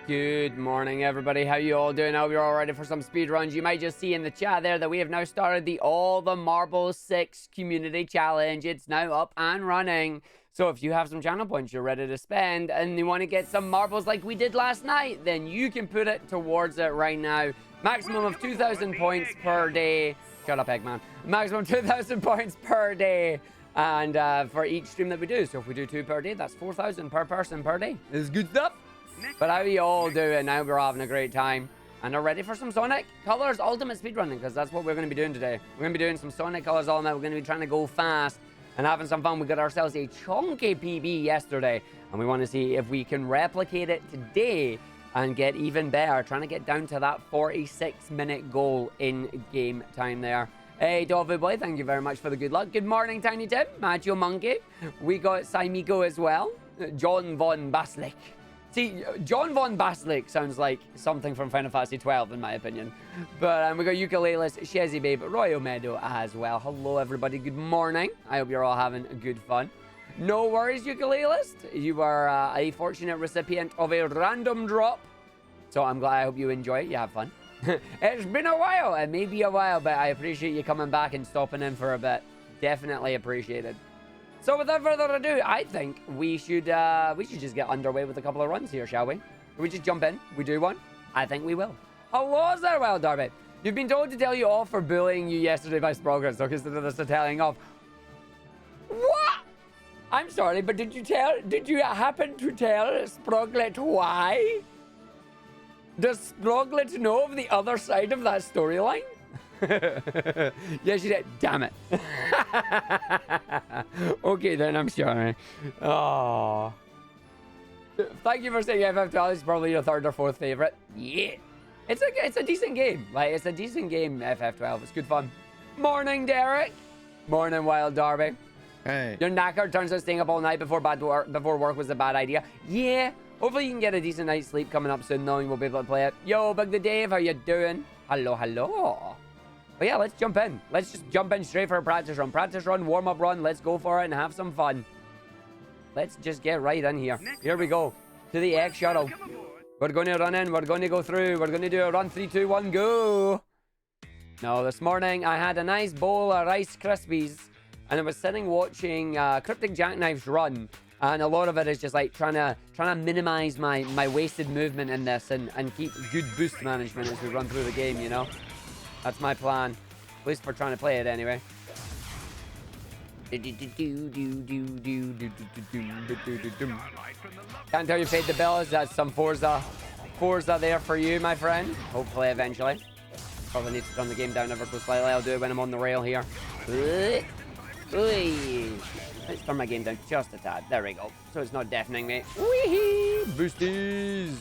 Good morning, everybody. How you all doing? I hope you're all ready for some speed runs. You might just see in the chat there that we have now started the All the Marbles 6 Community Challenge. It's now up and running. So if you have some channel points you're ready to spend and you want to get some marbles like we did last night, then you can put it towards it right now. Maximum of 2,000 points per day. Shut up, Eggman. Maximum 2,000 points per day. And for each stream that we do. So if we do 2 per day, that's 4,000 per person per day. This is good stuff. But how you all doing? Now we're having a great time and are ready for some Sonic Colors Ultimate Speedrunning, because that's what we're going to be doing today. We're going to be doing some Sonic Colors Ultimate. We're going to be trying to go fast and having some fun. We got ourselves a chunky PB yesterday, and we want to see if we can replicate it today and get even better, trying to get down to that 46-minute goal in game time there. Hey, Dovu Boy, thank you very much for the good luck. Good morning, Tiny Tim, Macho Monkey. We got Saimiko as well. John Von Baslik. See, John Von Baslik sounds like something from Final Fantasy 12, in my opinion. But we got Ukulelis, Shezzy Babe, Royal Meadow as well. Hello, everybody. Good morning. I hope you're all having good fun. No worries, Ukulelis. You are a fortunate recipient of a random drop. So I'm glad. I hope you enjoy it. You have fun. It's been a while. It may be a while, but I appreciate you coming back and stopping in for a bit. Definitely appreciated. So without further ado, I think we should just get underway with a couple of runs here, shall we? We just jump in, we do one? I think we will. Hello there, Wild Darby. You've been told to tell you off for bullying you yesterday by Sproggers, so consider this a telling off. What? I'm sorry, but did you happen to tell Sproglet why? Does Sproglet know of the other side of that storyline? Yes, you did. Damn it. Okay, then, I'm sorry. Oh. Thank you for saying FF12 is probably your third or fourth favorite. Yeah. It's a decent game. Like, it's a decent game, FF12. It's good fun. Morning, Derek. Morning, Wild Darby. Hey. Your knacker turns out staying up all night before work was a bad idea. Yeah. Hopefully you can get a decent night's sleep coming up soon, knowing we'll be able to play it. Yo, Big the Dave, how you doing? Hello, hello. But yeah, let's jump in. Let's just jump in straight for a practice run. Practice run, warm-up run. Let's go for it and have some fun. Let's just get right in here. Here we go. To the Egg Shuttle. We're going to run in. We're going to go through. We're going to do a run. 3, 2, 1, go. Now, this morning, I had a nice bowl of Rice Krispies. And I was sitting watching Cryptic Jackknife's run. And a lot of it is just like trying to minimize my wasted movement in this and keep good boost management as we run through the game, you know? That's my plan. At least for trying to play it anyway. Can't tell you paid the bills. That's some Forza there for you, my friend. Hopefully, eventually. Probably need to turn the game down ever so slightly. I'll do it when I'm on the rail here. Let's turn my game down just a tad. There we go. So it's not deafening me. Wee-hee! Boosties!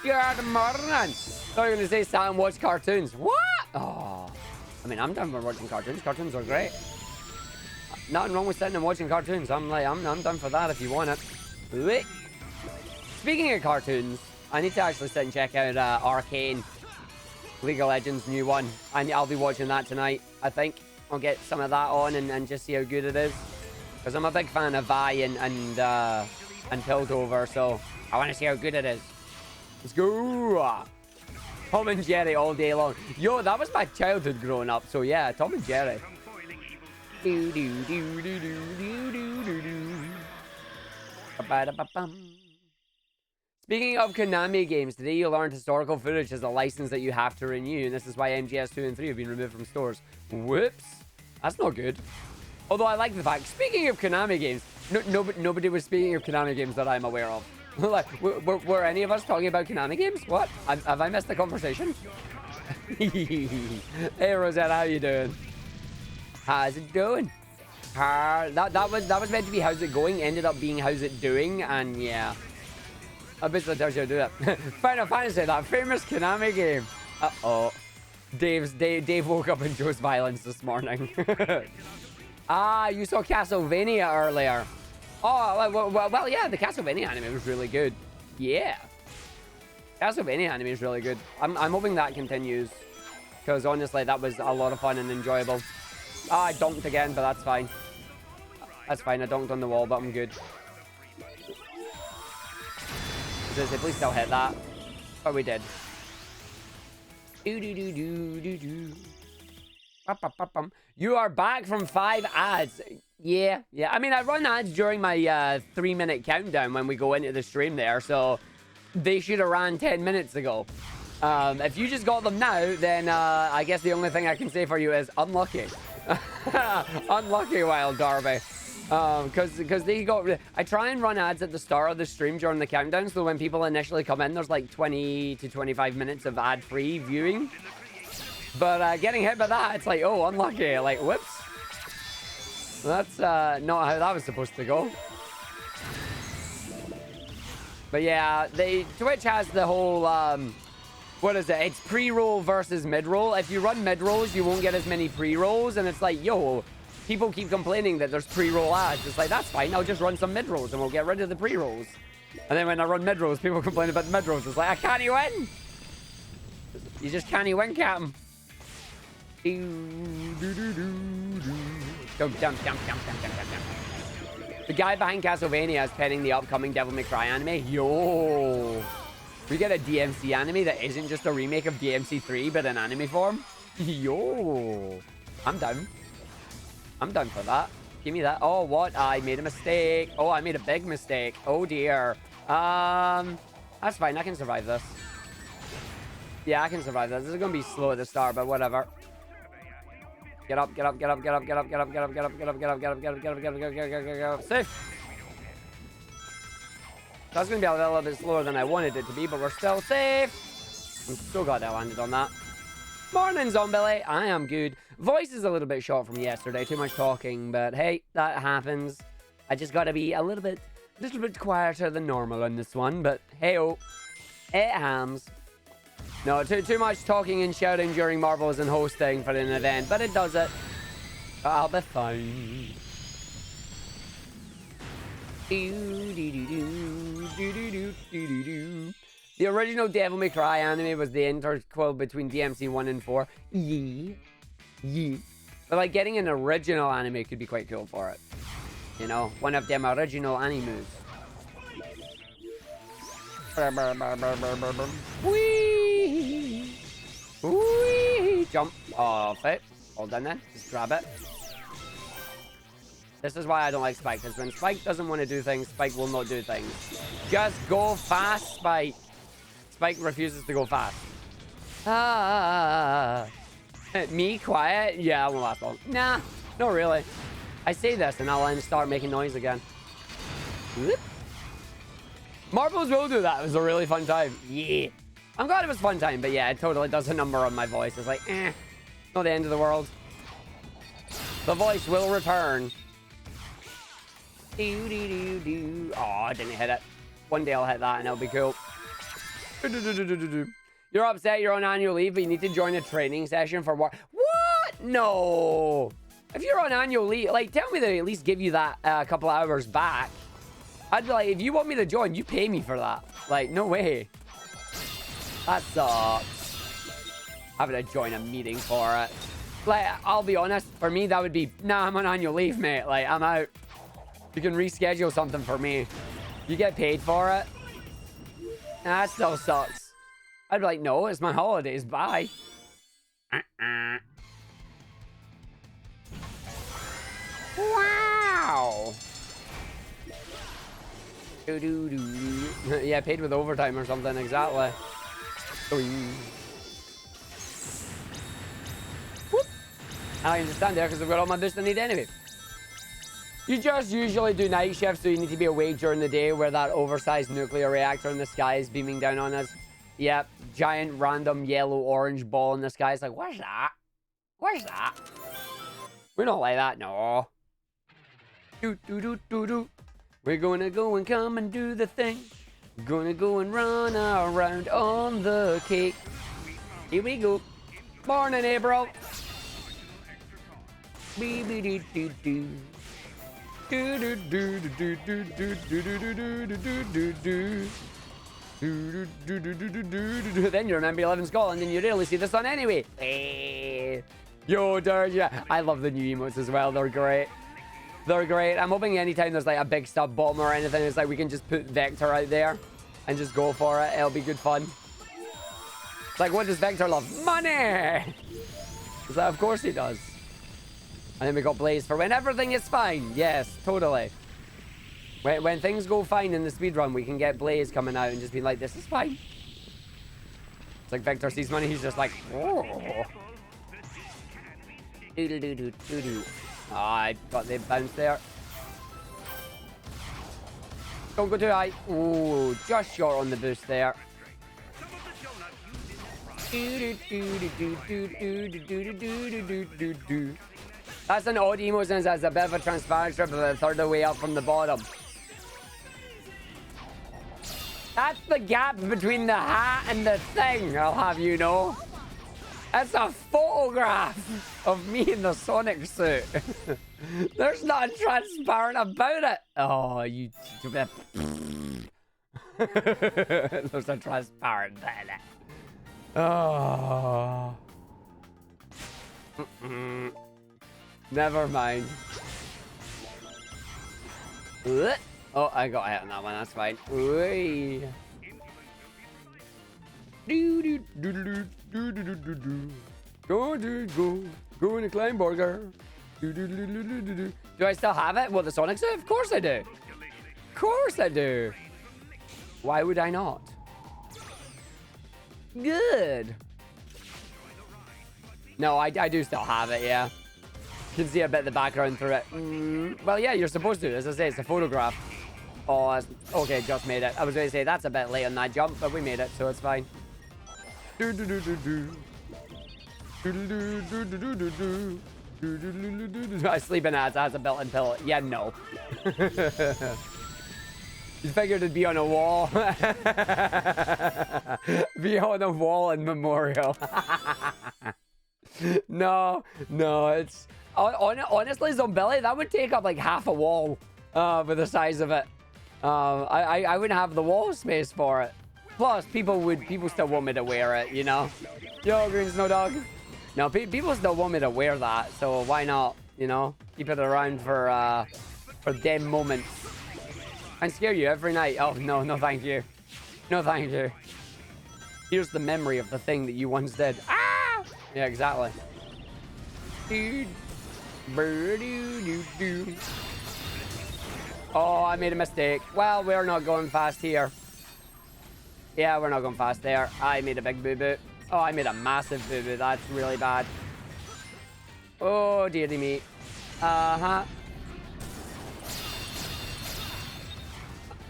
Good morning! Thought you were going to say sat and watch cartoons. What? Oh. I mean, I'm done for watching cartoons. Cartoons are great. Nothing wrong with sitting and watching cartoons. I'm done for that if you want it. Wait. Speaking of cartoons, I need to actually sit and check out Arcane. League of Legends new one. I'll be watching that tonight, I think. I'll get some of that on and just see how good it is. Because I'm a big fan of Vi and Piltover, so I want to see how good it is. Let's go! Tom and Jerry all day long. Yo, that was my childhood growing up, so yeah, Tom and Jerry. Speaking of Konami games, today you learned historical footage is a license that you have to renew, and this is why MGS 2 and 3 have been removed from stores. Whoops. That's not good. Although I like the fact, speaking of Konami games, nobody was speaking of Konami games that I'm aware of. Like, were any of us talking about Konami games? What? Have I missed the conversation? Hey, Rosetta, how you doing? How's it doing? That was meant to be how's it going, ended up being how's it doing, and yeah. That basically tells you to do that. Final Fantasy, that famous Konami game. Uh-oh. Dave woke up and chose violence this morning. Ah, you saw Castlevania earlier. Oh, well, yeah, the Castlevania anime was really good. Yeah. Castlevania anime is really good. I'm hoping that continues. Because honestly, that was a lot of fun and enjoyable. Ah, I dunked again, but that's fine. That's fine, I dunked on the wall, but I'm good. Please still hit that. Oh, we did. You are back from 5 ads. Yeah. I mean, I run ads during my 3-minute countdown when we go into the stream there, so they should have ran 10 minutes ago. If you just got them now, then I guess the only thing I can say for you is unlucky. Unlucky, Wild Darby. Because they got... I try and run ads at the start of the stream during the countdown, so when people initially come in, there's like 20 to 25 minutes of ad-free viewing. But getting hit by that, it's like, oh, unlucky. Like, whoops. That's not how that was supposed to go. But yeah, Twitch has the whole... what is it? It's pre-roll versus mid-roll. If you run mid-rolls, you won't get as many pre-rolls. And it's like, yo... People keep complaining that there's pre-roll ads. It's like, that's fine. I'll just run some mid-rolls and we'll get rid of the pre-rolls. And then when I run mid-rolls, people complain about the mid-rolls. It's like, I can't win. You just can't win, Captain. The guy behind Castlevania is penning the upcoming Devil May Cry anime. Yo. We get a DMC anime that isn't just a remake of DMC 3, but in anime form. Yo. I'm down. I'm done for that. Give me that. Oh, what? I made a mistake. Oh, I made a big mistake. Oh, dear. That's fine. I can survive this. Yeah, I can survive this. This is going to be slow at the start, but whatever. Get up, get up, get up, get up, get up, get up, get up, get up, get up, get up, get up, get up, get up, get up, get up, get up, get up. Safe. That's going to be a little bit slower than I wanted it to be, but we're still safe. I'm so glad I landed on that. Morning, Zombie. I am good. Voice is a little bit short from yesterday. Too much talking, but hey, that happens. I just got to be a little bit quieter than normal on this one, but hey-oh. It hams. No, too much talking and shouting during Marvels and hosting for an event, but it does it. I'll be fine. The original Devil May Cry anime was the interquel between DMC 1 and 4. Yeah. But like getting an original anime could be quite cool for it. You know, one of them original animes. Whee! Whee! Jump off it. Hold on then. Just grab it. This is why I don't like Spike, because when Spike doesn't want to do things, Spike will not do things. Just go fast, Spike. Spike refuses to go fast. Me quiet? Yeah, I won't last long. Nah, not really. I say this and I'll then start making noise again. Whoop. Marbles will do that. It was a really fun time. Yeah. I'm glad it was a fun time, but yeah, it totally does a number on my voice. It's like, not the end of the world. The voice will return. Oh, I didn't hit it. One day I'll hit that and it'll be cool. You're upset you're on annual leave, but you need to join a training session for work. What? No. If you're on annual leave, like, tell me to at least give you that a couple hours back. I'd be like, if you want me to join, you pay me for that. Like, no way. That sucks. Having to join a meeting for it. Like, I'll be honest, for me, that would be, nah, I'm on annual leave, mate. Like, I'm out. You can reschedule something for me. You get paid for it. Nah, that still sucks. I'd be like, no, it's my holidays. Bye. Wow. Yeah, paid with overtime or something. Exactly. Whoop. I can just stand there because I've got all my boosts I need anyway. You just usually do night shifts, so you need to be awake during the day where that oversized nuclear reactor in the sky is beaming down on us. Yep, giant random yellow-orange ball in the sky. It's like, what's that? Where's that? We're not like that, no. We're gonna go and come and do the thing. Gonna go and run around on the cake. Here we go. Morning, April. Be-be-do-do-do. Then you remember you live in Scotland and you rarely see the sun anyway. Yo, Durja. I love the new emotes as well. They're great. They're great. I'm hoping anytime there's like a big sub bomb or anything, it's like we can just put Vector out there and just go for it. It'll be good fun. It's like, what does Vector love? Money! Is that, of course he does. And then we got Blaze for when everything is fine. Yes, totally. When things go fine in the speedrun, we can get Blaze coming out and just be like, this is fine. It's like Vector sees money, he's just like, oh. Oh, I got the bounce there. Don't go too high. Ooh, just short on the boost there. That's an odd emo since that's a bit of a transparent strip of a third of the way up from the bottom. That's the gap between the hat and the thing, I'll have you know. That's a photograph of me in the Sonic suit. There's nothing transparent about it. Oh, you... There's a transparent bit in it. Oh. Never mind. Oh, I got hit on that one. That's fine. Go, dude, go. Go in a climb burger. Do I still have it? Well, the Sonic suit? Of course I do. Of course I do. Why would I not? Good. No, I do still have it, yeah. You can see a bit of the background through it. Well, yeah, you're supposed to. As I say, it's a photograph. Oh, okay, just made it. I was going to say, that's a bit late on that jump, but we made it, so it's fine. I sleep in ads as a built-in pillow. Yeah, no. You figured it'd be on a wall. Be on a wall in memorial. No, it's... honestly, Zombilly, that would take up like half a wall with the size of it. I wouldn't have the wall space for it. Plus, people still want me to wear it, you know? Yo, Green Snow Dog. No, people still want me to wear that, so why not, you know? Keep it around for them moments. I scare you every night. Oh, no, thank you. No, thank you. Here's the memory of the thing that you once did. Ah! Yeah, exactly. Oh, I made a mistake. Well, we're not going fast here. Yeah, we're not going fast there. I made a big boo-boo. Oh, I made a massive boo-boo. That's really bad. Oh, dearie me. Uh-huh.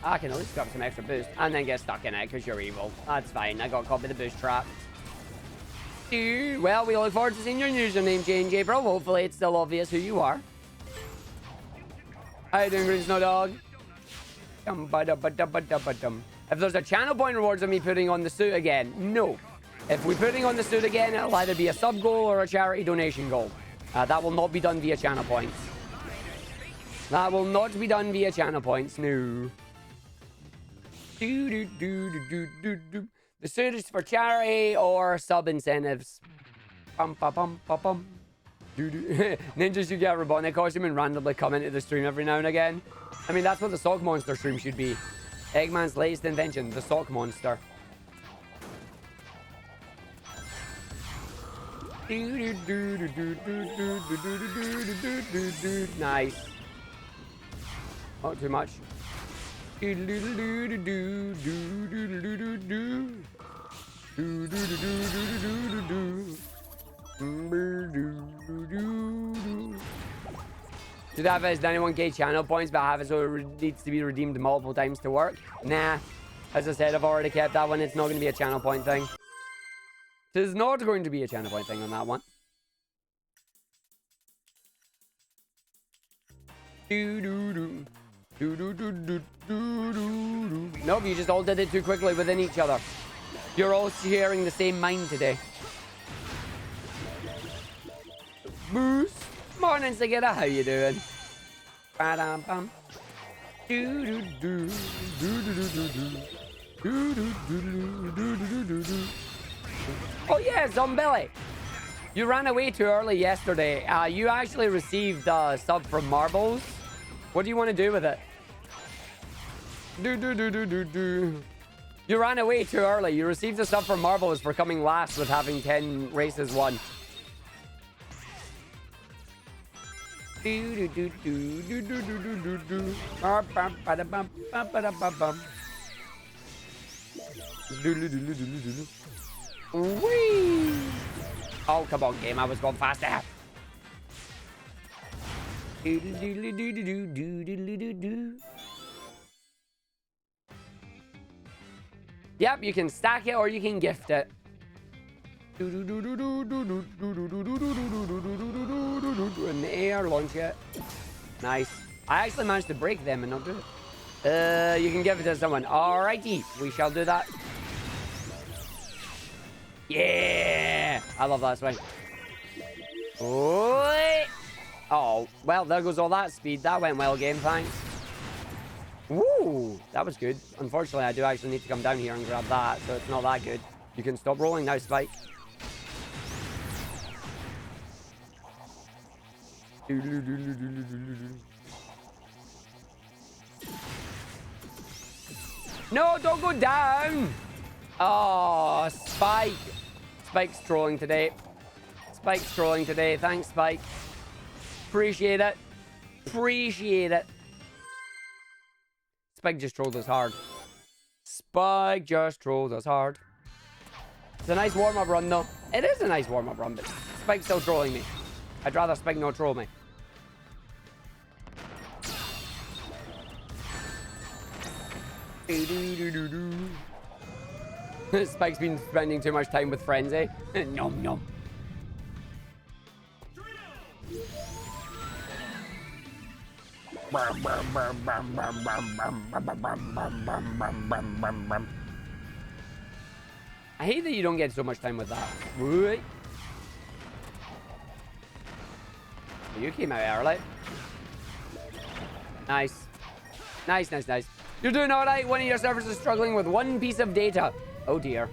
I can at least grab some extra boost and then get stuck in it because you're evil. That's fine. I got caught by the boost trap. Well, we look forward to seeing your username change, April. Hopefully it's still obvious who you are. How you doing, Green Snow Dog? If there's a channel point rewards of me putting on the suit again, no. If we're putting on the suit again, it'll either be a sub goal or a charity donation goal. That will not be done via channel points. That will not be done via channel points, no. The suit is for charity or sub incentives. Ninjas who get a Robotnik costume and randomly come into the stream every now and again. I mean, that's what the sock monster stream should be. Eggman's latest invention, the sock monster. Nice. Not too much. Should have as 91k channel points, but have it so it needs to be redeemed multiple times to work. Nah. As I said, I've already kept that one. It's not going to be a channel point thing. It is not going to be a channel point thing on that one. Nope, you just all did it too quickly within each other. You're all sharing the same mind today. Boost. Morning, Sagita. How you doing? Oh yeah, Zombilly. You ran away too early yesterday. You actually received a sub from Marbles. What do you want to do with it? You ran away too early. You received the stuff from Marbles for coming last with having 10 races won. Whee! Oh, come on, game. I was going faster. Yep, you can stack it or you can gift it. In the air, launch it. Nice. I actually managed to break them and not do it. You can give it to someone. Alrighty, we shall do that. Yeah! I love that swing. Oh, well, there goes all that speed. That went well, game, thanks. Woo! That was good. Unfortunately, I do actually need to come down here and grab that, so it's not that good. You can stop rolling now, Spike. No, don't go down! Oh, Spike. Spike's trolling today. Spike's trolling today. Thanks, Spike. Appreciate it. Appreciate it. Spike just trolled us hard. Spike just trolled us hard. It's a nice warm-up run, though. It is a nice warm-up run, but Spike's still trolling me. I'd rather Spike not troll me. Spike's been spending too much time with Frenzy. Nom nom. I hate that you don't get so much time with that. You came out early. Nice. Nice, nice, nice. You're doing alright. One of your servers is struggling with one piece of data. Oh dear.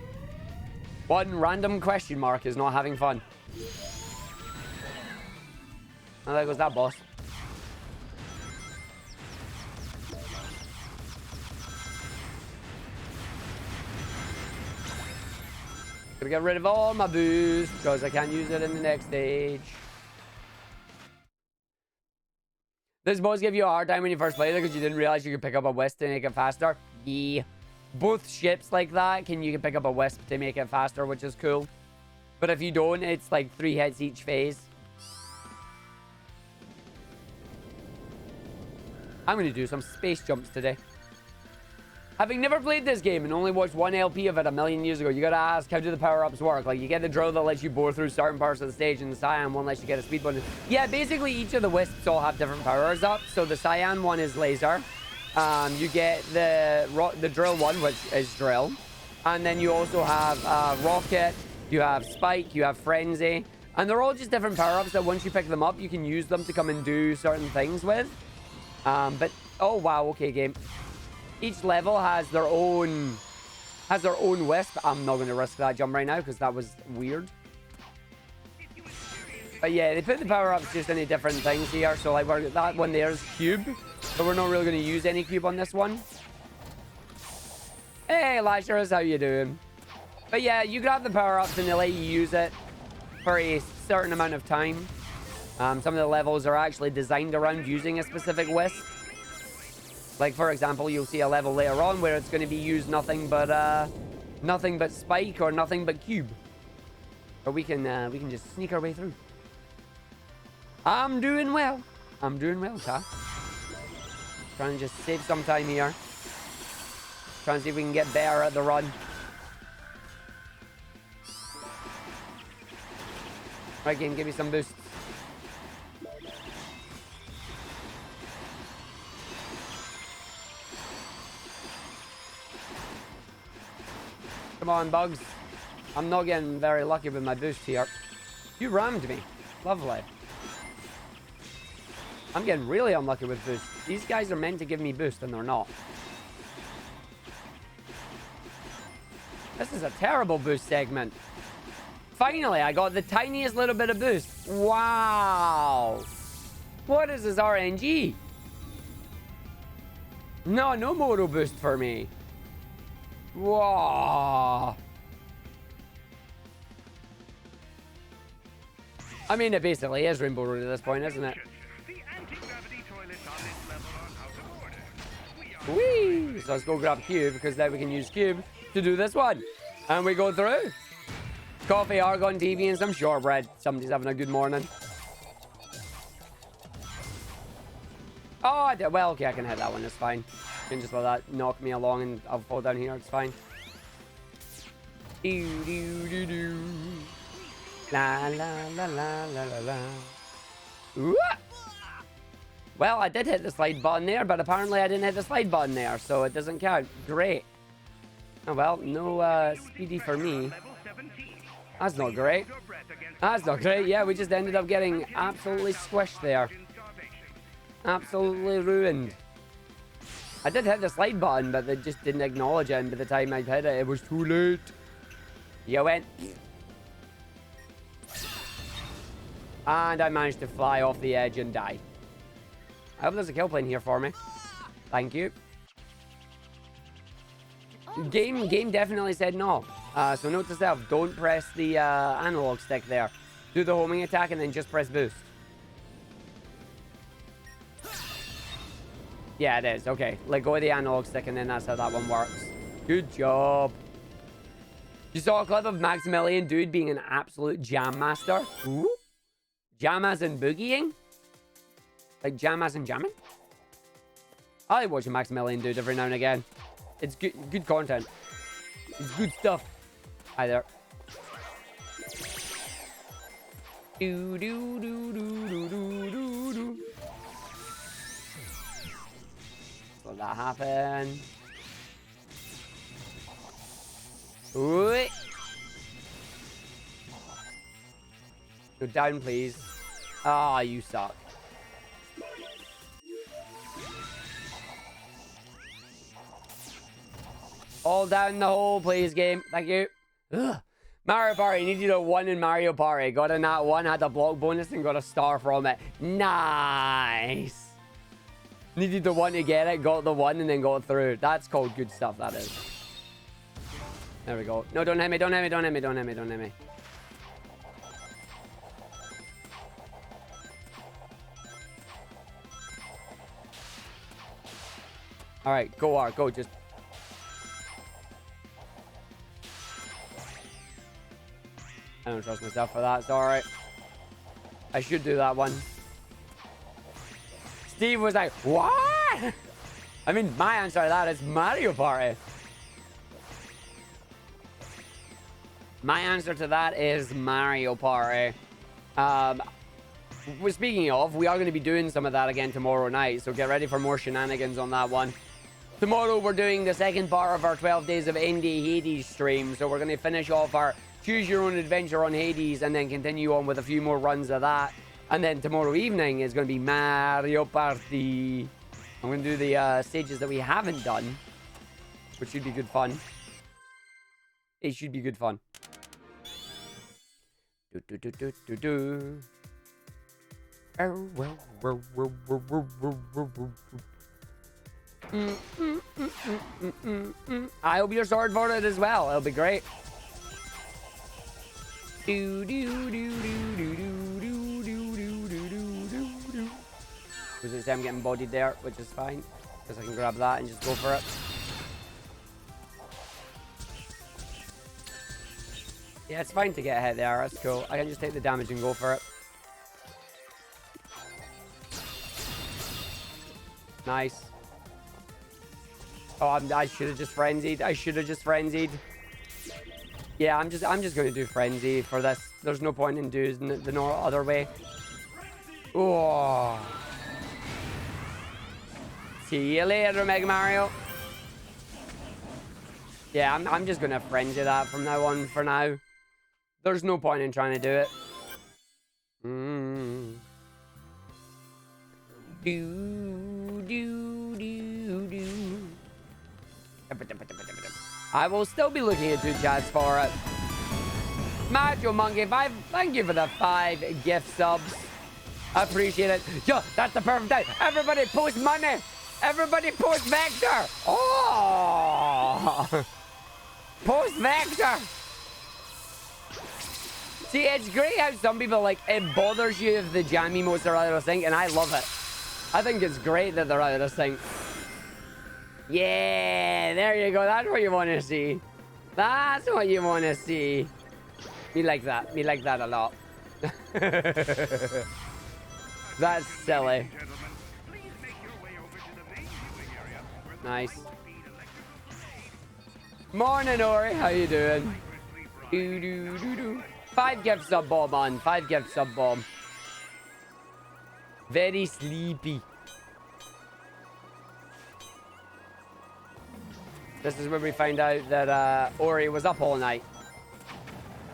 One random question mark is not having fun. Oh, there goes that boss. Gonna get rid of all my boost because I can't use it in the next stage. This boss give you a hard time when you first played it because you didn't realize you could pick up a wisp to make it faster. Yeah. Both ships like that, you can pick up a wisp to make it faster, which is cool. But if you don't, it's like 3 hits each phase. I'm going to do some space jumps today. Having never played this game and only watched one LP of it a million years ago, you gotta ask, how do the power-ups work? Like, you get the drill that lets you bore through certain parts of the stage, and the cyan one lets you get a speed bonus. Yeah, basically each of the wisps all have different powers up. So the cyan one is laser. You get the drill one, which is drill. And then you also have rocket, you have spike, you have frenzy. And they're all just different power-ups that once you pick them up, you can use them to come and do certain things with. But, oh wow, okay, game. Each level has their own wisp. I'm not going to risk that jump right now because that was weird. But yeah, they put the power-ups just into different things here. So like that one there is cube. But we're not really going to use any cube on this one. Hey, Lashers, how you doing? But yeah, you grab the power-ups and they let you use it for a certain amount of time. Some of the levels are actually designed around using a specific wisp. Like, for example, you'll see a level later on where it's going to be used nothing but spike or nothing but cube. But we can just sneak our way through. I'm doing well. I'm doing well, Ta. Trying to just save some time here. Trying to see if we can get better at the run. Right, game, give me some boosts. Come on, Bugs. I'm not getting very lucky with my boost here. You rammed me. Lovely. I'm getting really unlucky with boost. These guys are meant to give me boost and they're not. This is a terrible boost segment. Finally, I got the tiniest little bit of boost. Wow. What is this RNG? No moto boost for me. Whoa. I mean, it basically is Rainbow Road at this point, isn't it? Whee! So let's go grab Cube, because then we can use Cube to do this one. And we go through. Coffee, Argon, TV, and some shortbread. Somebody's having a good morning. Oh, I did. Well, okay, I can hit that one. It's fine. You can just let that knock me along and I'll fall down here. It's fine. Do, do, do, do. La, la, la, la, la, la, la. Ooh. Well, I did hit the slide button there, but apparently I didn't hit the slide button there, so it doesn't count. Great. Oh, well, no speedy for me. That's not great. That's not great. Yeah, we just ended up getting absolutely squished there. Absolutely ruined. I did hit the slide button, but they just didn't acknowledge it, and by the time I hit it, it was too late. You went. And I managed to fly off the edge and die. I hope there's a kill plane here for me. Thank you. Game definitely said no. So note to self, don't press the analog stick there. Do the homing attack and then just press boost. Yeah, it is. Okay, let go of the analog stick and then that's how that one works. Good job. You saw a clip of Maximilian Dude being an absolute jam master. Ooh. Jam as in boogieing? Like jam as in jamming? I like watching Maximilian Dude every now and again. It's good content. It's good stuff. Hi there. Do do do do do do do do. Let that happen. Ooh. Go down, please. Ah, you suck. All down the hole, please, game. Thank you. Ugh. Mario Party. Needed a 1 in Mario Party. Got a nat 1, had a block bonus, and got a star from it. Nice. Needed the 1 to get it, got the 1, and then got through. That's called good stuff, that is. There we go. No, don't hit me, don't hit me, don't hit me, don't hit me, don't hit me. Alright, go R, go, just... I don't trust myself for that, it's alright. I should do that one. Steve was like, what? I mean, my answer to that is Mario Party. My answer to that is Mario Party. Speaking of, we are going to be doing some of that again tomorrow night, so get ready for more shenanigans on that one. Tomorrow, we're doing the second part of our 12 Days of Indie Hades stream, so we're going to finish off our Choose Your Own Adventure on Hades and then continue on with a few more runs of that. And then tomorrow evening is going to be Mario Party. I'm going to do the stages that we haven't done, which should be good fun. It should be good fun. Do, do, do, do, do, do. I hope you're sorted for it as well. It'll be great. Do, do, do, do, do, do, do, do, do, do, do, do. Because I'm getting bodied there, which is fine. Because I can grab that and just go for it. Yeah, it's fine to get hit there. That's cool. I can just take the damage and go for it. Nice. Oh, I should have just frenzied. I should have just frenzied. Yeah, I'm just going to do frenzy for this. There's no point in doing it the other way. Oh. See you later, Mega Mario. Yeah, I'm just going to frenzy that from now on for now. There's no point in trying to do it. Do, do, do, do. I will still be looking at two chats for it. Macho Monkey 5, thank you for the 5 gift subs. I appreciate it. Yo, that's the perfect time. Everybody post money. Everybody post Vector. Oh. Post vector. See, it's great how some people, like, it bothers you if the jam emotes are out of sync, and I love it. I think it's great that they're out of sync. Yeah, there you go. That's what you want to see. That's what you want to see. Me like that. Me like that a lot. That's silly. Nice. Morning, Ori. How you doing? Doo doo doo doo. 5 gifts sub bomb on. 5 gifts sub bomb. Very sleepy. This is where we find out that Ori was up all night.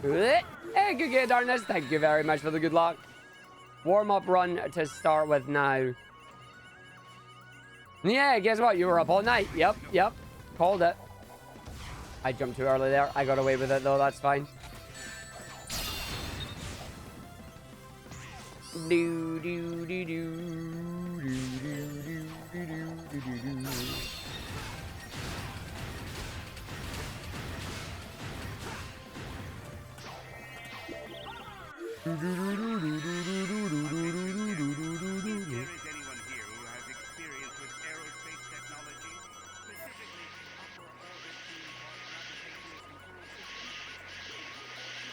Hey, good darkness. Thank you very much for the good luck. Warm-up run to start with now. Yeah, guess what? You were up all night. Yep. Called it. I jumped too early there. I got away with it, though. That's fine. Do, do, do, do, do, do, do, do, do, do.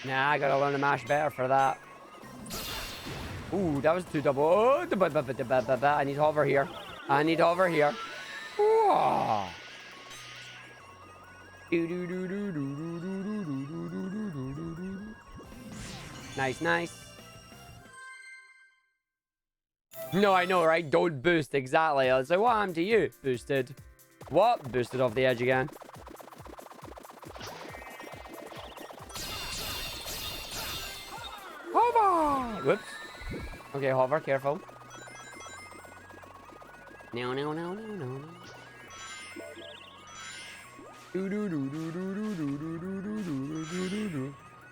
Nah, I gotta learn to mash better for that. Ooh, that was too double. Oh, I need hover here. I need hover here. Ooh. Nice, nice. No, I know, right? Don't boost. Exactly. I'll say, what happened to you? Boosted. What? Boosted off the edge again. Hover! Whoops. Okay, hover. Careful. No, no, no, no, no, no.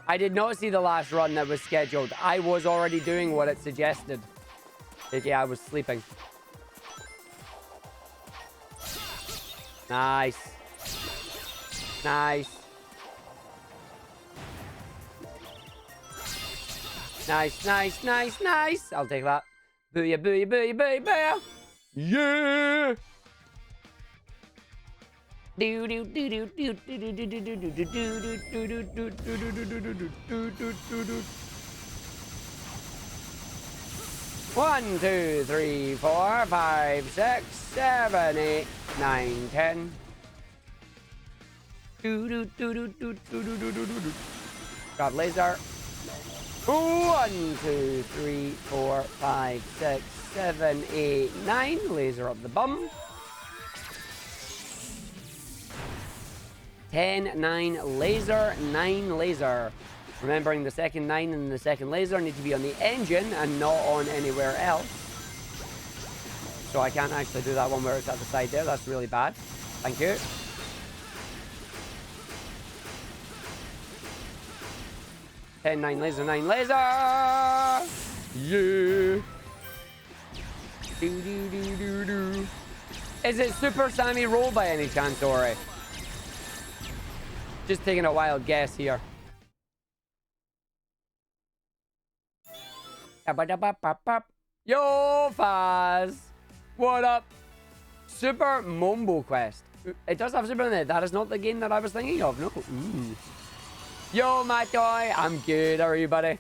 I did not see the last run that was scheduled. I was already doing what it suggested. Yeah, I was sleeping. Nice. Nice. Nice, nice, nice, nice. I'll take that. Booyah, booyah, booyah, booyah, booyah. Yeah. Do do do do do do do do do do do do do do do. 1, 2, 3, 4, 5, 6, 7, 8, 9, 10. Got laser. 1, 2, 3, 4, 5, 6, 7, 8, 9. Laser up the bum. 10, 9, laser, 9, laser. Remembering the second 9 and the second laser need to be on the engine and not on anywhere else. So I can't actually do that one where it's at the side there. That's really bad. Thank you. Ten, 9, laser, 9, laser! Yeah! Do, do, do, do, do. Is it Super Sammy Roll by any chance, Ori? Just taking a wild guess here. Yo, Faz! What up? Super Mombo Quest. It does have Super in it. That is not the game that I was thinking of. No. Ooh. Yo, my toy. I'm good. How are you, buddy?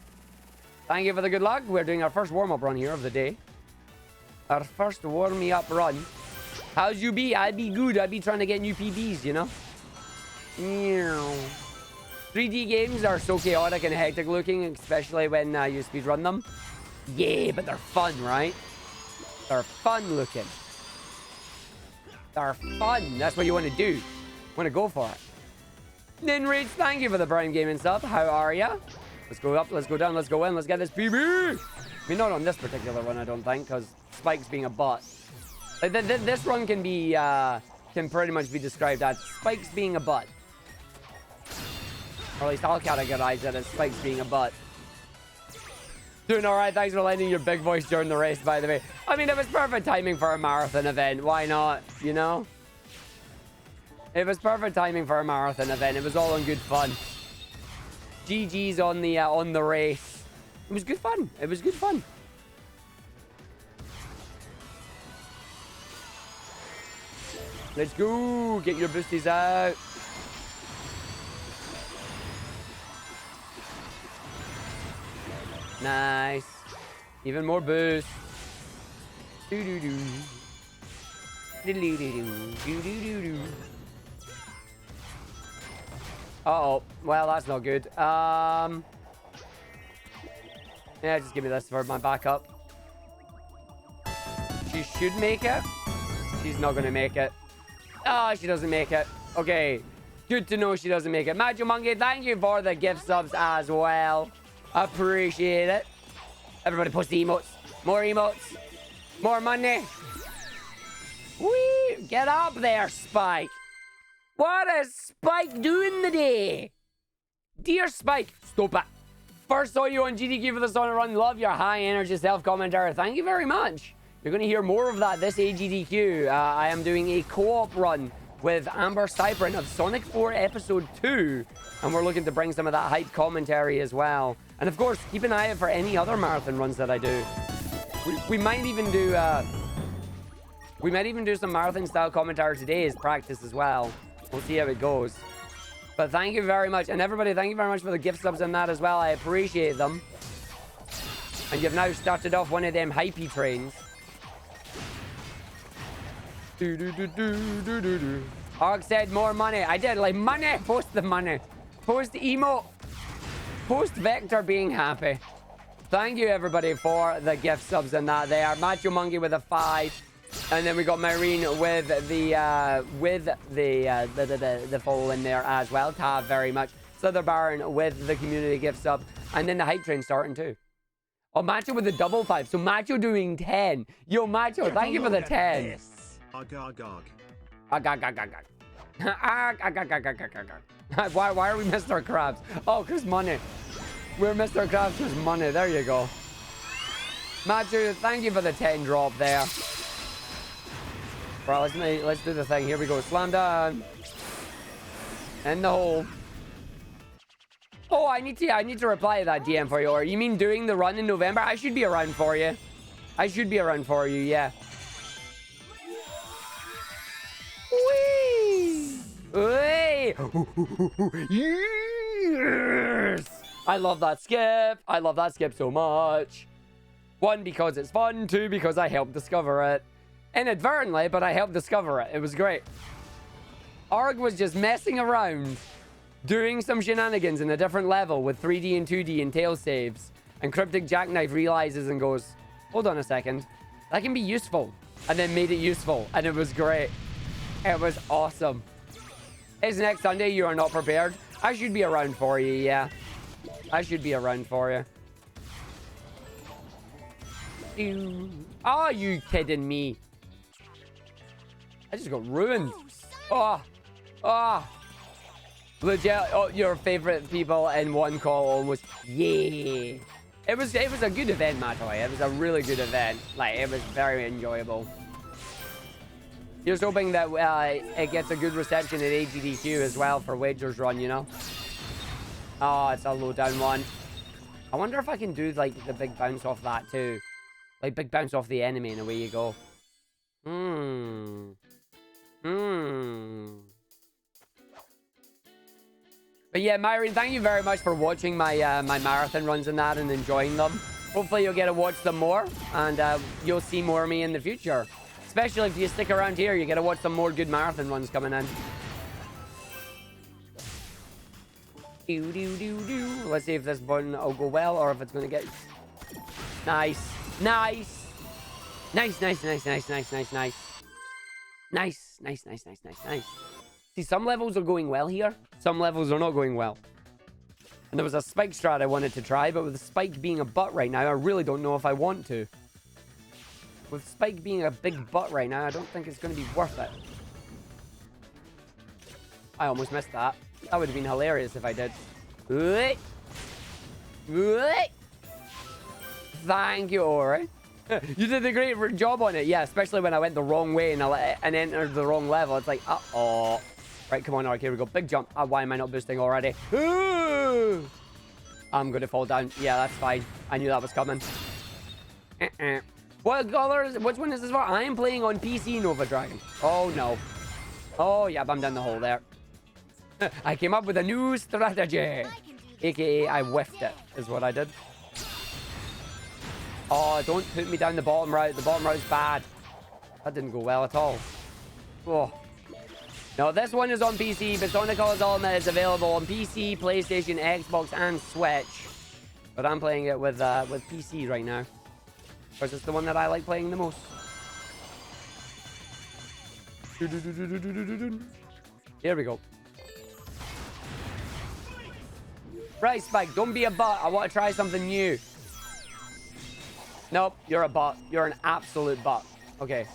Thank you for the good luck. We're doing our first warm-up run here of the day. Our first warm-me-up run. How's you be? I'd be good. I'd be trying to get new PBs, you know? 3D games are so chaotic and hectic looking, especially when you speedrun them. Yeah, but they're fun, right? They're fun looking. They're fun. That's what you want to do. You want to go for it. Ninrage, thank you for the Prime Gaming sub. How are ya? Let's go up, let's go down, let's go in, let's get this PB. I mean, not on this particular one, I don't think, because Spike's being a butt. Like, this run can be, can pretty much be described as Spike's being a butt. Or at least I'll categorize it as Spike's being a butt. Doing alright, thanks for lending your big voice during the race, by the way. I mean, it was perfect timing for a marathon event. Why not, you know? It was perfect timing for a marathon event. It was all in good fun. GG's on the race. It was good fun. It was good fun. Let's go. Get your boosties out. Nice. Even more boost. Do-do-do. Do-do-do-do. Do-do-do-do. Uh-oh. Well, that's not good. Yeah, just give me this for my backup. She should make it. She's not going to make it. Oh, she doesn't make it. Okay. Good to know she doesn't make it. Macho Monkey, thank you for the gift subs as well. Appreciate it. Everybody post the emotes. More emotes. More money. Whee! Get up there, Spike. What is Spike doing today? Dear Spike, stop it. First saw you on GDQ for the Sonic Run. Love your high energy self-commentary. Thank you very much. You're going to hear more of that this AGDQ. I am doing a co-op run with Amber Cyprin of Sonic 4 Episode 2. And we're looking to bring some of that hype commentary as well. And of course, keep an eye out for any other marathon runs that I do. We might even do some marathon style commentary today as practice as well. We'll see how it goes. But thank you very much. And everybody, thank you very much for the gift subs and that as well. I appreciate them. And you've now started off one of them hypey trains. Arg said more money. I did, like, money. Post the money. Post emote. Post Vector being happy. Thank you, everybody, for the gift subs and that there. Macho Monkey with a 5. And then we got Myrene with the follow in there as well. Tav very much. Slither Baron with the community gift sub. And then the hype train starting too. Oh, Macho with the double 5. So Macho doing 10. Yo, Macho, thank you for the 10. Why are we Mr. Krabs? Oh, because money. We're Mr. Krabs because money. There you go. Macho, thank you for the 10 drop there. Right, let's do the thing. Here we go. Slam down. In the hole. Oh, I need to reply to that DM for you. Or you mean doing the run in November? I should be around for you. I should be around for you, yeah. Whee! Whee! Yes! I love that skip. I love that skip so much. 1, because it's fun. 2, because I helped discover it. Inadvertently, but I helped discover it. It was great. Arg was just messing around, doing some shenanigans in a different level with 3D and 2D and tail saves. And Cryptic Jackknife realizes and goes, hold on a second. That can be useful. And then made it useful. And it was great. It was awesome. It's next Sunday. You are not prepared. I should be around for you, yeah. I should be around for you. Are you kidding me? I just got ruined. Oh. Legit, your favorite people in one call almost. Yeah. It was a good event, Matoy. It was a really good event. Like, it was very enjoyable. Just hoping that it gets a good reception at AGDQ as well for Wager's Run, you know? Oh, it's a low down one. I wonder if I can do, like, the big bounce off that too. Like, big bounce off the enemy and away you go. But yeah, Myron, thank you very much for watching my my marathon runs and that and enjoying them. Hopefully you'll get to watch them more and you'll see more of me in the future. Especially if you stick around here, you get to watch some more good marathon runs coming in. Let's see if this one will go well or if it's going to get... Nice. Nice. Nice. See, some levels are going well here. Some levels are not going well. And there was a spike strat I wanted to try, but with the spike being a butt right now, I really don't know if I want to. With Spike being a big butt right now, I don't think it's going to be worth it. I almost missed that. That would have been hilarious if I did. Thank you, Ori. You did a great job on it. Yeah, especially when I went the wrong way and entered the wrong level. It's like, uh-oh. Right, come on, Ark. Here we go. Big jump. Why am I not boosting already? Ooh! I'm going to fall down. Yeah, that's fine. I knew that was coming. What colors? Which one is this for? I am playing on PC, Nova Dragon. Oh, no. Oh, yeah, I'm down the hole there. I came up with a new strategy. AKA, I whiffed it, is what I did. Oh, don't put me down the bottom route. The bottom route's bad. That didn't go well at all. Oh. No, this one is on PC, but Sonic Colors Ultimate is available on PC, PlayStation, Xbox, and Switch. But I'm playing it with PC right now. Because it's the one that I like playing the most. Here we go. Right, Spike, don't be a butt. I want to try something new. Nope, you're a butt. You're an absolute butt. Okay.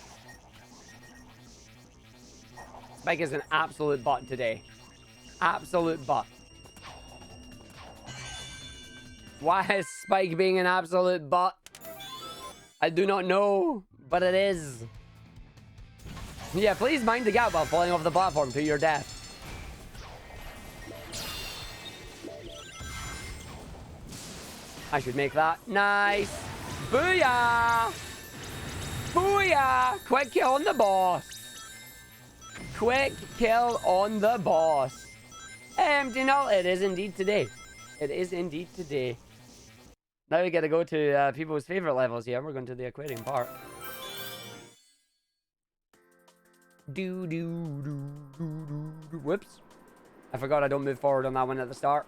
Spike is an absolute butt today. Absolute butt. Why is Spike being an absolute butt? I do not know, but it is. Yeah, please mind the gap while falling off the platform to your death. I should make that. Nice. Booyah! Booyah! Quick kill on the boss. Quick kill on the boss. Empty null. It is indeed today. It is indeed today. Now we gotta go to people's favorite levels here. We're going to the aquarium part. Whoops. I forgot I don't move forward on that one at the start.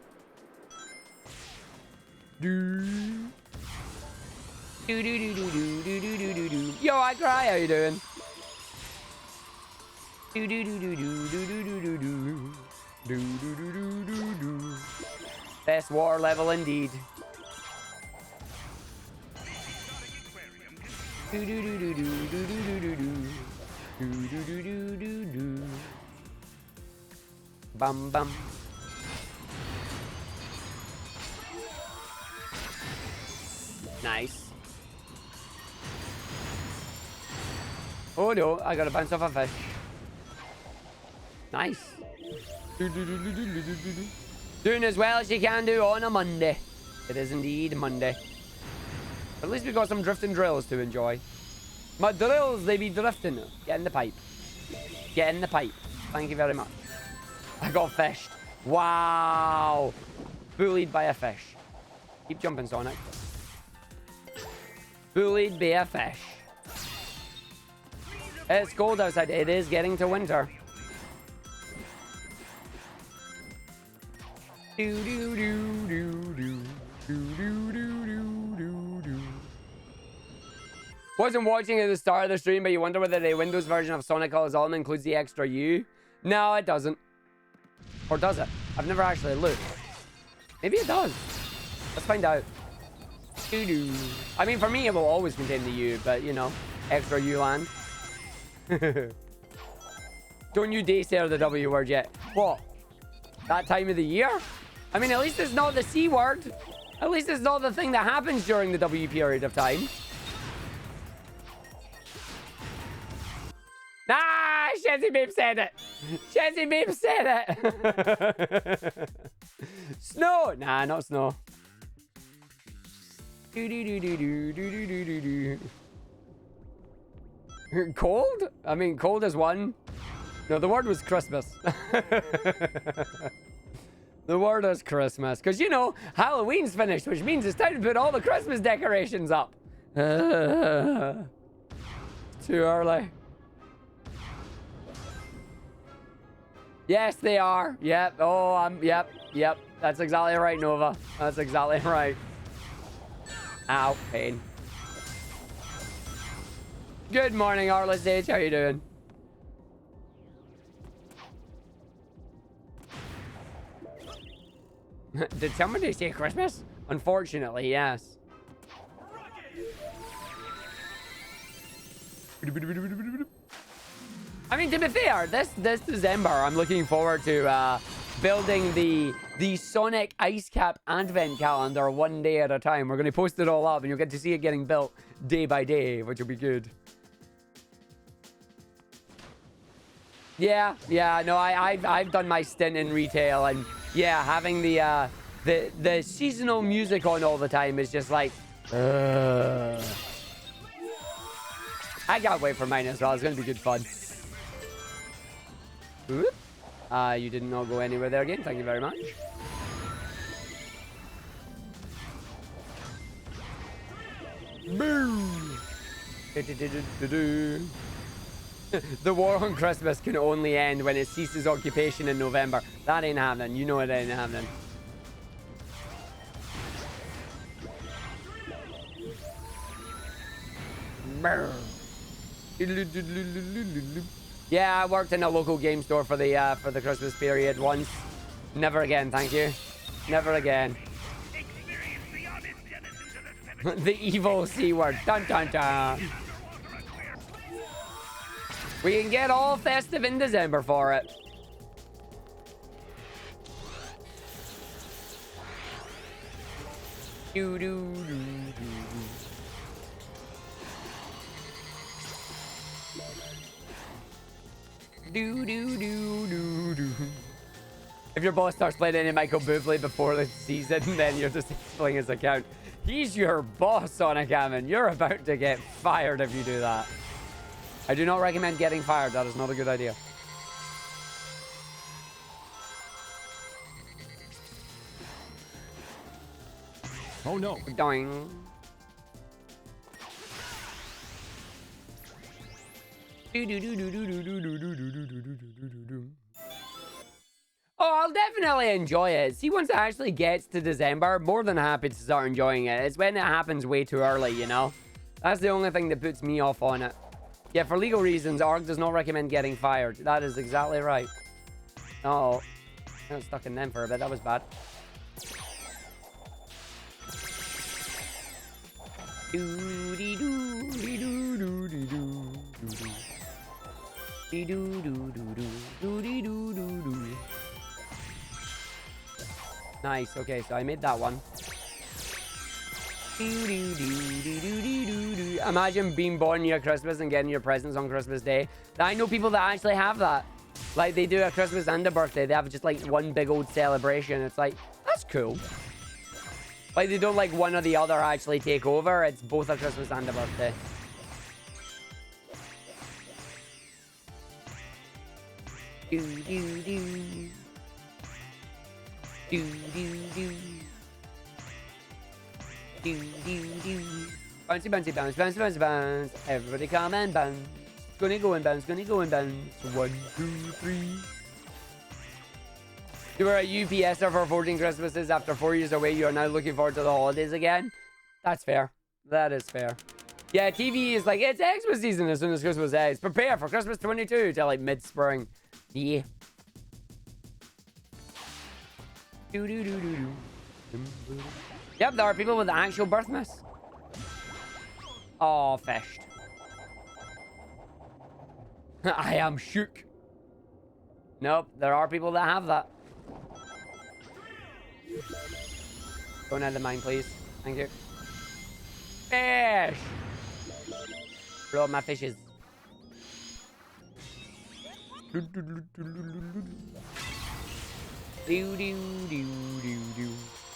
Yo, I cry. How you doing? Best water level indeed. Bum bum. Nice. Oh no, I gotta bounce off a fish. Nice. Doing as well as you can do on a Monday. It is indeed Monday. At least we got some drifting drills to enjoy. My drills, they be drifting. Get in the pipe. Get in the pipe. Thank you very much. I got fished. Wow. Bullied by a fish. Keep jumping, Sonic. Bullied by a fish. It's cold outside. It is getting to winter. Wasn't watching at the start of the stream, but you wonder whether the Windows version of Sonic Colors Ultimate includes the extra U. No, it doesn't. Or does it? I've never actually looked. Maybe it does. Let's find out. I mean, for me, it will always contain the U, but, you know, extra U land. Don't you dare the W word yet. What? That time of the year? I mean, at least it's not the C word. At least it's not the thing that happens during the W period of time. Ah, Shazzy Babe said it. Shazzy Babe said it. Snow. Nah, not snow. Cold? I mean, cold is one. No, the word was Christmas. The word is Christmas. Because, you know, Halloween's finished, which means it's time to put all the Christmas decorations up. Too early. Yes, they are. Yep. Oh, yep. That's exactly right, Nova. That's exactly right. Ow, pain. Good morning, Arliss H. How you doing? Did somebody say Christmas? Unfortunately, yes. I mean, to be fair, this December, I'm looking forward to building the Sonic Ice Cap Advent calendar one day at a time. We're going to post it all up, and you'll get to see it getting built day by day, which will be good. Yeah. No, I've done my stint in retail, and yeah, having the seasonal music on all the time is just like, I can't wait for mine as well. It's gonna be good fun. Whoop. You did not go anywhere there again. Thank you very much. Boom. The war on Christmas can only end when it ceases occupation in November. That ain't happening. You know it ain't happening. Yeah, I worked in a local game store for the Christmas period once. Never again, thank you. Never again. The evil C word. Dun dun dun. We can get all festive in December for it. Do do do do do do do do do. If your boss starts playing any Michael Bublé before the season, then you're disabling his account. He's your boss, Sonic Gammon. You're about to get fired if you do that. I do not recommend getting fired. That is not a good idea. Oh no. Doing. Oh, I'll definitely enjoy it. See, once it actually gets to December, more than happy to start enjoying it. It's when it happens way too early, you know? That's the only thing that puts me off on it. Yeah, for legal reasons, Arg does not recommend getting fired. That is exactly right. Oh, I got stuck in them for a bit. That was bad. Nice. Okay, so I made that one. Imagine being born near Christmas and getting your presents on Christmas Day. I know people that actually have that. Like, they do a Christmas and a birthday. They have just, like, one big old celebration. It's like, that's cool. Like, they don't, like, one or the other actually take over. It's both a Christmas and a birthday. Bouncy, bouncy, bounce, bounce, bounce, bounce. Everybody come and bounce. Gonna go and bounce, gonna go and bounce. 1, 2, 3. You were a UPSer for 14 Christmases. After 4 years away, you are now looking forward to the holidays again. That's fair. That is fair. Yeah, TV is like, it's Xmas season as soon as Christmas ends. Prepare for Christmas 22 till like mid-spring. Yeah. Yep, there are people with actual birth miss. Oh, fished. I am shook. Nope, there are people that have that. Don't end the mine, please. Thank you. Fish! Blow up my fishes.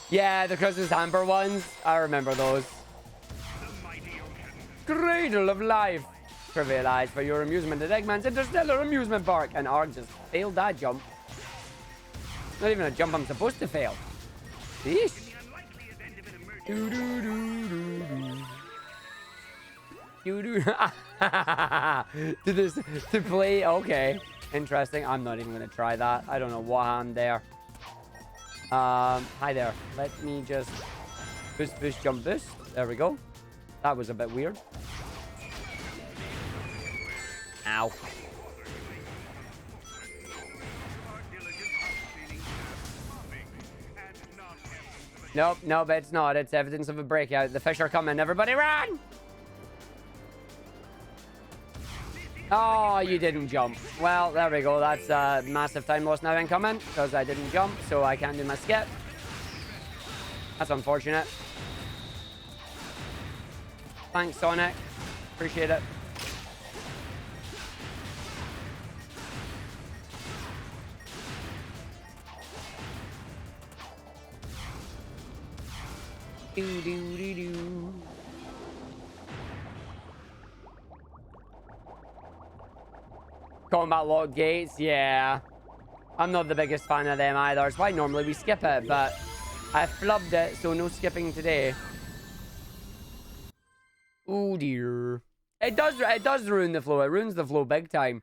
Yeah, the Christmas hamper ones. I remember those. Cradle of life. Trivialized for your amusement at Eggman's Interstellar Amusement Park. And Arg just failed that jump. Not even a jump I'm supposed to fail. Yeesh. To play. Okay. Interesting. I'm not even going to try that. I don't know what happened there. Hi there. Let me just boost, boost, jump, boost. There we go. That was a bit weird. Ow. Nope, nope, it's not. It's evidence of a breakout. The fish are coming. Everybody run! Oh, you didn't jump. Well, there we go. That's massive time loss now incoming because I didn't jump, so I can't do my skip. That's unfortunate. Thanks, Sonic. Appreciate it. Do do do do. Combat lock gates, yeah. I'm not the biggest fan of them either. It's why normally we skip it, but I flubbed it, so no skipping today. Oh dear. It does ruin the flow. It ruins the flow big time.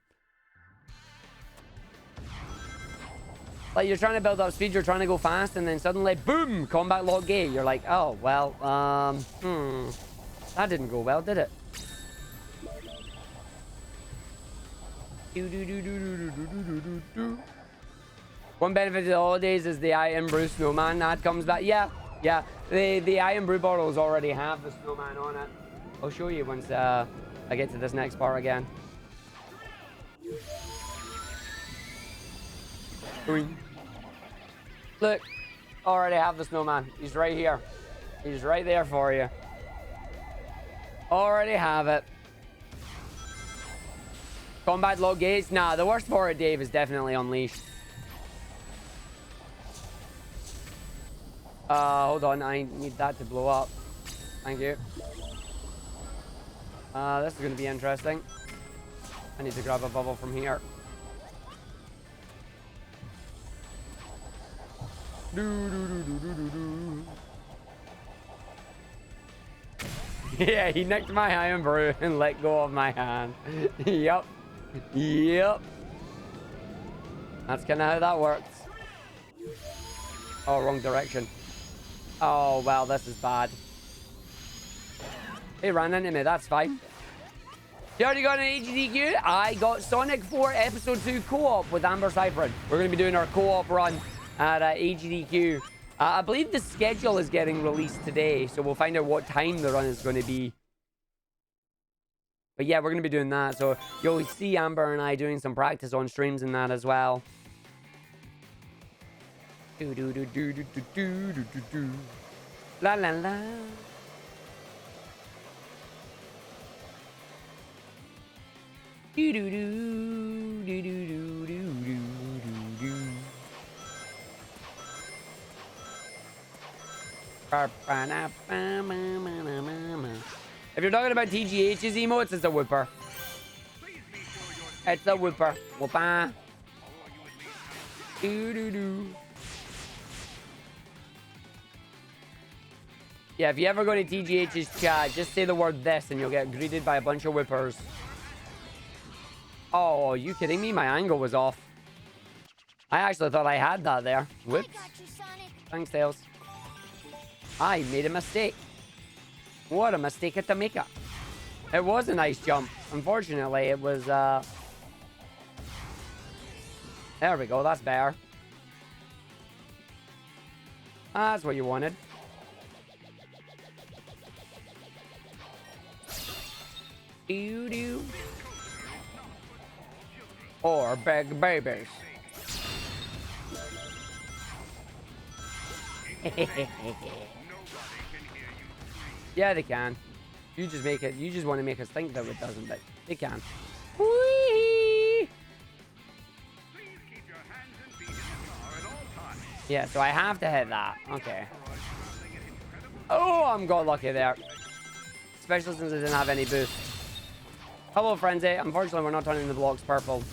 Like, you're trying to build up speed, you're trying to go fast, and then suddenly, boom, combat lock gate. You're like, oh, well, that didn't go well, did it? One benefit of the holidays is the Iron Brew Snowman that comes back. Yeah, yeah. The Iron Brew bottles already have the snowman on it. I'll show you once I get to this next part again. Look, already have the snowman. He's right here. He's right there for you. Already have it. Combat log gates? Nah, the worst for it, Dave, is definitely Unleashed. Hold on. I need that to blow up. Thank you. This is going to be interesting. I need to grab a bubble from here. Yeah, he nicked my Iron Brew and let go of my hand. Yep. Yep. That's kind of how that works. Oh, wrong direction. Oh, well, this is bad. He ran into me. That's fine. You already got an HDQ? I got Sonic 4 Episode 2 co-op with Amber Cypher. We're going to be doing our co-op run at HDQ. I believe the schedule is getting released today, so we'll find out what time the run is going to be. But yeah, we're going to be doing that. So you'll see Amber and I doing some practice on streams and that as well. Do do do do do do do do do do. La la la. Do do do do do do do do do. If you're talking about TGH's emotes, it's a whooper. It's a whooper. Whoopa. Do do do. Yeah, if you ever go to TGH's chat, just say the word this and you'll get greeted by a bunch of whippers. Oh, are you kidding me? My angle was off. I actually thought I had that there. Whoops. Thanks, Tails. I made a mistake. What a mistake to make it. It was a nice jump. Unfortunately, it was, there we go. That's better. That's what you wanted. Do-do. Or big babies. Yeah, they can. You just make it. You just want to make us think that it doesn't, but they can. Whee! Yeah, so I have to hit that. Okay. Oh, I'm got lucky there. Especially since I didn't have any boost. Hello, Frenzy. Unfortunately, we're not turning the blocks purple.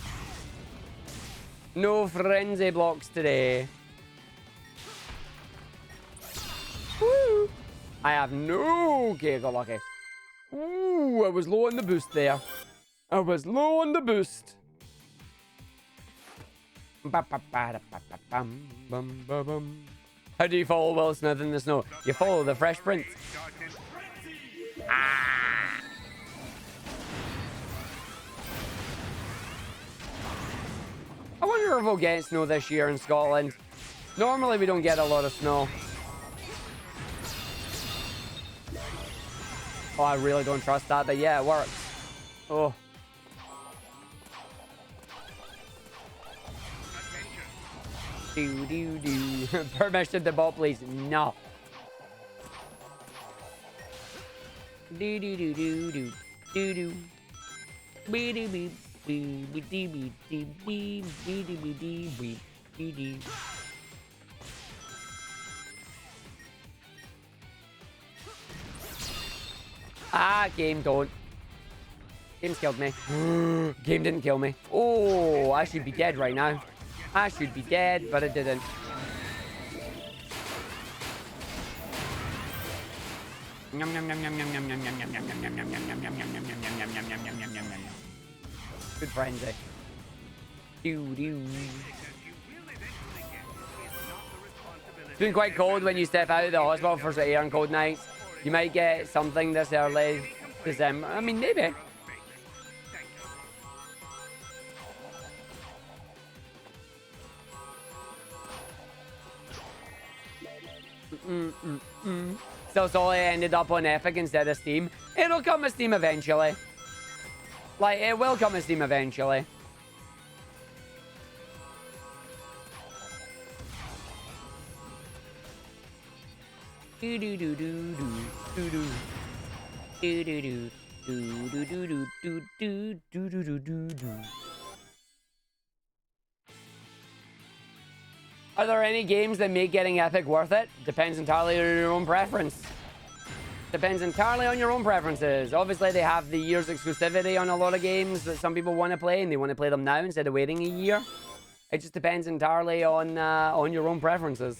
No Frenzy blocks today. Woo! I have no... Okay, got lucky. Ooh, I was low on the boost there. I was low on the boost. How do you follow Will Smith in the snow? You follow the Fresh Prince. Ah. I wonder if we'll get snow this year in Scotland. Normally, we don't get a lot of snow. Oh, I really don't trust that, but yeah, it works. Oh. Do. Permission to ball, please. No. Do. Do. Ah, game, don't. Game's killed me. Game didn't kill me. Oh, I should be dead right now. I should be dead, but it didn't. Good frenzy. It's been quite cold when you step out of the hospital for air and cold nights. You might get something this early December. I mean, maybe. So it ended up on Epic instead of Steam. It'll come to Steam eventually. Like, it will come to Steam eventually. Do do do do do do do do do do do do do do do do do do do. Are there any games that make getting Epic worth it? Depends entirely on your own preference. Depends entirely on your own preferences. Obviously, they have the year's exclusivity on a lot of games that some people want to play, and they want to play them now instead of waiting a year. It just depends entirely on your own preferences.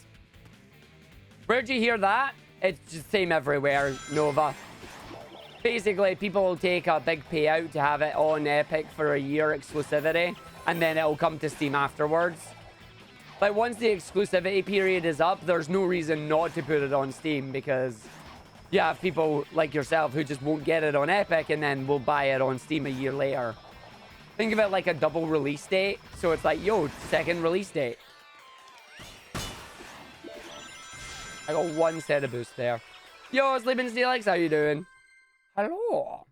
Where'd you hear that? It's just same everywhere, Nova. Basically, people will take a big payout to have it on Epic for a year exclusivity, and then it'll come to Steam afterwards. Like, once the exclusivity period is up, there's no reason not to put it on Steam, because you have people like yourself who just won't get it on Epic and then will buy it on Steam a year later. Think of it like a double release date. So it's like, yo, second release date. I got one set of boost there. Yo, Sleeping Steelix, how you doing? Hello.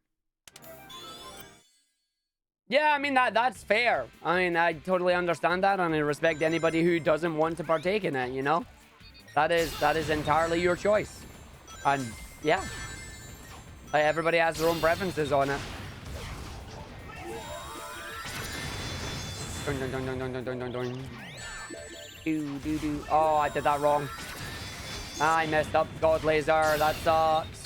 Yeah, I mean, that's fair. I mean, I totally understand that, and I respect anybody who doesn't want to partake in it, you know? That is entirely your choice. And, yeah. Like, everybody has their own preferences on it. Dun, dun, dun, dun, dun, dun, dun, dun, dun. Do, do, do. Oh, I did that wrong. I messed up. God Laser, that sucks.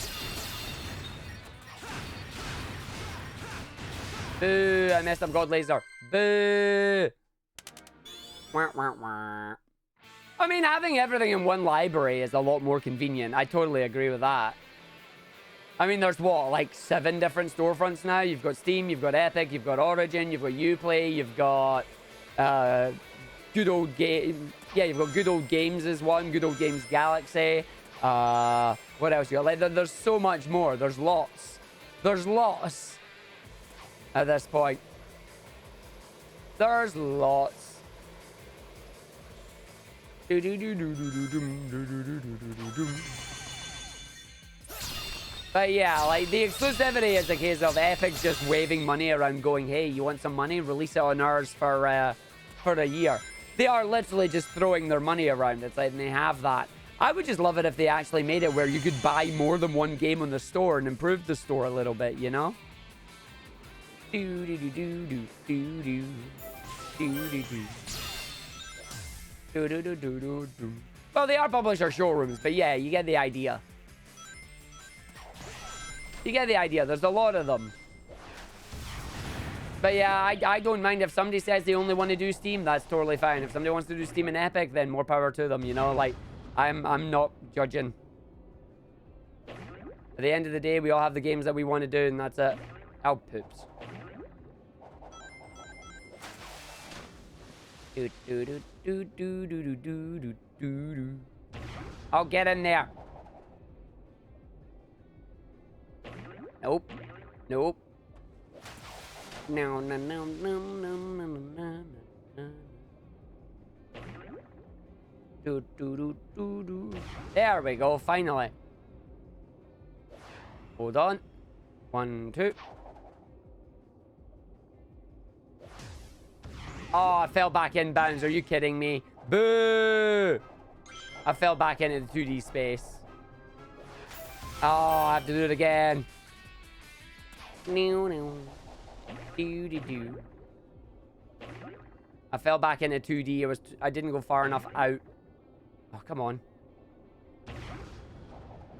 Boo, I messed up God Laser. Boo. Wah, wah, wah. I mean, having everything in one library is a lot more convenient. I totally agree with that. I mean, there's what, like 7 different storefronts now? You've got Steam, you've got Epic, you've got Origin, you've got Uplay, you've got Good Old Game. Yeah, you've got Good Old Games is one, Good Old Games Galaxy. What else you got? Like, there's so much more. There's lots. There's lots at this point. There's lots. But yeah, like, the exclusivity is a case of Epic just waving money around going, hey, you want some money? Release it on ours for a year. They are literally just throwing their money around. It's like, and they have that. I would just love it if they actually made it where you could buy more than one game on the store and improve the store a little bit, you know? Do do do do do do do do do do. Well, they are publisher showrooms, but yeah, you get the idea. You get the idea. There's a lot of them. But yeah, I don't mind if somebody says they only want to do Steam. That's totally fine. If somebody wants to do Steam and Epic, then more power to them, you know? Like, I'm not judging. At the end of the day, we all have the games that we want to do, and that's it. Oh, poops. Do do do do do do do do do do. I'll get in there. Nope. Nope. No, no, no, no, no, no, no, no. Do do do do do. There we go. Finally. Hold on. 1, 2. Oh, I fell back in bounds. Are you kidding me? Boo! I fell back into the 2D space. Oh, I have to do it again. No, no. Do, do, do. I fell back into 2D. I didn't go far enough out. Oh, come on.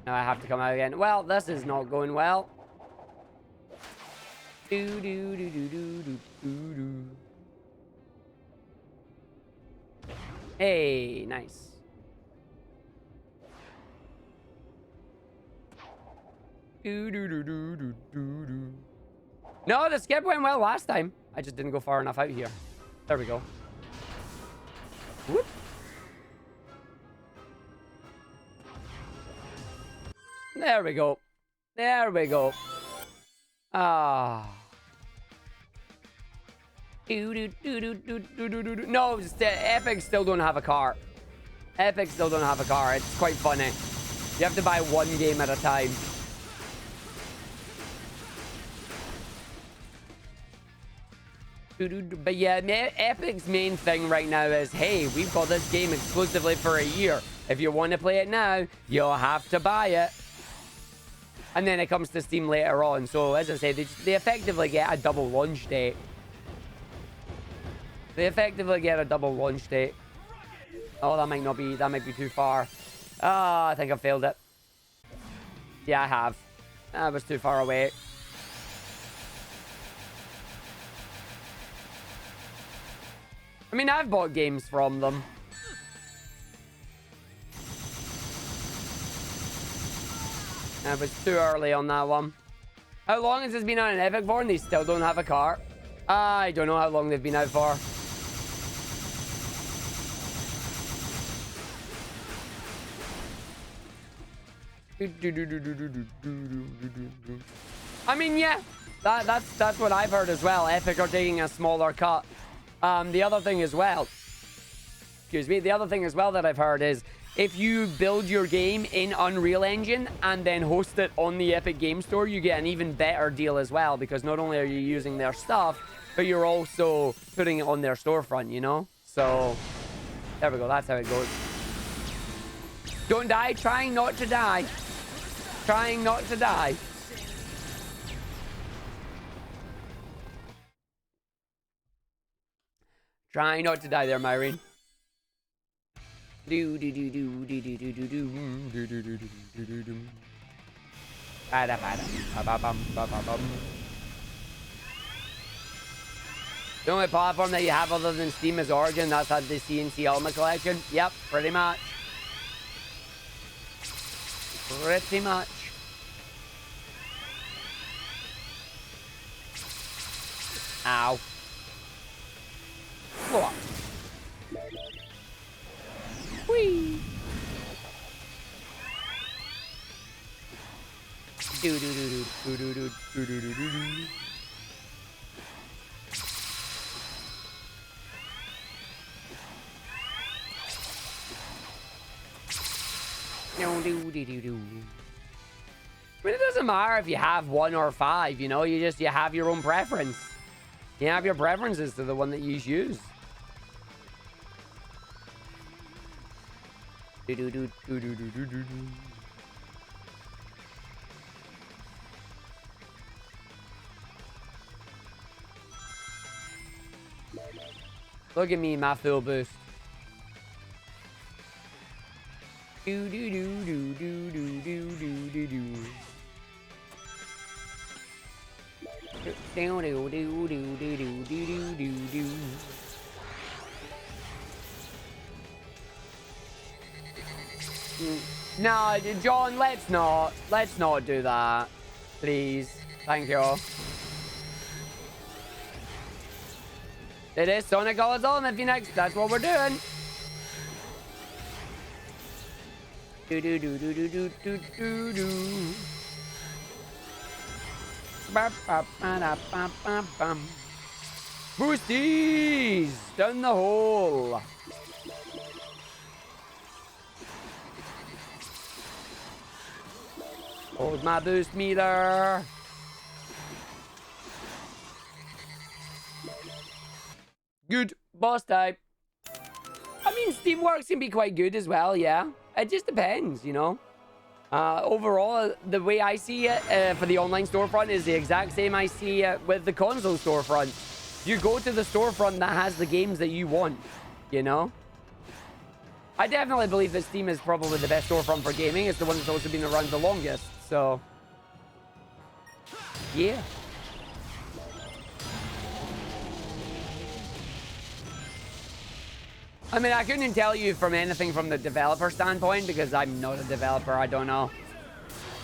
Now I have to come out again. Well, this is not going well. Do do do do do do do do. Hey, nice. Do do do do do do do. No, the skip went well last time. I just didn't go far enough out here. There we go. Whoop. There we go. There we go. Ah. No, Epic still don't have a car. Epic still don't have a car. It's quite funny. You have to buy one game at a time. But yeah, Epic's main thing right now is, hey, we've got this game exclusively for a year. If you want to play it now, you'll have to buy it. And then it comes to Steam later on. So, as I say, they effectively get a double launch date. They effectively get a double launch date. Oh, that might be too far. Ah, I think I failed it. Yeah, I have. That was too far away. I mean, I've bought games from them. I was too early on that one. How long has this been on an Epic for and they still don't have a car? I don't know how long they've been out for. I mean, yeah, that's what I've heard as well. Epic are taking a smaller cut. The other thing as well, the other thing as well that I've heard is if you build your game in Unreal Engine and then host it on the Epic Game Store, you get an even better deal as well, because not only are you using their stuff, but you're also putting it on their storefront, you know? So, there we go. That's how it goes. Don't die. Trying not to die. Trying not to die. Trying not to die there, Myrene. Do do do do do do do do do do do do do do do. Bada bada ba bum ba ba bum. The only platform that you have other than Steam is Origin. That's had the CNC Ultimate Collection. Yep, pretty much. Pretty much. Ow. What? Whee! Do do do do do do do do do do do. No do do do do. I mean, it doesn't matter if you have 1 or 5, you know, you have your own preference. You have your preferences to the one that you use. Do do do do do do do do. Look at me, my full boost. Do do do do do do do do do do. Do do do do do do do do do. No, John, let's not do that. Please. Thank you. It is Sonic All Its All in the Phoenix. That's what we're doing. Do do do do do do do do do. Boosties down the hole. Hold my boost meter. Good. Boss type. I mean, Steamworks can be quite good as well, yeah. It just depends, you know. Overall, the way I see it for the online storefront is the exact same I see it with the console storefront. You go to the storefront that has the games that you want, you know. I definitely believe that Steam is probably the best storefront for gaming. It's the one that's also been around the longest, so... yeah. I mean, I couldn't tell you from anything from the developer standpoint because I'm not a developer. I don't know.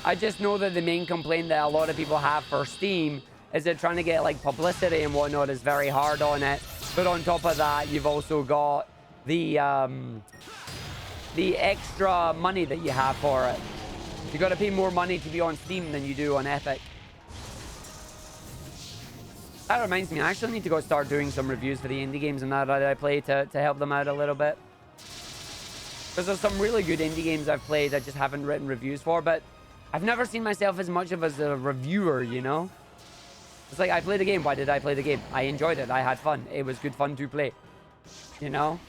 I just know that the main complaint that a lot of people have for Steam is that trying to get like publicity and whatnot is very hard on it. But on top of that, you've also got the extra money that you have for it. You got to pay more money to be on Steam than you do on Epic. That reminds me, I actually need to go start doing some reviews for the indie games and that I play to help them out a little bit. Because there's some really good indie games I've played I just haven't written reviews for, but I've never seen myself as much of as a reviewer, you know? It's like, I played the game. Why did I play the game? I enjoyed it. I had fun. It was good fun to play. You know?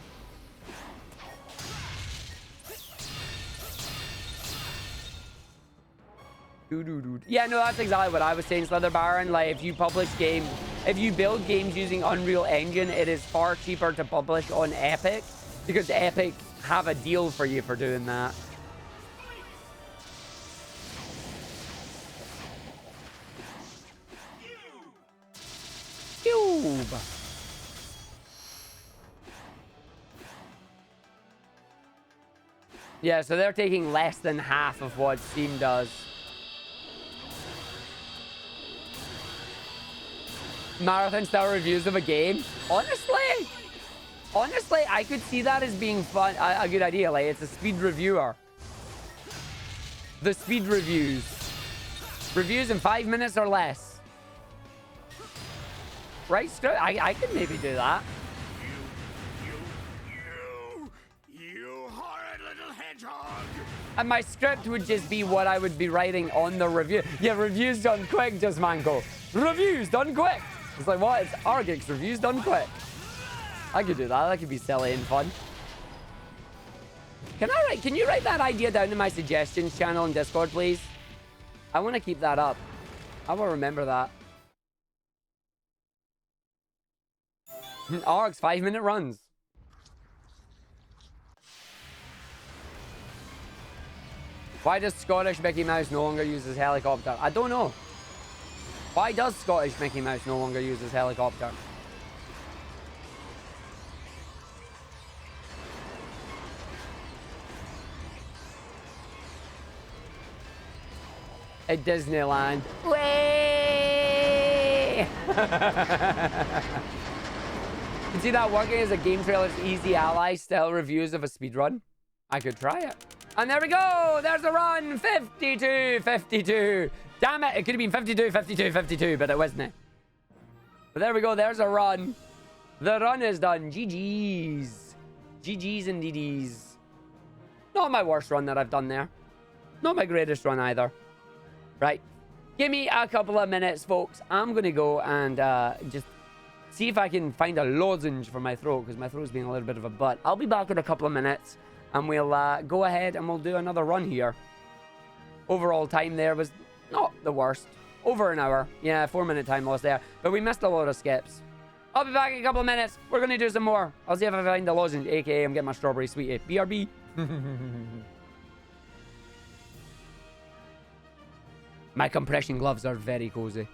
Yeah, no, that's exactly what I was saying, Slither Baron. Like, if you publish games, if you build games using Unreal Engine, it is far cheaper to publish on Epic because Epic have a deal for you for doing that. Cube. Yeah, so they're taking less than half of what Steam does. Marathon style reviews of a game. Honestly, I could see that as being fun, a good idea. Like, it's a speed reviewer. The speed reviews in 5 minutes or less. Right, I could maybe do that. You horrid little hedgehog! And my script would just be what I would be writing on the review. Yeah, reviews done quick, just Mango. Reviews done quick. It's like, what? It's Argick's reviews done quick. I could do that. That could be silly and fun. Can you write that idea down in my suggestions channel in Discord, please? I want to keep that up. I will remember that. Arg's 5-minute runs. Why does Scottish Mickey Mouse no longer use his helicopter? I don't know. Why does Scottish Mickey Mouse no longer use his helicopter? At Disneyland. Way! You see that working as a game trailer's easy ally style reviews of a speedrun? I could try it. And there we go! There's a run! 52, 52. Damn it! It could have been 52, 52, 52, but it wasn't. But there we go. There's a run. The run is done. GG's. GG's and DD's. Not my worst run that I've done there. Not my greatest run either. Right. Give me a couple of minutes, folks. I'm going to go and just see if I can find a lozenge for my throat, because my throat's being a little bit of a butt. I'll be back in a couple of minutes, and we'll go ahead and we'll do another run here. Overall time there was not the worst. Over an hour. Yeah, 4-minute time loss there. But we missed a lot of skips. I'll be back in a couple of minutes. We're going to do some more. I'll see if I find the lozenge, aka I'm getting my strawberry sweetie. BRB. My compression gloves are very cozy.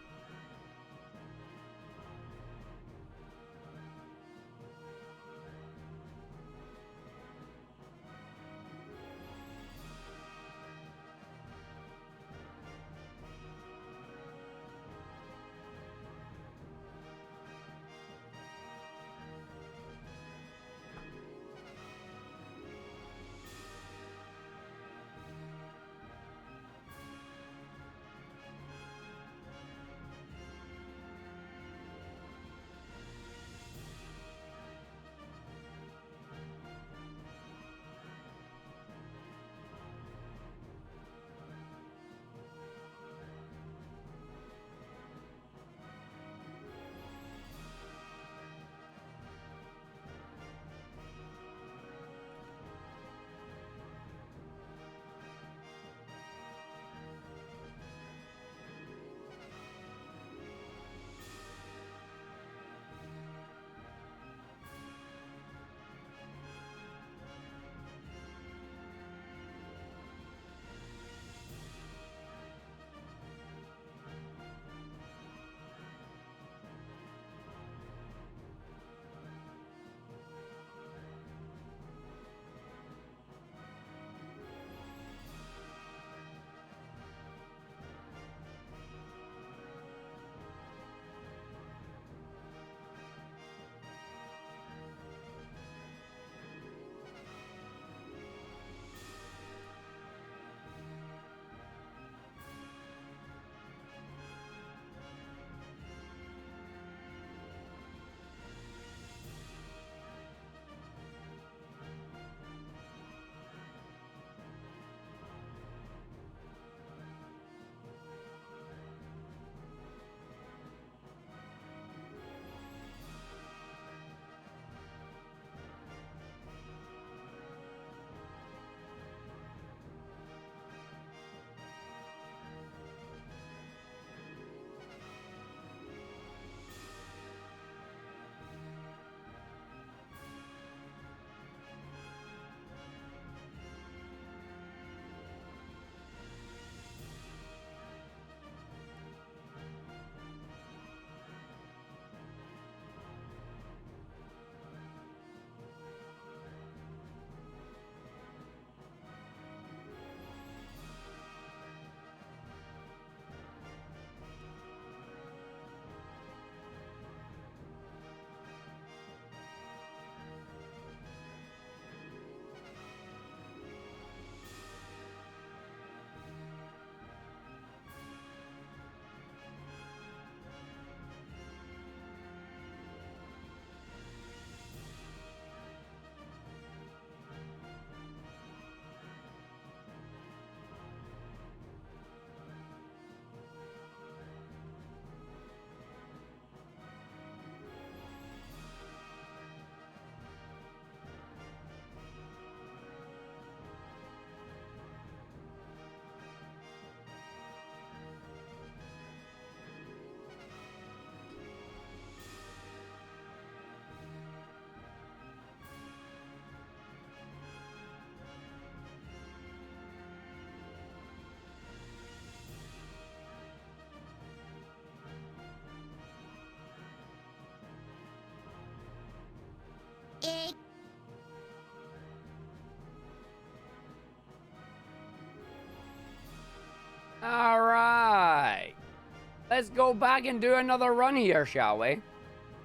let's go back and do another run here, shall we? At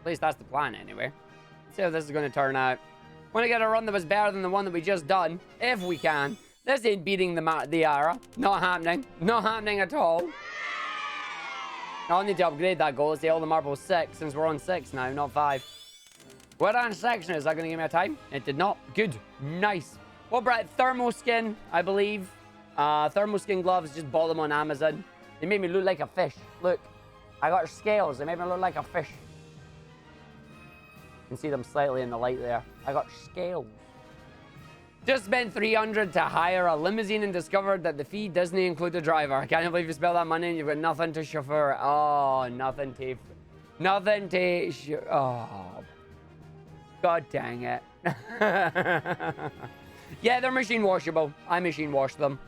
least that's the plan, anyway. Let's see how this is going to turn out. Want to get a run that was better than the one that we just done, if we can. This ain't beating the Ara. Not happening. Not happening at all. I'll need to upgrade that goal. Say all the marbles 6, since we're on 6 now, not 5. We're on 6 now. Is that going to give me a time? It did not. Good. Nice. What brought thermal skin, I believe. Thermal skin gloves. Just bought them on Amazon. They made me look like a fish. Look. I got scales. They made me look like a fish. You can see them slightly in the light there. I got scales. Just spent 300 to hire a limousine and discovered that the fee doesn't include a driver. I can't believe you spent that money and you've got nothing to chauffeur. Oh, nothing to... Oh. God dang it. Yeah, they're machine washable. I machine wash them.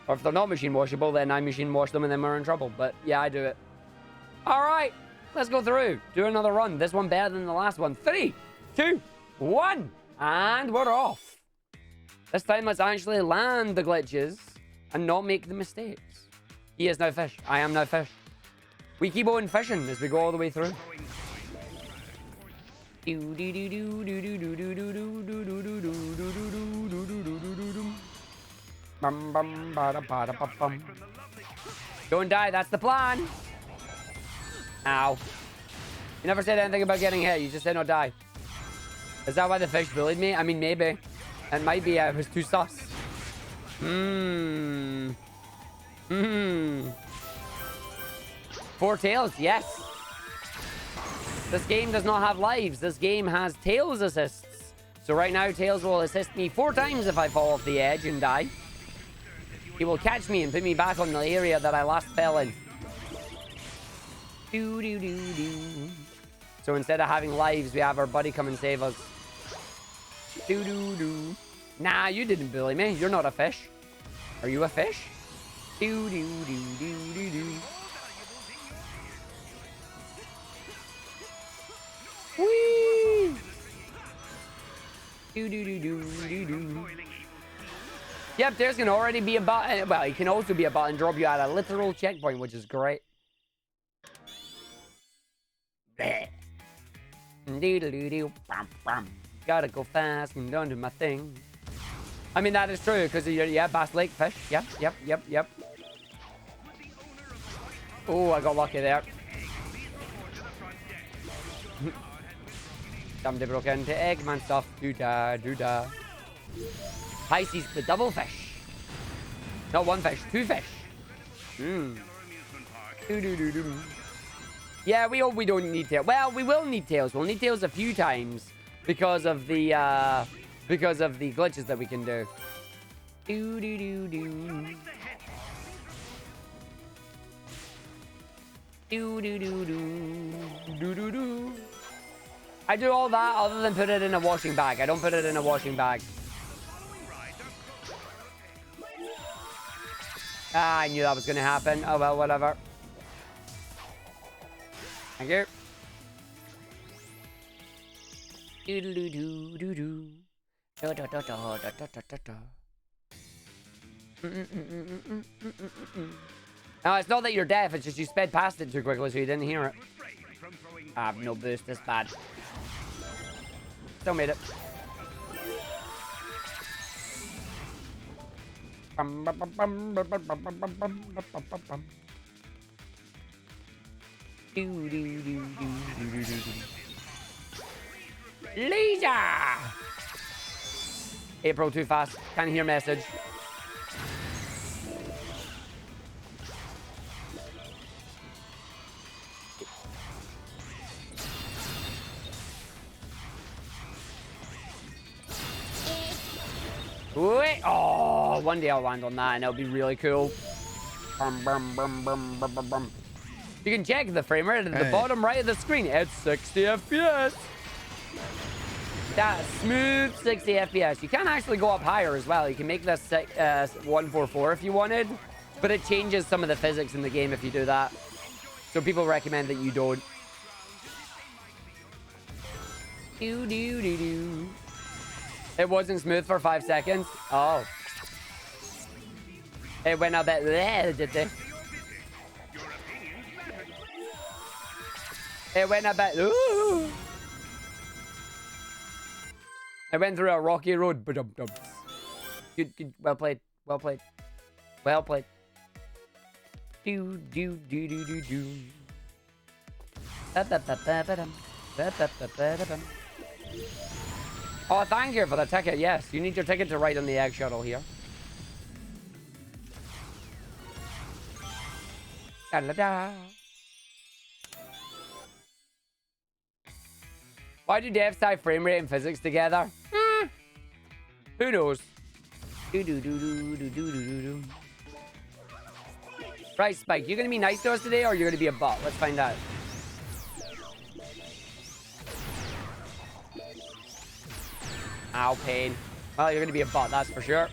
Or if they're not machine washable, then I machine wash them and then we're in trouble. But yeah, I do it. All right, let's go through. Do another run. This one better than the last one. 3, 2, 1. And we're off. This time, let's actually land the glitches and not make the mistakes. He is now fish. I am now fish. We keep on fishing as we go all the way through. Don't die. That's the plan. Ow. You never said anything about getting hit. You just said not die. Is that why the fish bullied me? I mean, maybe. It might be I was too sus. 4 tails, yes. This game does not have lives. This game has tails assists. So right now, tails will assist me 4 times if I fall off the edge and die. He will catch me and put me back on the area that I last fell in. So instead of having lives, we have our buddy come and save us. Nah, you didn't bully me. You're not a fish. Are you a fish? Whee! Yep, there's gonna already be a button. Well, it can also be a button drop you at a literal checkpoint, which is great. Gotta go fast and don't do my thing. I mean, that is true, because, yeah, Bass Lake fish. Yep. Oh, I got lucky there. Somebody broke into Eggman stuff. Doo-da. Pisces, the double fish. Not 1 fish, 2 fish. Yeah, we don't need tails. Well, we will need tails. We'll need tails a few times because of the glitches that we can do. I do all that other than put it in a washing bag. I don't put it in a washing bag. Ah, I knew that was going to happen. Oh, well, whatever. Thank you. No, it's not that you're deaf. It's just you sped past it too quickly, so you didn't hear it. I have no boost. This bad. Still made it. Laser! April too fast. Can't hear message. Wait. Oh, one day I'll land on that and it'll be really cool. You can check the frame rate at the bottom right of the screen. It's 60 FPS. That's smooth 60 FPS. You can actually go up higher as well. You can make this 144 if you wanted, but it changes some of the physics in the game if you do that. So people recommend that you don't. It wasn't smooth for 5 seconds. Oh. It went a bit there, did it? It went a bit. Ooh. It went through a rocky road. Good, good. Well played. Well played. Well played. Do do do do do do. Oh, thank you for the ticket. Yes, you need your ticket to ride on the Egg Shuttle here. Da-da-da. Why do devs tie frame rate and physics together? Who knows? Do-do-do-do-do-do-do-do. Right, Spike, you gonna be nice to us today, or you're gonna be a bot? Let's find out. Ow, pain. Well, you're gonna be a bot, that's for sure.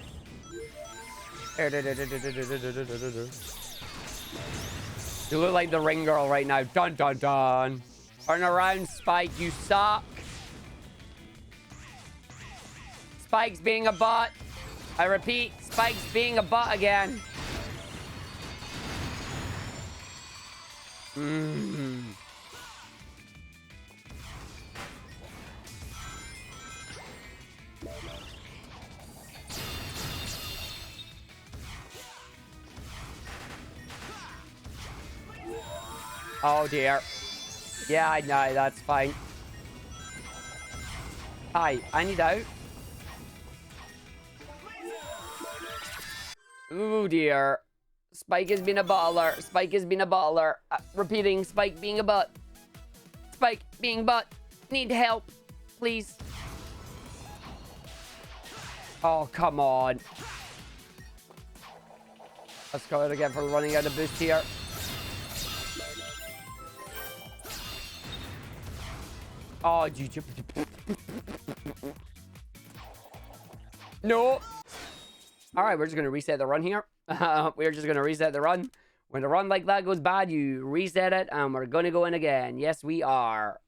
You look like the ring girl right now. Dun dun dun. Turn around, Spike, you suck. Spike's being a bot. I repeat, Spike's being a bot again. Oh dear. Yeah, I know, that's fine. Hi, I need out. Ooh dear. Spike has been a bottler. Spike has been a bottler. Repeating, Spike being a butt. Spike being butt. Need help, please. Oh, come on. Let's go out again for running out of boost here. Oh, no. All right, we're just going to reset the run here. We're just going to reset the run. When a run like that goes bad, you reset it, and we're going to go in again. Yes, we are.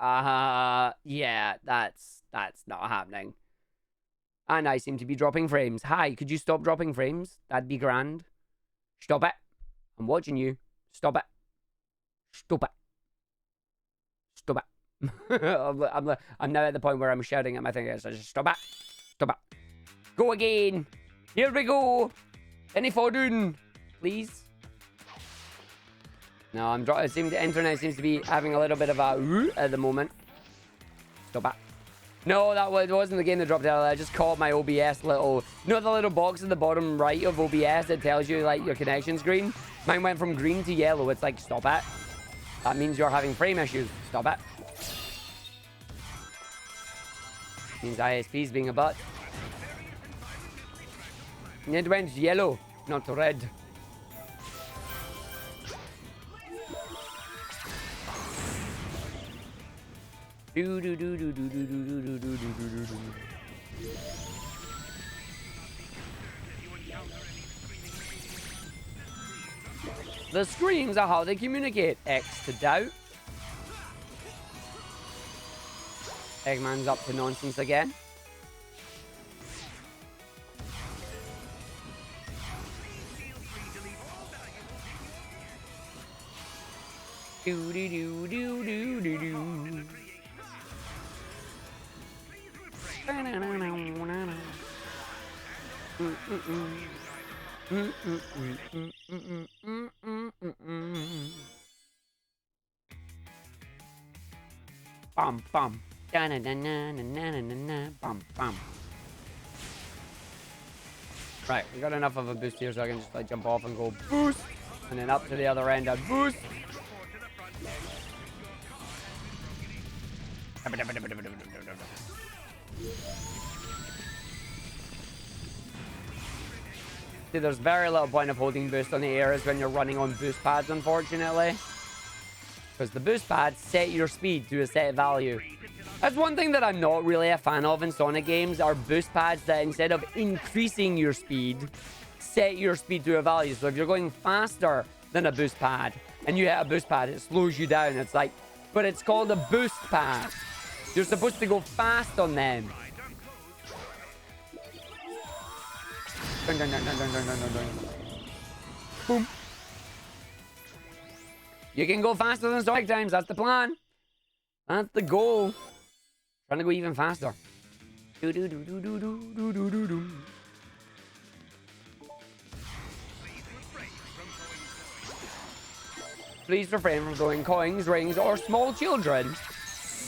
Yeah, that's not happening. And I seem to be dropping frames. Hi, could you stop dropping frames? That'd be grand. Stop it. I'm watching you. Stop it. Stop it. Stop it. I'm now at the point where I'm shouting at my thing. So just stop it. Stop it. Go again. Here we go. Any fortune, please. No, the internet seems to be having a little bit of a at the moment. Stop it. No, that wasn't the game that dropped out. I just caught my OBS little... You know the little box at the bottom right of OBS that tells you, like, your connection's green? Mine went from green to yellow. It's like, stop it. That means you're having frame issues. Stop it. Means ISP's being a butt. And it went yellow, not red. Do do do do do do do do do do do do. The screams are how they communicate. X to doubt. Eggman's up to nonsense again. Do do do do do do do. Bum bum. Da na na na na na na na. Bum bum. Right, we got enough of a boost here, so I can just like jump off and go boost, and then up to the other end and boost. See, there's very little point of holding boost on the airs when you're running on boost pads, unfortunately. Because the boost pads set your speed to a set value. That's one thing that I'm not really a fan of in Sonic games, are boost pads that instead of increasing your speed, set your speed to a value. So if you're going faster than a boost pad, and you hit a boost pad, it slows you down. It's like, but it's called a boost pad. You're supposed to go fast on them. Dun, dun, dun, dun, dun, dun, dun, dun, dun. Boom. You can go faster than Sonic times. That's the plan. That's the goal. Trying to go even faster. Do do do do do do do do do. Please refrain from throwing coins, rings, or small children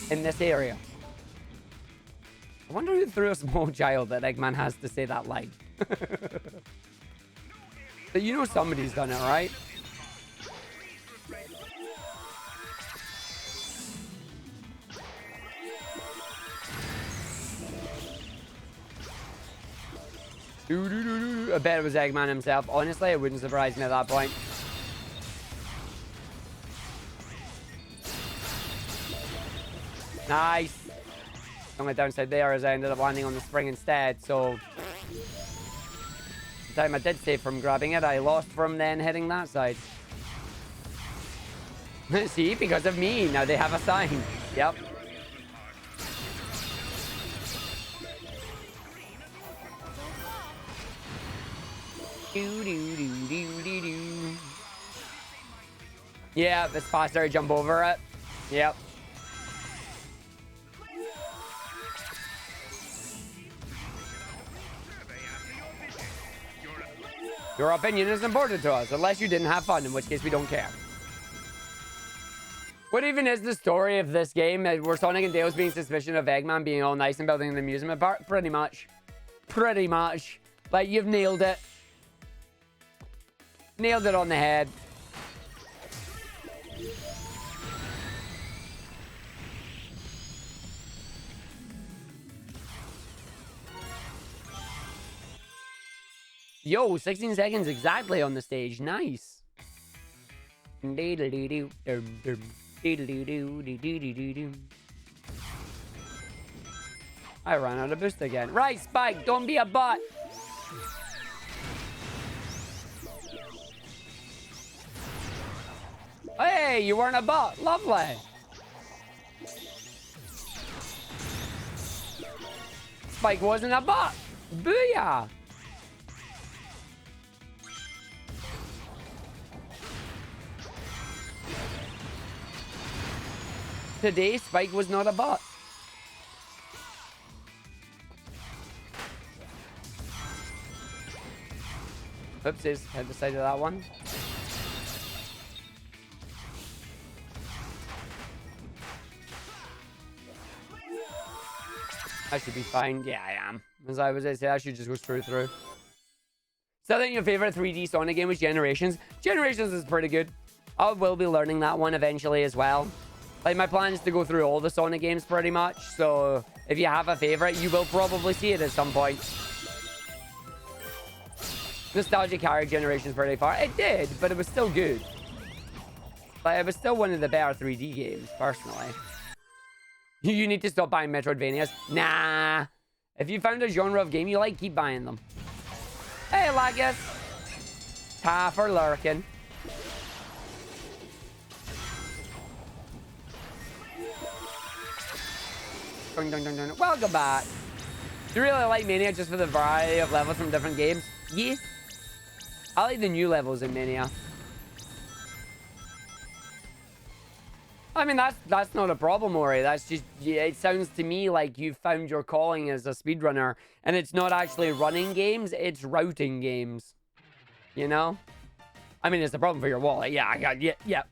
in this area. I wonder who threw a small child that Eggman has to say that line. But you know somebody's done it, right? I bet it was Eggman himself. Honestly, it wouldn't surprise me at that point. Nice. The only downside there is I ended up landing on the spring instead, so the time I did save from grabbing it, I lost from then hitting that side. See, because of me, now they have a sign. Yep. Yeah, it's faster to jump over it. Yep. Your opinion is important to us, unless you didn't have fun, in which case we don't care. What even is the story of this game? Were Sonic and Tails being suspicious of Eggman being all nice and building an amusement park? Pretty much. Pretty much. Like, you've nailed it. Nailed it on the head. Yo, 16 seconds exactly on the stage. Nice. I ran out of boost again. Right, Spike, don't be a butt. Hey, you weren't a butt. Lovely. Spike wasn't a butt. Booyah. Today, Spike was not a bot. Oopsies, had the side of that one. I should be fine. Yeah, I am. As I was, I say, I should just go straight through. So I think your favorite 3D Sonic game was Generations. Generations is pretty good. I will be learning that one eventually as well. Like, my plan is to go through all the Sonic games pretty much. So if you have a favorite, you will probably see it at some point. Nostalgia carried Generations pretty far. It did, but it was still good. Like, it was still one of the better 3D games, personally. You need to stop buying Metroidvanias. Nah. If you found a genre of game you like, keep buying them. Hey, Lagus. Ta for lurking. Dun, dun, dun, dun. Welcome back. Do you really like Mania just for the variety of levels from different games? Yeah. I like the new levels in Mania. I mean, that's not a problem, Ori. That's just, yeah, it sounds to me like you found your calling as a speedrunner, and it's not actually running games, it's routing games. You know? I mean, it's a problem for your wallet. Yeah, I got, yep. Yep.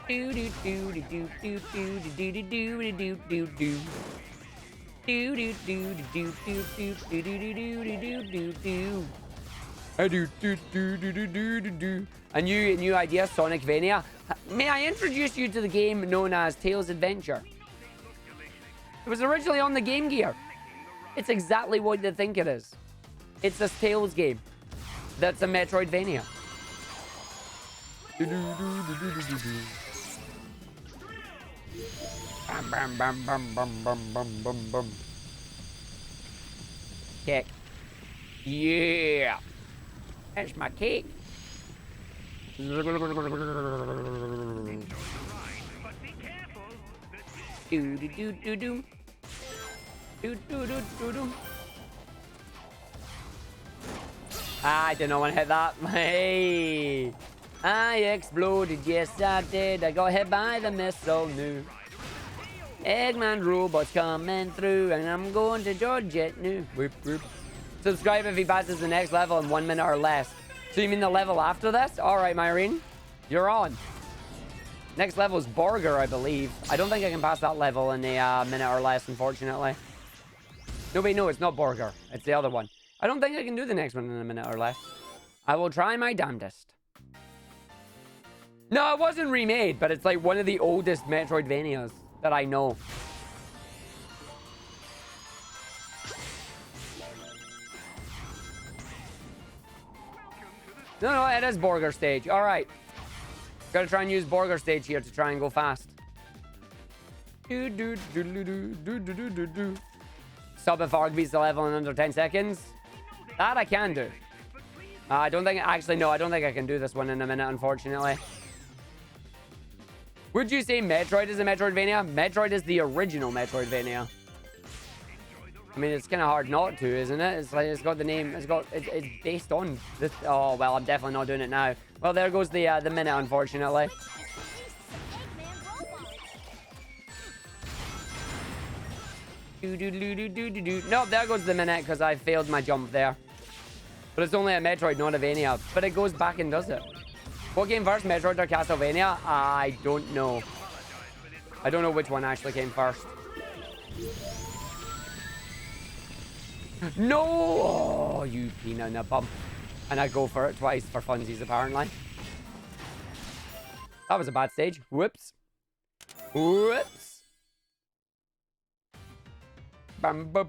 Do do do do do do do do do do do do do. Do do do do do do do do do do do do. I do do do do do do do do. A new idea, Sonicvania. May I introduce you to the game known as Tails Adventure? It was originally on the Game Gear. It's exactly what you think it is. It's a Tails game. That's a Metroidvania. Do do do do do do do. Bam bam bam bam bam bam bam bam bam. Kick. Yeah. That's my cake. Do do do do do. Do do do do do. I did not want to hit that. Hey. I exploded. Yes, I did. I got hit by the missile. New. Eggman robots coming through. And I'm going to George it new. Whoop, whoop. Subscribe if he passes the next level in 1 minute or less. So you mean the level after this? Alright, Myrene. You're on. Next level is Burger, I believe. I don't think I can pass that level in a minute or less, unfortunately. No, wait, no, it's not Burger. It's the other one. I don't think I can do the next one in a minute or less. I will try my damnedest. No, it wasn't remade, but it's like one of the oldest Metroidvanias that I know. No, it is Burger Stage. All right. Gotta try and use Burger Stage here to try and go fast. Sub if Arg beats the level in under 10 seconds. That I can do. I don't think... Actually, no, I don't think I can do this one in a minute, unfortunately. Would you say Metroid is a Metroidvania? Metroid is the original Metroidvania. I mean, it's kind of hard not to, isn't it? It's like it's got the name. It's based on this. Oh well, I'm definitely not doing it now. Well, there goes the minute, unfortunately. Nope, there goes the minute because I failed my jump there. But it's only a Metroid, not a Vania. But it goes back and does it. What came first, Metroid or Castlevania? I don't know. I don't know which one actually came first. No! Oh, you peanut in a bum. And I go for it twice for funsies, apparently. That was a bad stage. Whoops. Whoops. Welcome to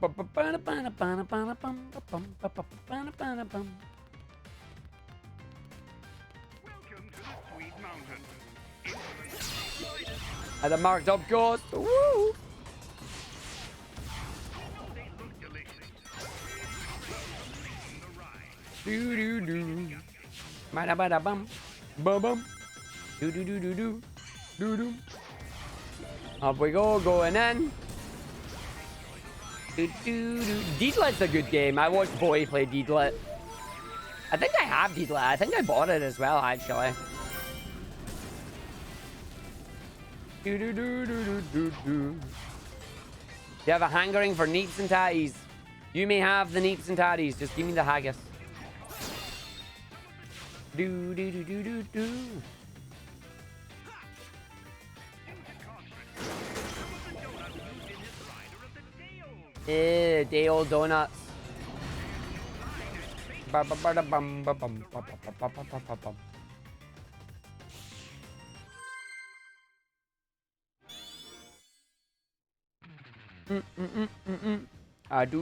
the Sweet Mountain. And a marked up ghost. Woo! Do do do. Bada bada bum. Bum bum. Do do do do do. Do do. Up we go, going in. Do do do. Deedlet's a good game. I watched Boy play Deedlet. I think I have Deedlet. I think I bought it as well, actually. Do do do do do do do. You have a hankering for neeps and tatties. You may have the neeps and tatties. Just give me the haggis. Do do do do do do. Day old donuts. Do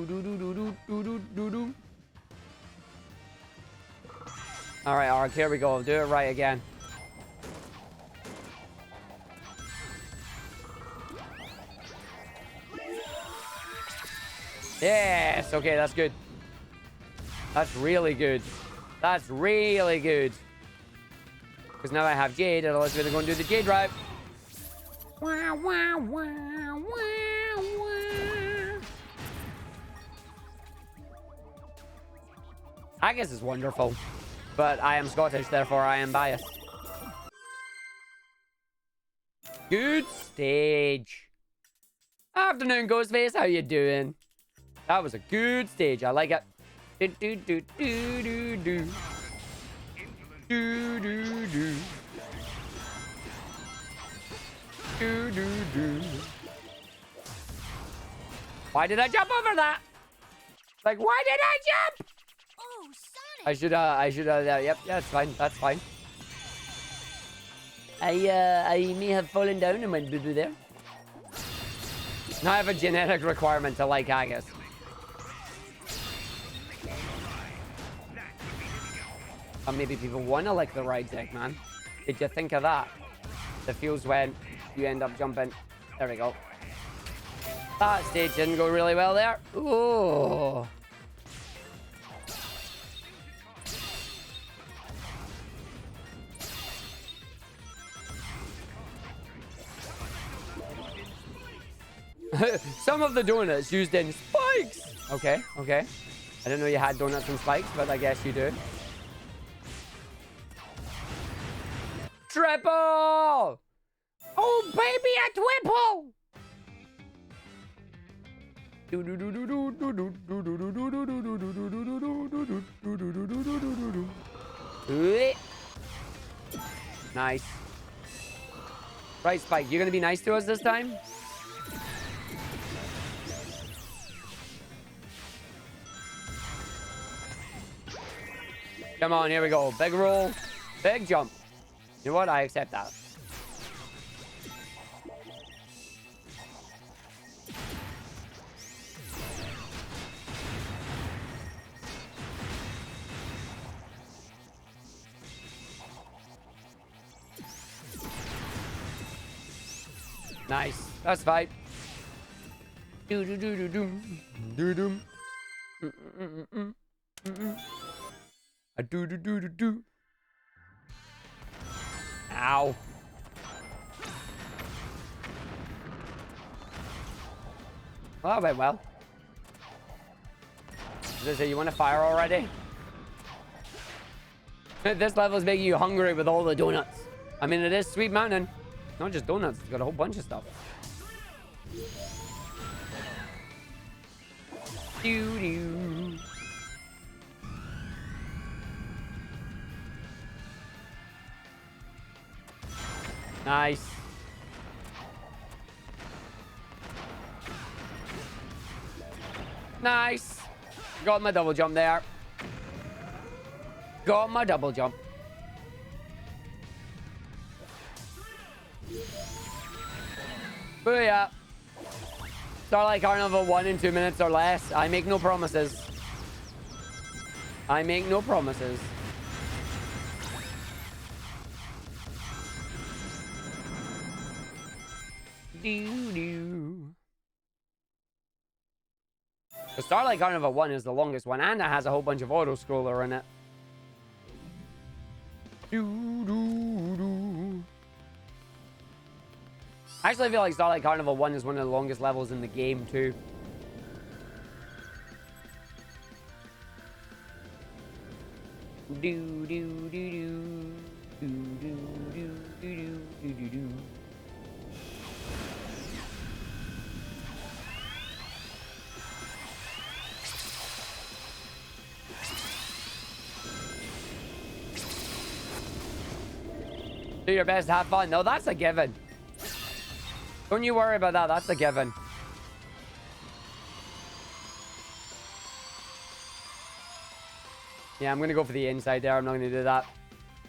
do do do do do do do do. All right, Arg, here we go. Do it right again. Yes. Okay, that's good. That's really good. That's really good. Because now I have Jade, and let's go and do the Jade drive. Wow, wow, wow, wow, wow. I guess it's wonderful. But I am Scottish, therefore I am biased. Good stage. Afternoon, Ghostface. How you doing? That was a good stage. I like it. Do do do do do do. Do do do. Do do do. Why did I jump over that? Like, why did I jump? Oh, Sonic. I should yep, yeah, that's fine, that's fine. I may have fallen down and went boo-boo there. Now I have a genetic requirement to like haggis. Or maybe people want to like the ride deck, man. Did you think of that? The feels when you end up jumping. There we go. That stage didn't go really well there. Ooh. Some of the donuts used in spikes. Okay, okay. I didn't know you had donuts and spikes, but I guess you do. Triple! Oh, baby, a triple! Nice. Right, Spike, you're gonna be nice to us this time? Come on, here we go. Big roll. Big jump. You know what? I accept that. Nice. That's fine. Do do do do do do do. A do do do do do. Ow. Well, that went well. You want to fire already? This level is making you hungry with all the donuts. I mean, it is Sweet Mountain. Not just donuts, it's got a whole bunch of stuff. Doo-doo. Nice. Nice. Got my double jump there. Got my double jump. Booyah. Starlight Carnival 1 in 2 minutes or less. I make no promises. I make no promises. Doo-doo. The Starlight Carnival 1 is the longest one, and it has a whole bunch of auto-scroller in it. Doo-doo-doo. Actually, I feel like Starlight Carnival 1 is one of the longest levels in the game, too. Do-do-do-do. Do-do-do-do-do-do-do-do. Do your best, have fun. No, that's a given. Don't you worry about that. That's a given. Yeah, I'm going to go for the inside there. I'm not going to do that.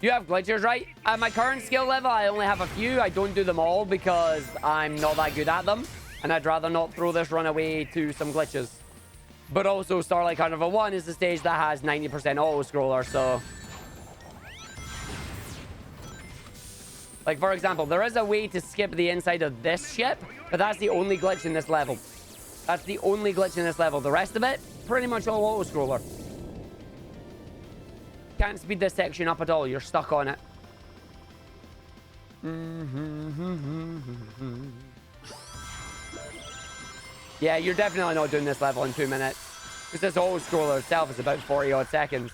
You have glitches, right? At my current skill level, I only have a few. I don't do them all because I'm not that good at them. And I'd rather not throw this run away to some glitches. But also, Starlight Carnival 1 is the stage that has 90% auto-scroller, so... Like, for example, there is a way to skip the inside of this ship, but that's the only glitch in this level. That's the only glitch in this level. The rest of it, pretty much all auto-scroller. Can't speed this section up at all. You're stuck on it. Yeah, you're definitely not doing this level in 2 minutes. Because this auto-scroller itself is about 40-odd seconds.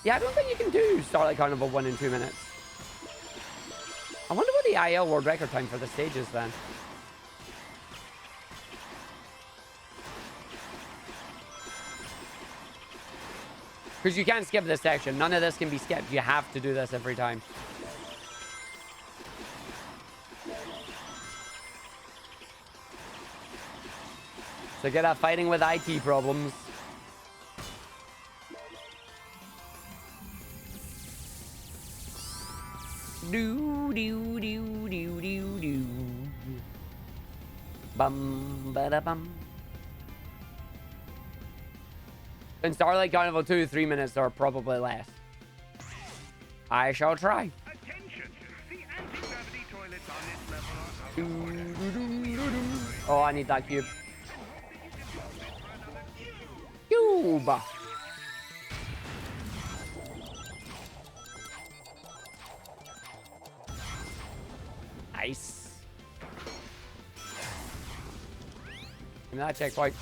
Yeah, I don't think you can do Starlight Carnival 1 in 2 minutes. I wonder what the IL world record time for the stage is then. Because you can't skip this section. None of this can be skipped. You have to do this every time. So get out fighting with IT problems. Do do do do do do. Bum ba da bum. In Starlight Carnival 2, 3 minutes or probably less. I shall try. Attention! The anti-gravity toilets on this level are Do, do, do, do, do. Oh, I need that cube. Cube. Nice. Give me that checkpoint.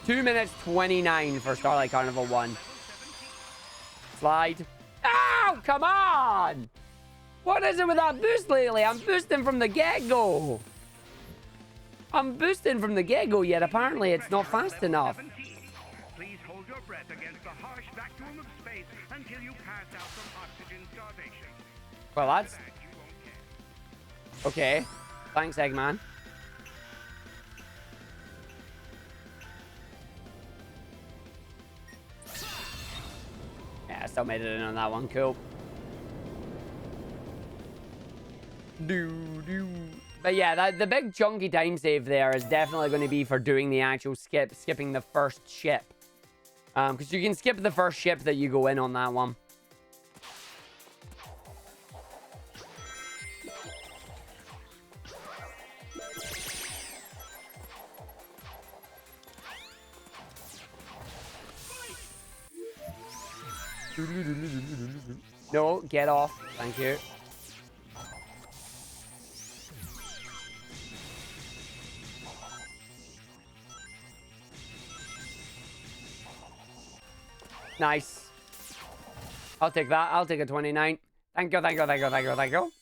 2 minutes 29 for Starlight Carnival 1. Slide. Ow! Come on! What is it with that boost lately? I'm boosting from the get-go. I'm boosting from the get-go, yet apparently it's not fast enough. Please hold your breath against the harsh vacuum of space until you pass out from oxygen starvation. Well, that's... That you won't care. Okay. Thanks, Eggman. Yeah, I still made it in on that one. Cool. But yeah, the big chunky time save there is definitely going to be for doing the actual skipping the first ship. Because you can skip the first ship that you go in on that one. No, get off. Thank you. Nice. I'll take that. I'll take a 29. Thank you, thank you, thank you, thank you, thank you.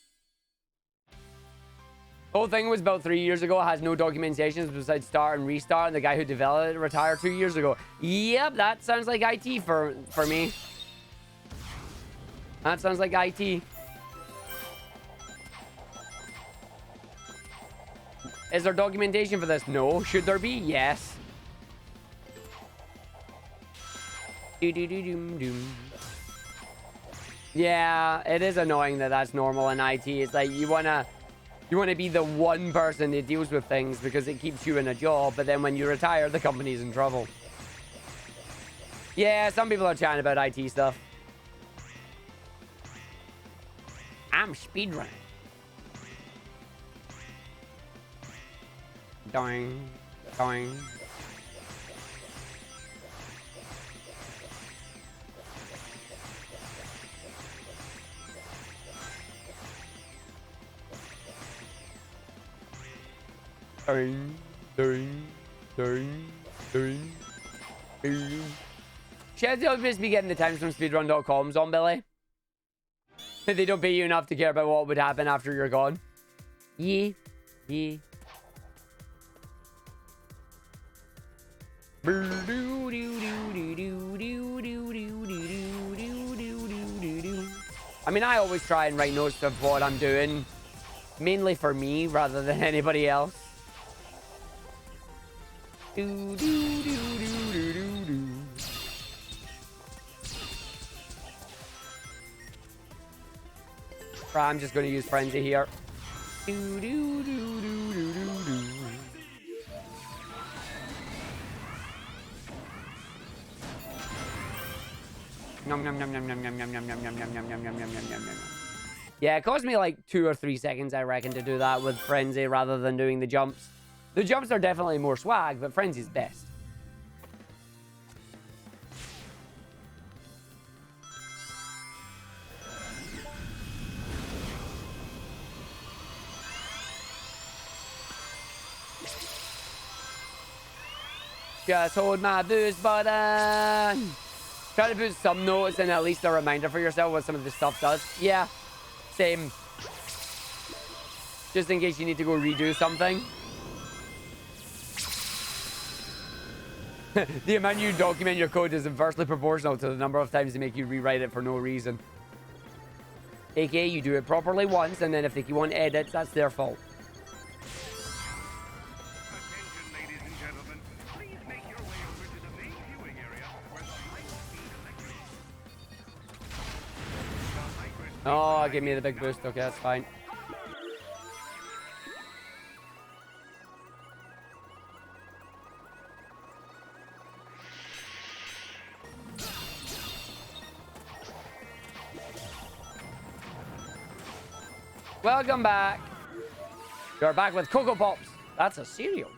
The whole thing was built 3 years ago. It has no documentations besides start and restart. And the guy who developed it retired 2 years ago. Yep, that sounds like IT for me. That sounds like IT. Is there documentation for this? No. Should there be? Yes. Yeah, it is annoying that that's normal in IT. It's like you wanna be the one person that deals with things because it keeps you in a job, but then when you retire, the company's in trouble. Yeah, some people are chatting about IT stuff. I'm speedrunning. Doing. Should always be getting the times from speedrun.coms on, Billy. They don't pay you enough to care about what would happen after you're gone. Yeah. I mean, I always try and write notes of what I'm doing, mainly for me rather than anybody else. I'm just going to use Frenzy here. Yeah, it cost me like 2 or 3 seconds, I reckon, to do that with Frenzy rather than doing the jumps. The jumps are definitely more swag, but Frenzy's best. Just hold my boost button. Try to put some notes and at least a reminder for yourself what some of this stuff does. Yeah, same. Just in case you need to go redo something. The amount you document your code is inversely proportional to the number of times they make you rewrite it for no reason. AKA, you do it properly once, and then if they want edits, that's their fault. Oh, give me the big boost. Okay, that's fine. Welcome back. You're back with Cocoa Pops. That's a cereal.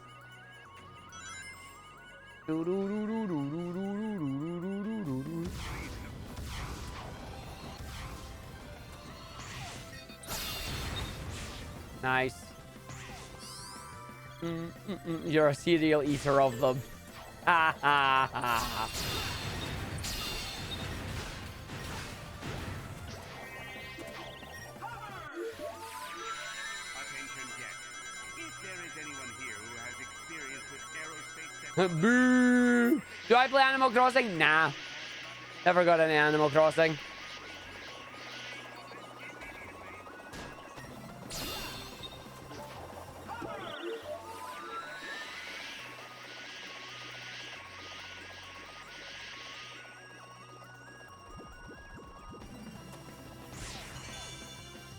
Nice. You're a serial eater of them. Ha ha ha. Attention Jet. If there is anyone here who has experience with aerospace technology, Boo! Do I play Animal Crossing? Nah. Never got any Animal Crossing.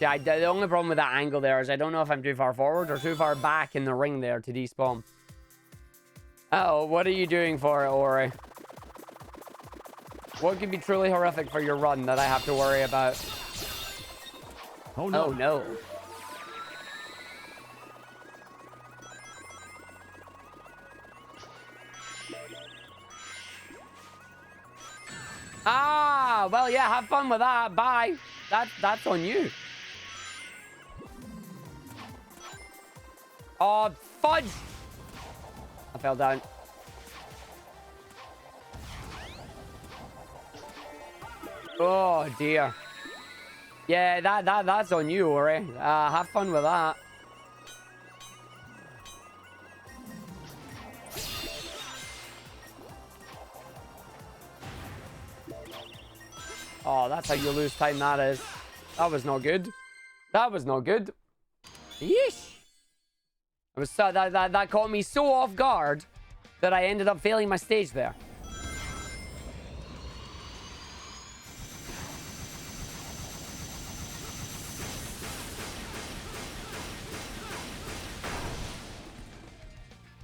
Yeah, the only problem with that angle there is I don't know if I'm too far forward or too far back in the ring there to despawn. Uh-oh, what are you doing for it, Ori? What could be truly horrific for your run that I have to worry about? Oh no. Oh, no. Ah, well, yeah, have fun with that. Bye. That's on you. Oh, fudge! I fell down. Oh, dear. Yeah, that's on you, Ori. Have fun with that. Oh, that's how you lose time, that is. That was not good. That was not good. Yeesh. It was so, that caught me so off guard that I ended up failing my stage there.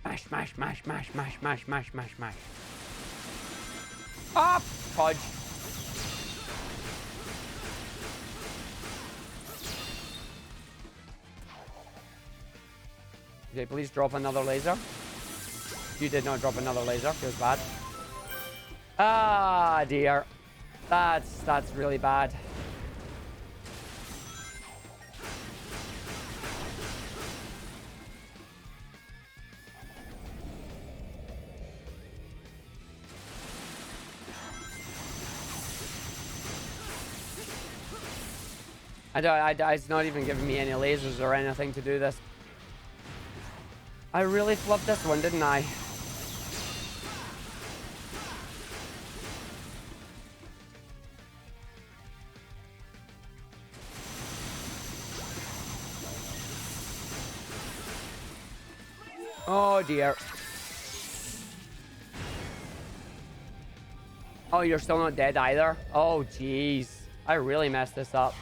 Mash, mash, mash, mash, mash, mash, mash, mash, mash. Ah, fudge. Okay, please drop another laser. You did not drop another laser. Feels bad. Ah, dear. That's really bad. It's not even giving me any lasers or anything to do this. I really flubbed this one, didn't I? Oh, dear. Oh, you're still not dead either? Oh, jeez. I really messed this up.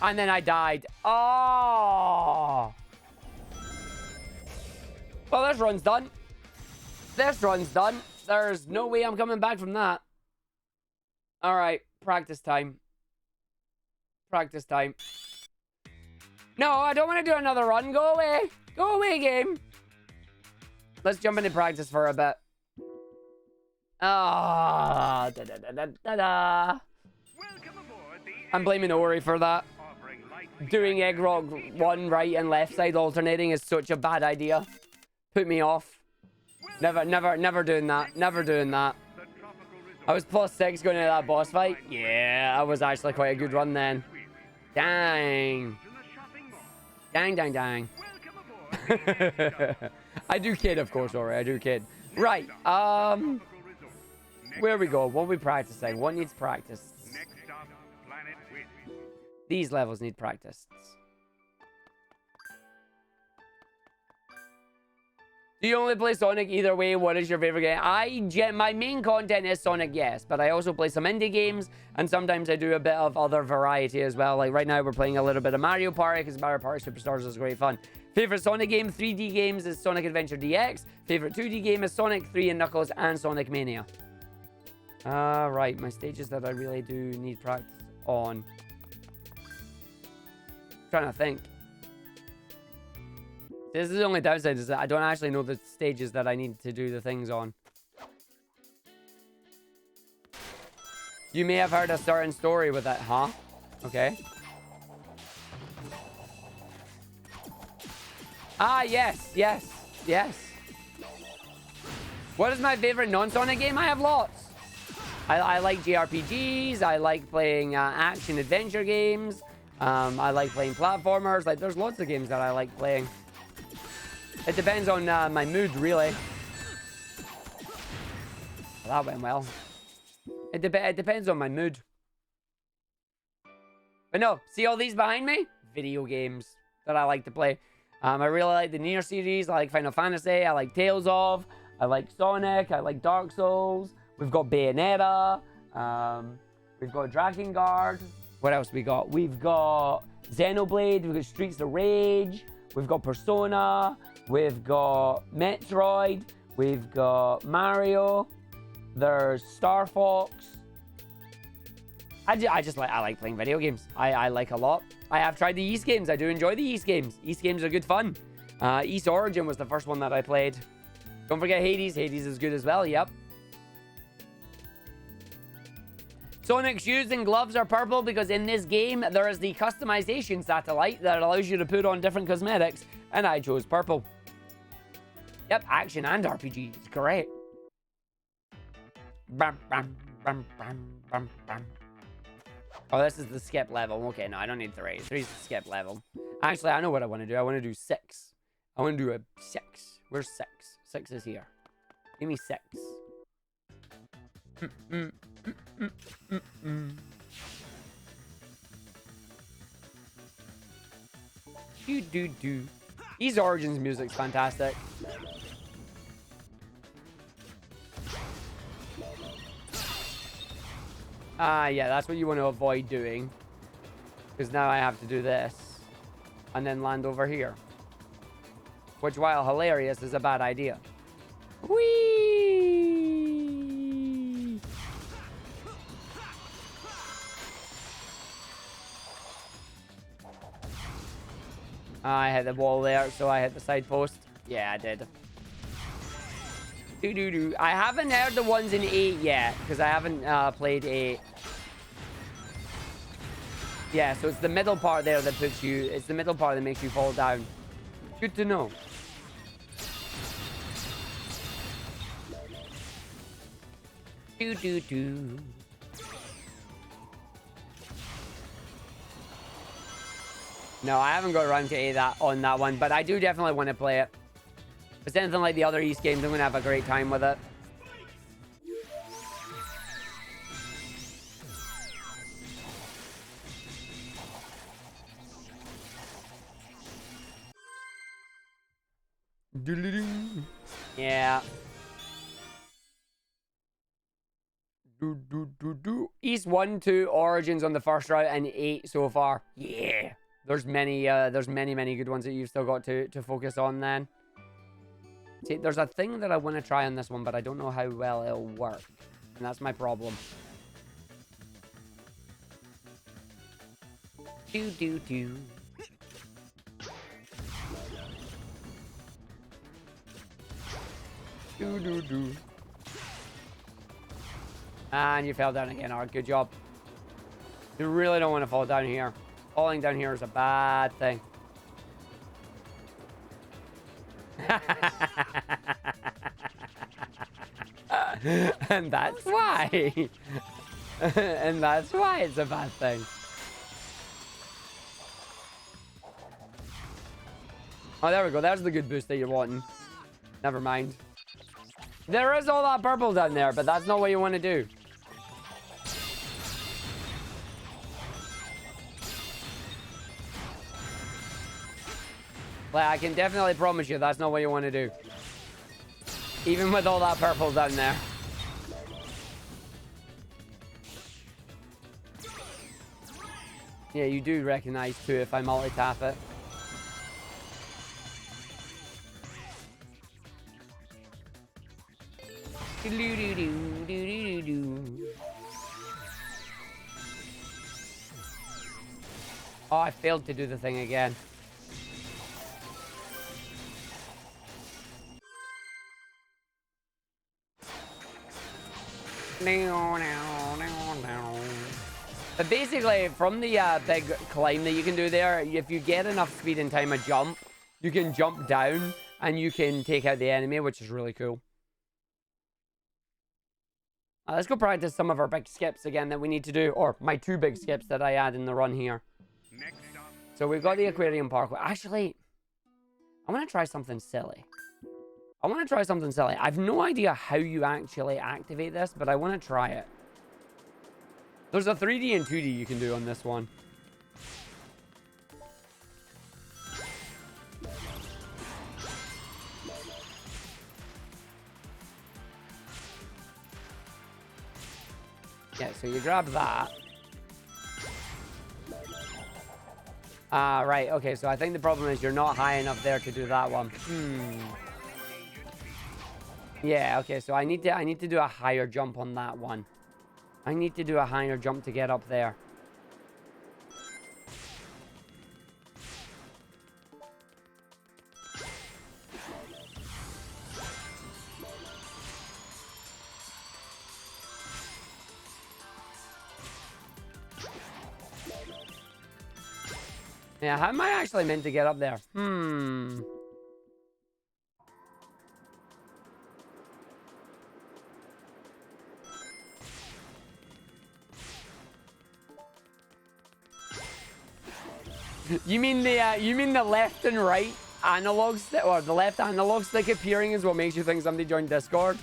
And then I died. Oh! Well, this run's done. This run's done. There's no way I'm coming back from that. All right, practice time. Practice time. No, I don't want to do another run. Go away. Go away, game. Let's jump into practice for a bit. Ah, da da da da da da. I'm blaming Ori for that. Doing Egg Rock 1 right and left side alternating is such a bad idea. Put me off. Never doing that. Never doing that. I was +6 going into that boss fight. Yeah, that was actually quite a good run then. Dang. Dang, dang, dang. I do kid, of course, Ori. I do kid. Right. Where we go? What are we practicing? What needs practice? These levels need practice. Do you only play Sonic? Either way, what is your favorite game? My main content is Sonic, yes, but I also play some indie games, and sometimes I do a bit of other variety as well. Like right now, we're playing a little bit of Mario Party, because Mario Party Superstars is great fun. Favorite Sonic game, 3D games, is Sonic Adventure DX. Favorite 2D game is Sonic 3 and Knuckles and Sonic Mania. Right, my stages that I really do need practice on. Trying to think. This is the only downside, is that I don't actually know the stages that I need to do the things on. You may have heard a certain story with that, huh? Okay. Ah, yes, yes, yes. What is my favorite non-Sonic game? I have lots. I like JRPGs. I like playing action-adventure games. I like playing platformers. Like, there's lots of games that I like playing. It depends on my mood, really. Well, that went well. It depends on my mood. But no, see all these behind me? Video games that I like to play. I really like the Nier series. I like Final Fantasy. I like Tales of. I like Sonic. I like Dark Souls. We've got Bayonetta. We've got Drakengard. What else we got? We've got Xenoblade. We've got Streets of Rage. We've got Persona. We've got Metroid. We've got Mario. There's Star Fox. I like playing video games. I like a lot. I have tried the East games. I do enjoy the East games. East games are good fun. East Origin was the first one that I played. Don't forget Hades. Hades is good as well. Yep. Sonic's shoes and gloves are purple because in this game there is the customization satellite that allows you to put on different cosmetics, and I chose purple. Yep, action and RPG. It's great. Bam, bam, bam, bam, bam, bam. Oh, this is the skip level. Okay, no, I don't need 3. 3's the skip level. Actually, I know what I want to do. I want to do 6. I want to do a 6. Where's 6? 6 is here. Give me 6. Do. These Origins music's fantastic. Yeah, that's what you want to avoid doing. Because now I have to do this. And then land over here. Which, while hilarious, is a bad idea. Whee! I hit the wall there, so I hit the side post. Yeah, I did. I haven't heard the ones in 8 yet, because I haven't played 8. Yeah, so it's the middle part there that puts you... It's the middle part that makes you fall down. Good to know. No, I haven't got around to 8 on that one, but I do definitely want to play it. If it's anything like the other East games, I'm going to have a great time with it. Yeah. East 1, 2, Origins on the first route, and 8 so far. Yeah. There's many good ones that you've still got to focus on then. See, there's a thing that I want to try on this one, but I don't know how well it'll work. And that's my problem. Do. Do. And you fell down again, Art. Good job. You really don't want to fall down here. Falling down here is a bad thing. And that's why. And that's why it's a bad thing. Oh, there we go. There's the good boost that you're wanting. Never mind. There is all that purple down there, but that's not what you want to do. Like, I can definitely promise you that's not what you want to do. Even with all that purple down there. Yeah, you do recognize too if I multi-tap it. Oh, I failed to do the thing again. But basically, from the big climb that you can do there, if you get enough speed and time a jump, you can jump down and you can take out the enemy, which is really cool. Let's go practice some of our big skips again that we need to do, or my 2 big skips that I add in the run here. So we've got the aquarium park. Actually, I want to try something silly. I've no idea how you actually activate this, but I want to try it. There's a 3D and 2D you can do on this one. Yeah, so you grab that. Right, okay, so I think the problem is you're not high enough there to do that one. Yeah, okay, so I need to do a higher jump on that one. I need to do a higher jump to get up there. Yeah, how am I actually meant to get up there? You mean the left and right analog stick, or the left analog stick appearing is what makes you think somebody joined Discord?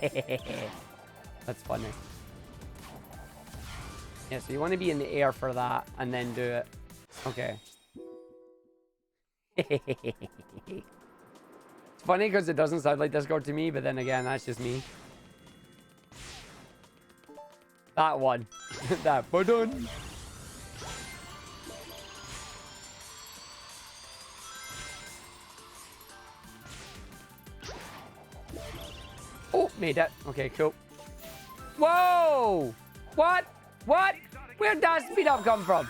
That's funny. Yeah, so you want to be in the air for that and then do it. Okay. It's funny because it doesn't sound like Discord to me, but then again, that's just me. That one. That button. Oh, made it. Okay, cool. Whoa! What? What? Where'd that speed up come from?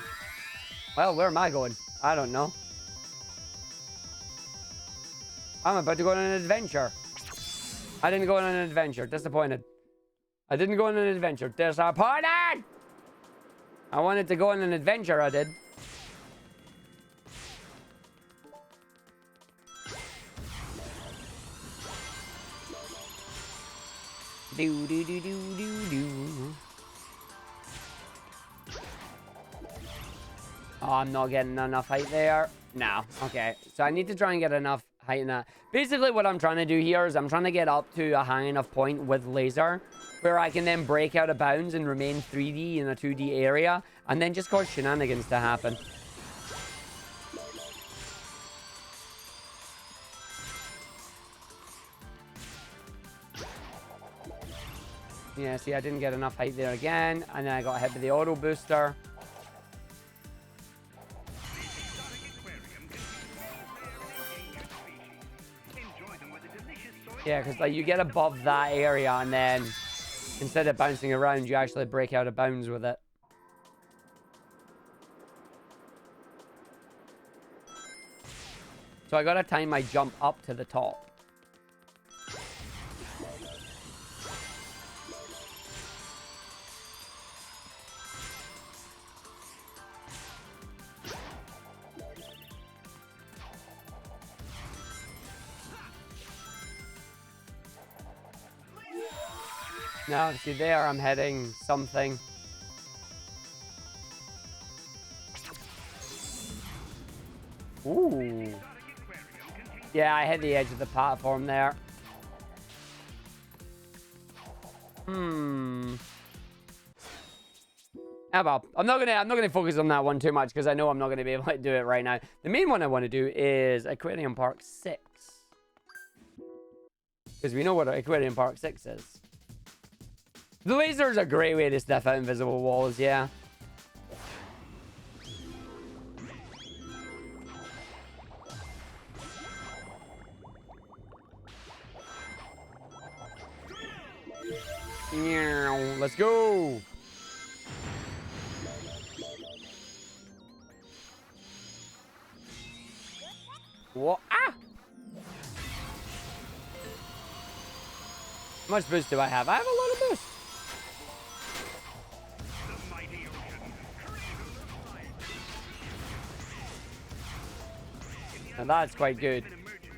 Well, where am I going? I don't know. I'm about to go on an adventure. I didn't go on an adventure. Disappointed. I didn't go on an adventure. Disappointed! I wanted to go on an adventure, I did. Do do do do do do. Oh, I'm not getting enough height there. No. Okay. So I need to try and get enough height in that. Basically, what I'm trying to do here is I'm trying to get up to a high enough point with laser where I can then break out of bounds and remain 3D in a 2D area and then just cause shenanigans to happen. Yeah, see, I didn't get enough height there again. And then I got hit with the auto booster. Yeah, because like you get above that area and then instead of bouncing around, you actually break out of bounds with it. So I gotta time my jump up to the top. Now, see there, I'm heading something. Ooh. Yeah, I hit the edge of the platform there. Oh well, I'm not gonna focus on that one too much because I know I'm not gonna be able to do it right now. The main one I want to do is Aquarium Park 6. Because we know what Aquarium Park 6 is. The laser is a great way to sniff out invisible walls, yeah. Let's go. What? Ah! How much boost do I have? I have a lot of boost. Now that's quite good. An emergency.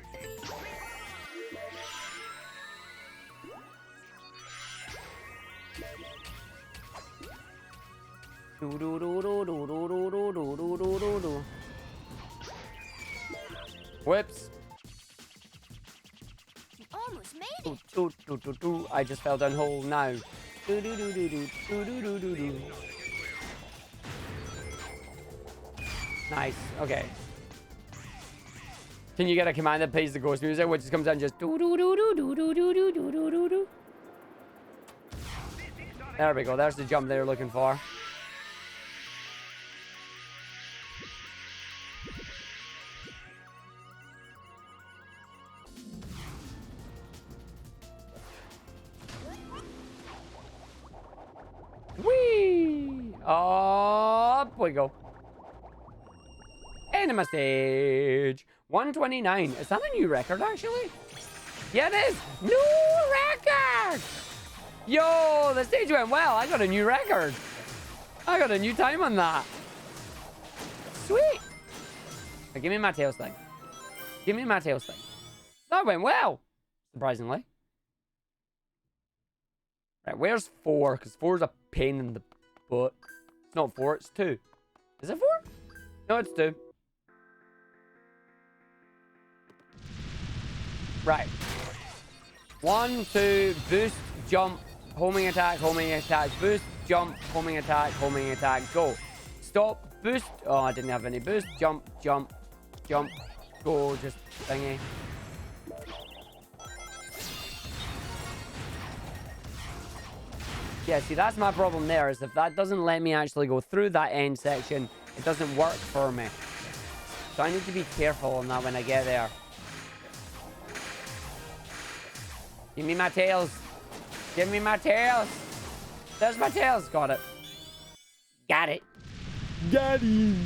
Whoops. You almost made it. I just fell down hole now. Nice. Okay. Can you get a command that plays the ghost music, which just comes down just There we go. There's the jump they were looking for. Whee! Up we go. Enema stage 129. Is that a new record, actually? Yeah, it is. New record! Yo, the stage went well. I got a new record. I got a new time on that. Sweet. Now, give me my tails thing. Give me my tails thing. That went well, surprisingly. Right, where's 4? Because 4 is a pain in the butt. It's not 4, it's 2. Is it 4? No, it's 2. Right. 1, 2, boost, jump, homing attack, boost, jump, homing attack, go. Stop, boost. Oh, I didn't have any boost. Jump, jump, jump, go, just thingy. Yeah, see, that's my problem there, is if that doesn't let me actually go through that end section, it doesn't work for me. So I need to be careful on that when I get there. Give me my tails. Give me my tails. There's my tails. Got it. Got it. Got it.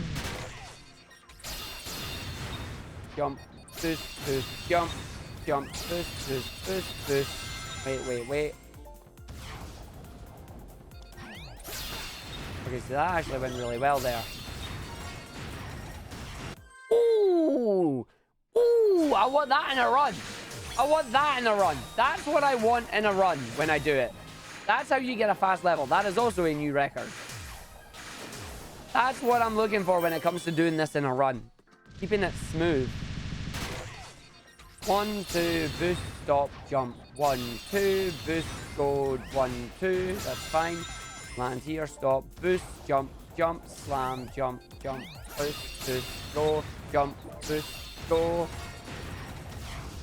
Jump. Boost. Boost. Jump. Jump. Boost. Boost. Boost. Boost. Wait. Okay, so that actually went really well there. Ooh! Ooh! I want that in a run. I want that in a run. That's what I want in a run when I do it. That's how you get a fast level. That is also a new record. That's what I'm looking for when it comes to doing this in a run. Keeping it smooth. 1, 2, boost, stop, jump. 1, 2, boost, go. 1, 2. That's fine. Land here, stop, boost, jump, jump, slam, jump, jump, boost, go, jump, boost, go.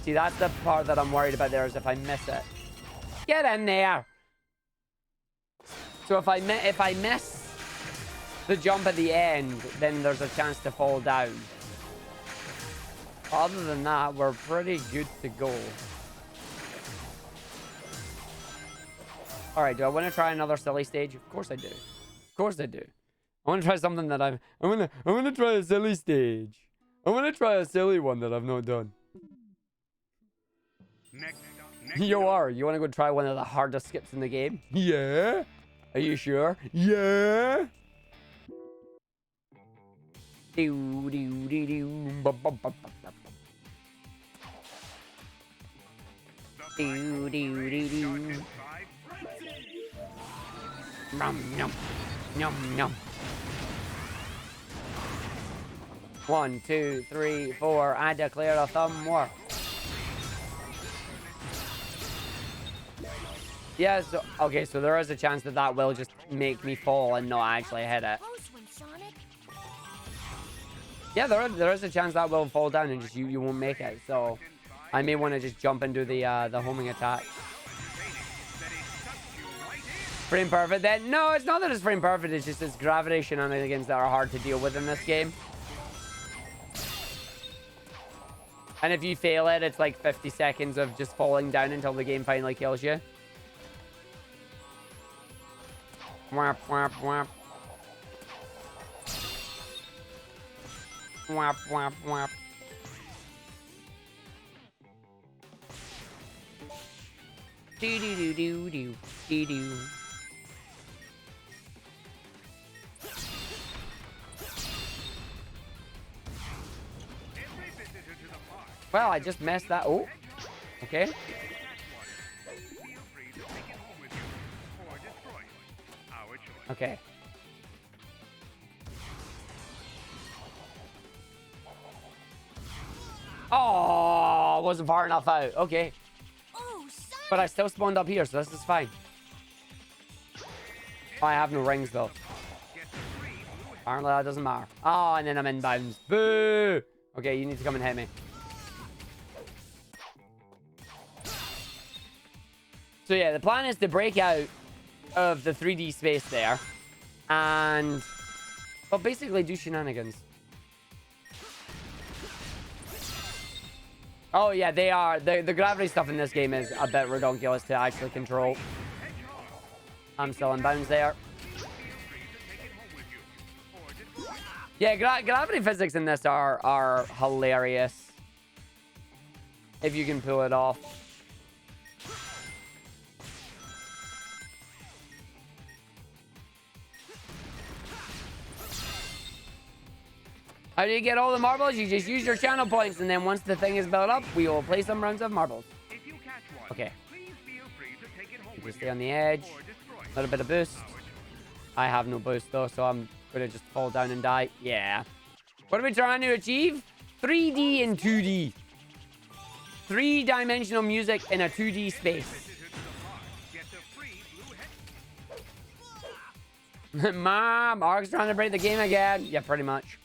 See, that's the part that I'm worried about there, is if I miss it. Get in there! So if I miss the jump at the end, then there's a chance to fall down. Other than that, we're pretty good to go. Alright, do I want to try another silly stage? Of course I do. Of course I do. I want to try something that I want to try a silly stage. I want to try a silly one that I've not done. Next You want to go try one of the hardest skips in the game? Yeah? Are you sure? Yeah? Nom, nom. 1, 2, 3, 4. I declare a thumb war. Yeah, so, okay, so there is a chance that will just make me fall and not actually hit it. Close one, Sonic. Yeah, there is a chance that will fall down and just you won't make it. So I may want to just jump and do the homing attack. Frame perfect then? No, it's not that it's frame perfect, it's just it's gravity shenanigans that are hard to deal with in this game. And if you fail it, it's like 50 seconds of just falling down until the game finally kills you. Whap, whap, whap. Whap, whap, whap. Do-do-do-do-do. Every visitor Well, I just messed that. Oh, okay. Feel free to take it home with you or destroy it. Our choice. Okay. Oh, wasn't far enough out. Okay. Oh, son. But I still spawned up here, so this is fine. Oh, I have no rings, though. Get the free blue Apparently, that doesn't matter. Oh, and then I'm in bounds. Boo! Okay, you need to come and hit me. So, yeah, the plan is to break out of the 3D space there. And... well, basically do shenanigans. Oh, yeah, they are. The gravity stuff in this game is a bit ridiculous to actually control. I'm still in bounds there. Yeah, gravity physics in this are hilarious. If you can pull it off. How do you get all the marbles? You just use your channel points, and then once the thing is built up, we will play some rounds of marbles. If you catch one, Okay. please feel free to take it home Just with stay you on the edge. or destroy it. A little bit of boost. I have no boost, though, so I'm going to just fall down and die. Yeah. What are we trying to achieve? 3D and 2D. 3-dimensional music in a 2D space. Get the free blue head. Mom, Arg's trying to break the game again. Yeah, pretty much.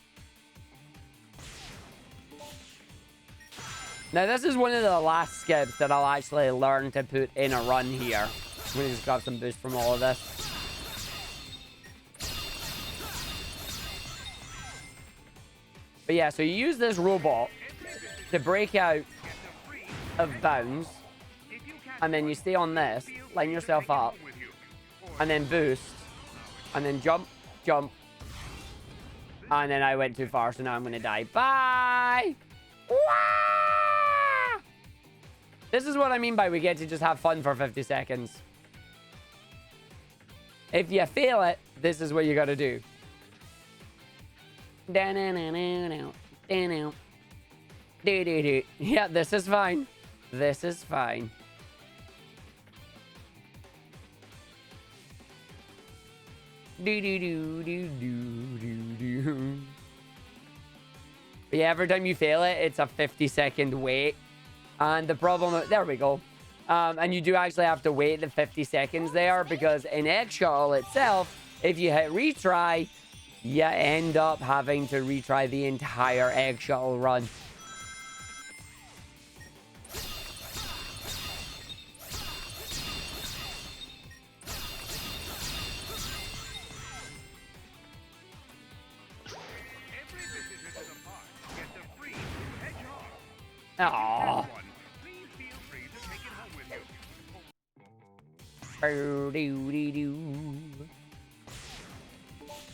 Now, this is one of the last skips that I'll actually learn to put in a run here. I'm going to just grab some boost from all of this. But yeah, so you use this robot to break out of bounds. And then you stay on this, line yourself up, and then boost, and then jump, jump. And then I went too far, so now I'm going to die. Bye! Wah! This is what I mean by we get to just have fun for 50 seconds. If you fail it, this is what you got to do. Yeah, this is fine. This is fine. Yeah, every time you fail it, it's a 50-second wait. And the problem... there we go. And you do actually have to wait the 50 seconds there, because in Egg Shuttle itself, if you hit retry, you end up having to retry the entire Egg Shuttle run. Every visitor to the park gets a free blue hedgehog. Aww. One, please feel free to take it home with you.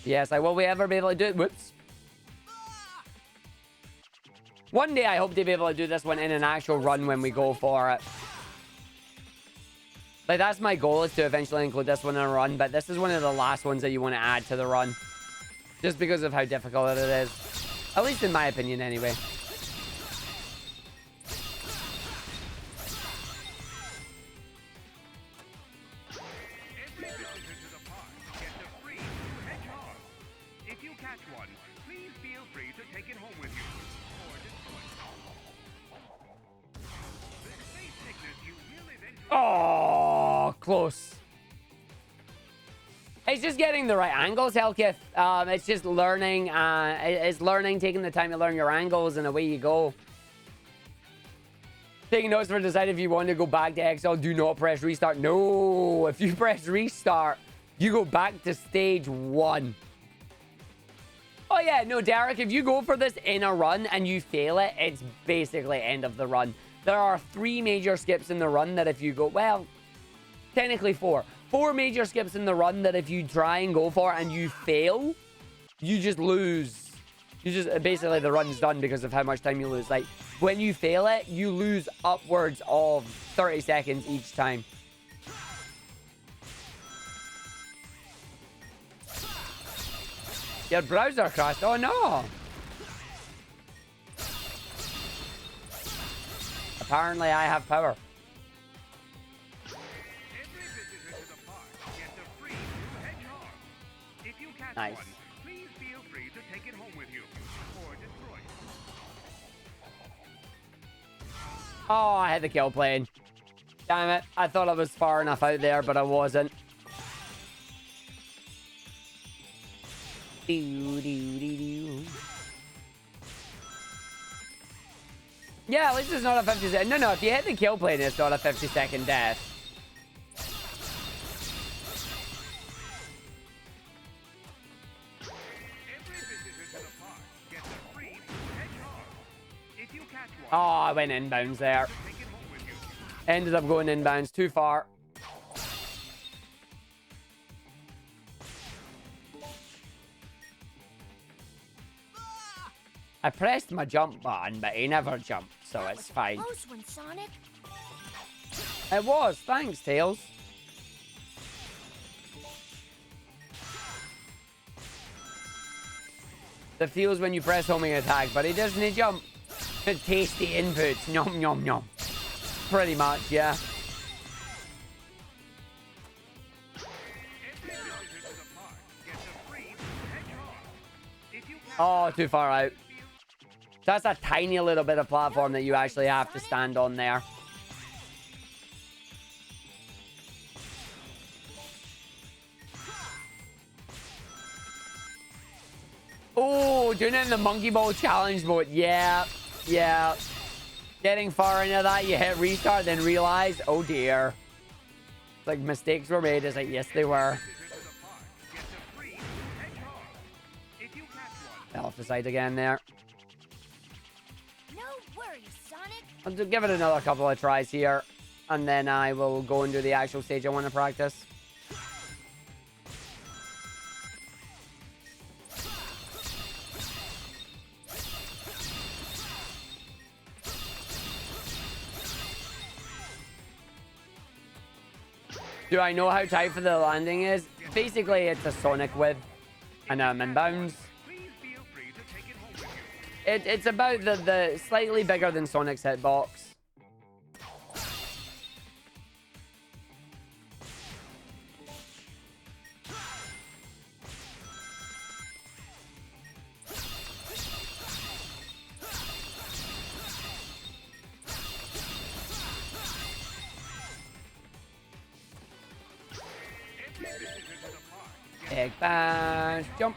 Yes, I will we ever be able to do it. Whoops. One day I hope to be able to do this one in an actual run when we go for it. Like, that's my goal, is to eventually include this one in a run, but this is one of the last ones that you want to add to the run. Just because of how difficult it is. At least in my opinion, anyway. Every visitor to the park gets a free blue hedgehog. If you catch one, please feel free to take it home with you or destroy it. The space sickness you will eventually... Oh, close. It's just getting the right angles, Hellkith. It's just learning. It's learning, taking the time to learn your angles, and away you go. Taking notes for decide if you want to go back to XL. Do not press restart. No, if you press restart, you go back to stage 1. Oh yeah, no, Derek, if you go for this in a run and you fail it, it's basically end of the run. There are 3 major skips in the run that if you go, well, technically 4. 4 major skips in the run that if you try and go for and you fail, you just lose. You just, basically the run's done because of how much time you lose. Like, when you fail it, you lose upwards of 30 seconds each time. Your browser crashed. Oh no. Apparently, I have power. Every visitor to the park gets a free blue hedgehog. If you catch Nice. one, please feel free to take it home with you or destroy it. Oh, I hit the kill plane. Damn it. I thought I was far enough out there, but I wasn't. Yeah, at least it's not a 50-second. No, if you hit the kill plane, it's not a 50-second death. Every visitor to the park gets a free blue hedgehog. If you catch one, Oh, I went inbounds there. take it home with you. Ended up going inbounds too far. I pressed my jump button, but he never jumped, so That it's was a fine. close one, Sonic. It was. Thanks, Tails. The feels when you press homing attack, but he doesn't jump. Good tasty inputs. Nom nom nom. Pretty much, yeah. Every visitor to the park gets a free blue hedgehog. If you catch Oh, too far out. That's a tiny little bit of platform that you actually have to stand on there. Oh, doing it in the monkey ball challenge mode. Yeah. Getting far into that, you hit restart, then realize, oh dear. Like mistakes were made. It's like, yes, they were. visitor to the park gets a free blue hedgehog. If you catch one, Off the side again there. No worries, Sonic. I'll give it another couple of tries here, and then I will go and do the actual stage I want to practice. Do I know how tight for the landing is? Basically, it's a Sonic width, and I'm inbounds. please feel free to take it home with you. It's about the slightly bigger than Sonic's hitbox. Every visitor to the park gets Egg bash, jump.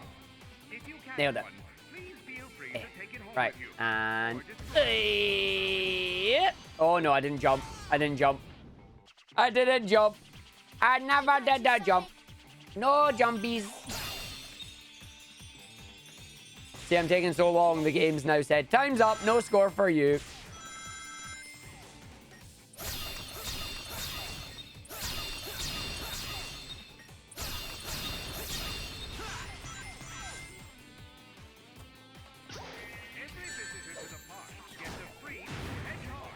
If you catch Nailed it. one, please feel free to take it home Right, with you. and... Or destroy it. Oh no, I didn't jump. I didn't jump. I never did that jump. No jumpies. See, I'm taking so long, the game's now said, time's up, no score for you. Every visitor to the park gets a free blue hedgehog.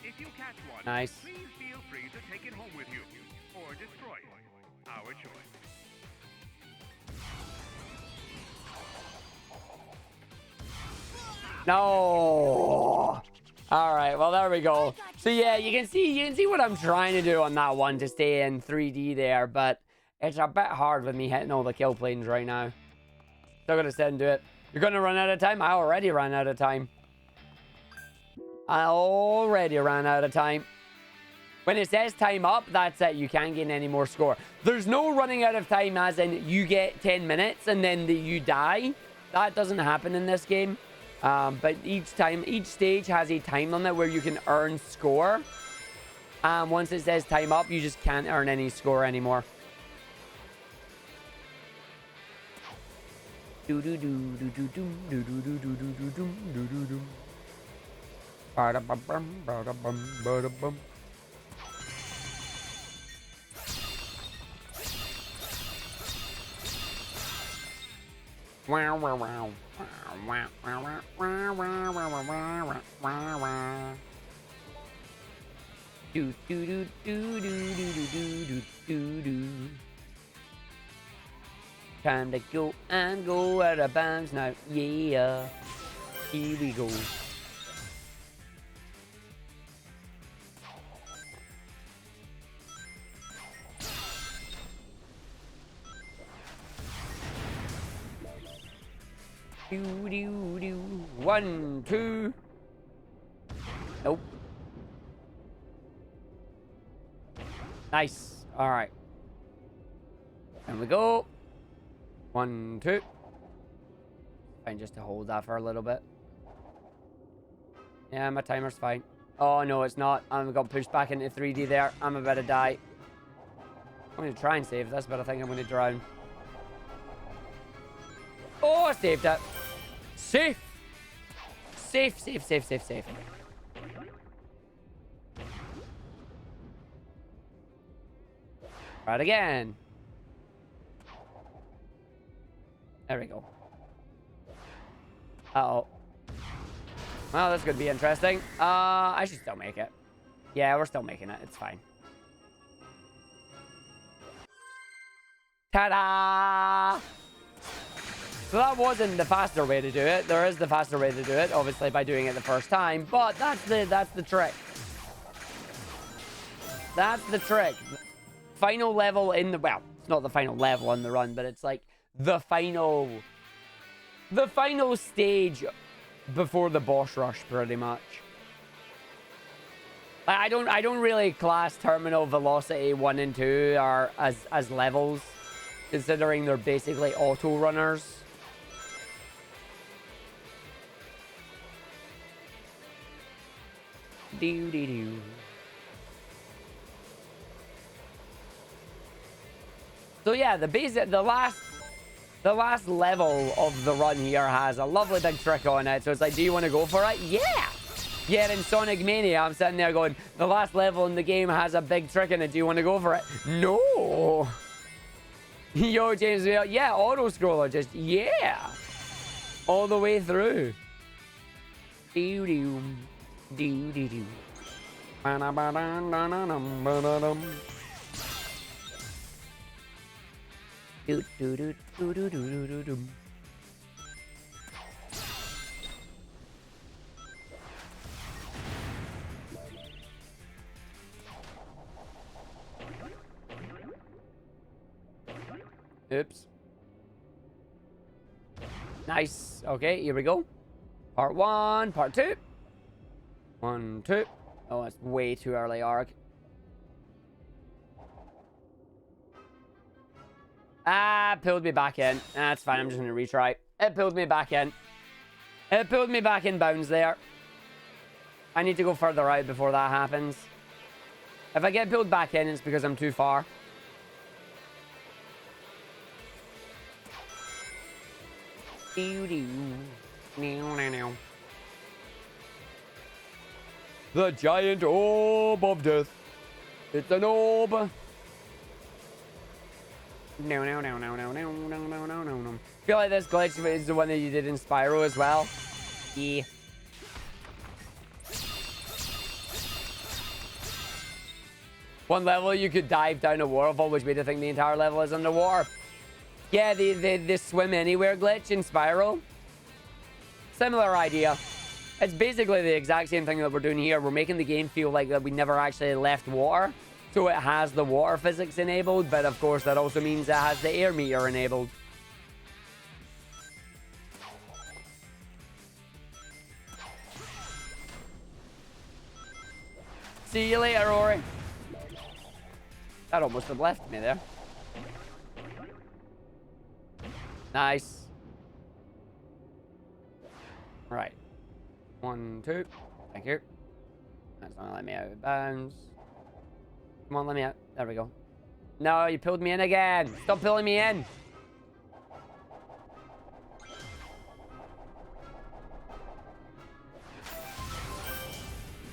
If you catch one, Nice. please feel free to take it home with you or destroy it. Our choice. No. All right, well, there we go. So yeah, you can see what I'm trying to do on that one to stay in 3D there, but it's a bit hard with me hitting all the kill planes right now. Still gonna sit and do it. You're gonna run out of time? I already ran out of time. When it says time up, that's it. You can't gain any more score. There's no running out of time as in you get 10 minutes and then you die. That doesn't happen in this game. But each stage has a time limit where you can earn score. Once it says time up, you just can't earn any score anymore. Do do do do do do do do do do do do do do do. Bada bum bum bada bum bada bum. Wow wow wow. Wow wow wow wow wow wow wow wow wow. Do do do do do do do do do do. Time to go and go out of bounds now. Yeah. Here we go. Do, do, do. 1, 2. Nope. Nice. All right. And we go. 1, 2. Fine, just to hold that for a little bit. Yeah, my timer's fine. Oh, no, it's not. I got pushed back into 3D there. I'm about to die. I'm going to try and save this, but I think I'm going to drown. Oh, I saved it. Safe. Safe, safe, safe, safe, safe. Try it again. There we go. Uh-oh. Well, this could be interesting. I should still make it. Yeah, we're still making it. It's fine. Ta-da! So that wasn't the faster way to do it. There is the faster way to do it, obviously, by doing it the first time. But that's the trick. That's the trick. Final level in the... Well, it's not the final level in the run, but it's like the final stage before the boss rush, pretty much. I don't really class Terminal Velocity 1 and 2 are as levels, considering they're basically auto runners. Do do do. So yeah, the last level of the run here has a lovely big trick on it. So it's like, do you want to go for it? Yeah! Yeah, in Sonic Mania, I'm sitting there going, the last level in the game has a big trick in it. Do you want to go for it? No! Yo, James, yeah, auto-scroller, just, yeah! All the way through. Do-do. Do-do-do. Do do do do do do do do. Oops. Nice. Okay, here we go. Part 1, part 2. 1, 2. Oh, it's way too early, Arg. Ah, pulled me back in. That's fine. I'm just going to retry. It pulled me back in. It pulled me back in bounds there. I need to go further out before that happens. If I get pulled back in, it's because I'm too far. The giant orb of death. It's an orb. No. I feel like this glitch is the one that you did in Spyro as well. Yeah. One level you could dive down a waterfall, which made me think the entire level is underwater. Yeah, the swim anywhere glitch in Spyro. Similar idea. It's basically the exact same thing that we're doing here. We're making the game feel like that we never actually left water. So it has the water physics enabled, but of course that also means it has the air meter enabled. See you later, Rory. That almost have left me there. Nice. Right. 1, 2. Thank you. That's not let me out of bounds. Come on, let me out. There we go. No, you pulled me in again. Stop pulling me in.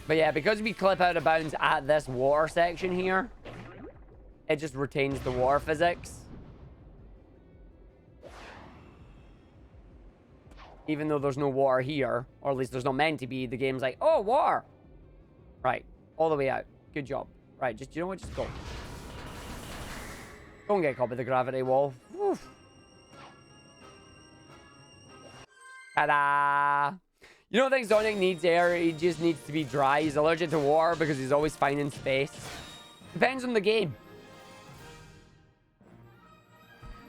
But yeah, because we clip out of bounds at this water section here, it just retains the water physics. Even though there's no water here, or at least there's not meant to be, the game's like, oh, water. Right, all the way out. Good job. Right, just, you know what, just go. Don't get caught by the gravity wall. Oof. Ta-da! You don't think Sonic needs air, he just needs to be dry. He's allergic to water because he's always finding space. Depends on the game.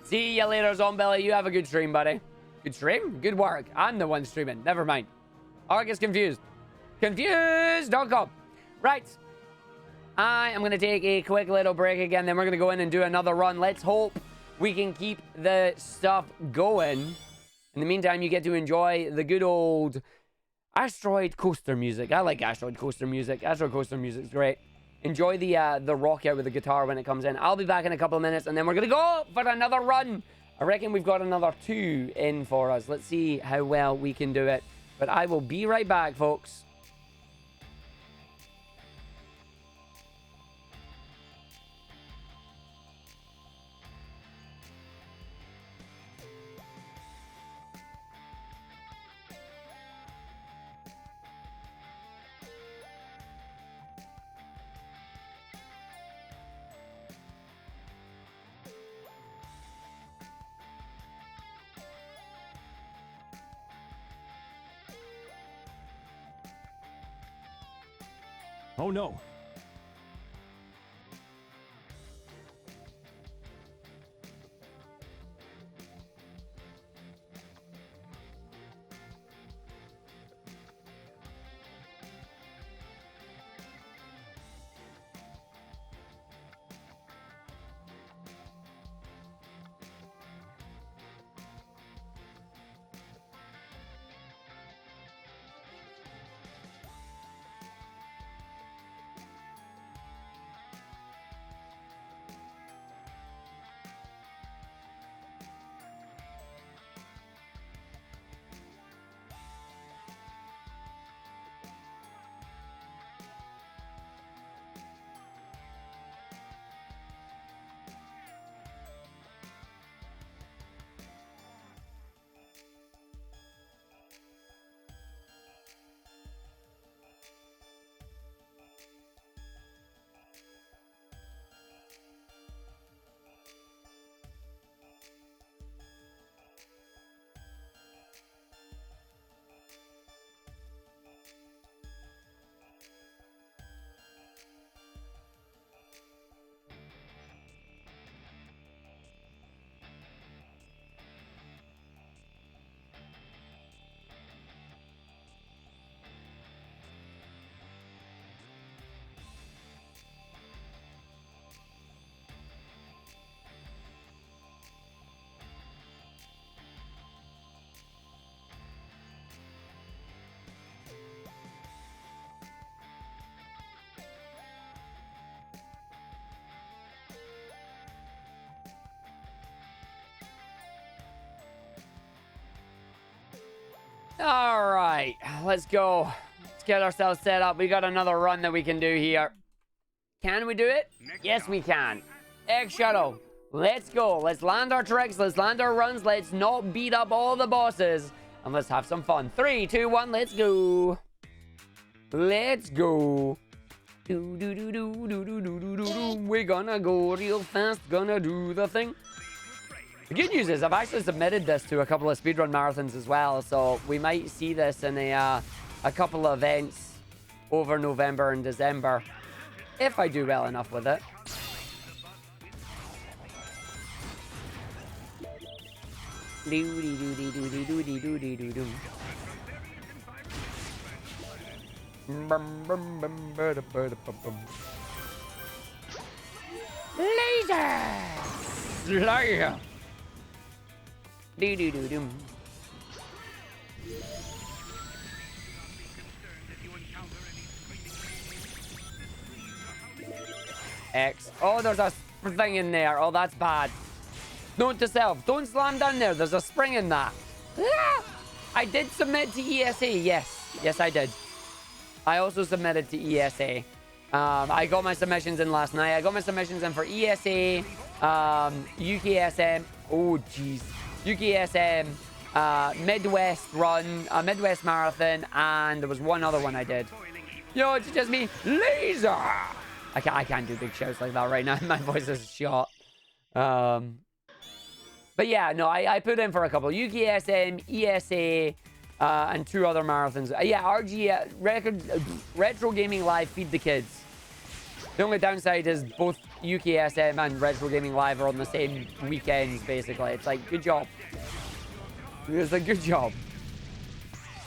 See you later, Zombelly. You have a good stream, buddy. Good stream. Good work. I'm the one streaming. Never mind. Argus confused. Confused.com. Right. I am going to take a quick little break again. Then we're going to go in and do another run. Let's hope we can keep the stuff going. In the meantime, you get to enjoy the good old Asteroid Coaster music. I like Asteroid Coaster music. Asteroid Coaster music's great. Enjoy the rock out with the guitar when it comes in. I'll be back in a couple of minutes, and then we're going to go for another run. I reckon we've got another 2 in for us. Let's see how well we can do it. But I will be right back, folks. Oh no. All right, let's go. Let's get ourselves set up. We got another run that we can do here. Can we do it? Yes, we can. Egg Shuttle. Let's go. Let's land our tricks. Let's land our runs. Let's not beat up all the bosses. And let's have some fun. 3, 2, 1, let's go. Let's go. Do, do, do, do, do, do, do, do, do. We're gonna go real fast. Gonna do the thing. The good news is I've actually submitted this to a couple of speedrun marathons as well, so we might see this in a couple of events over November and December, if I do well enough with it. Laser! Slayer! Do-do-do-dum. X. Oh, there's a thing in there. Oh, that's bad. Note to self. Don't slam down there. There's a spring in that. Ah! I did submit to ESA. Yes. Yes, I did. I also submitted to ESA. I got my submissions in last night. I got my submissions in for ESA, UKSM. Oh, jeez. UKSM, Midwest Run, Midwest Marathon, and there was one other one I did. Yo, it's just me. Laser! I can't do big shouts like that right now. My voice is shot. But yeah, no, I put in for a couple. UKSM, ESA, and 2 other marathons. Yeah, Retro Gaming Live, Feed the Kids. The only downside is both UKSM and Retro Gaming Live are on the same weekends, basically. It's like, good job. It's a good job.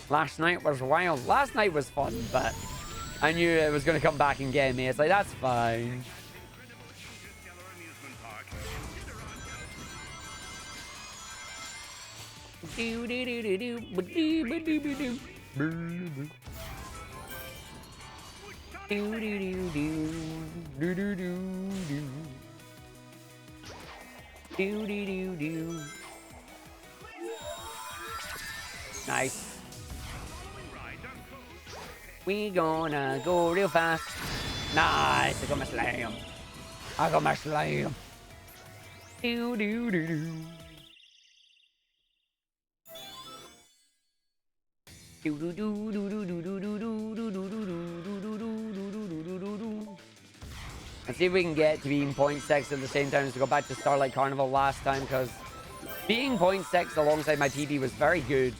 Last night was wild. Last night was fun, but I knew it was going to come back and get me. It's like, that's fine. Do do do do do do do do do do. Do do do do do do do. Do do do do. Nice. We gonna go real fast. Nice. I got my slam. I got my slam. Do do do do. Let's see if we can get to being 0.6 at the same time as we go back to Starlight Carnival last time, because being 0.6 alongside my PB was very good.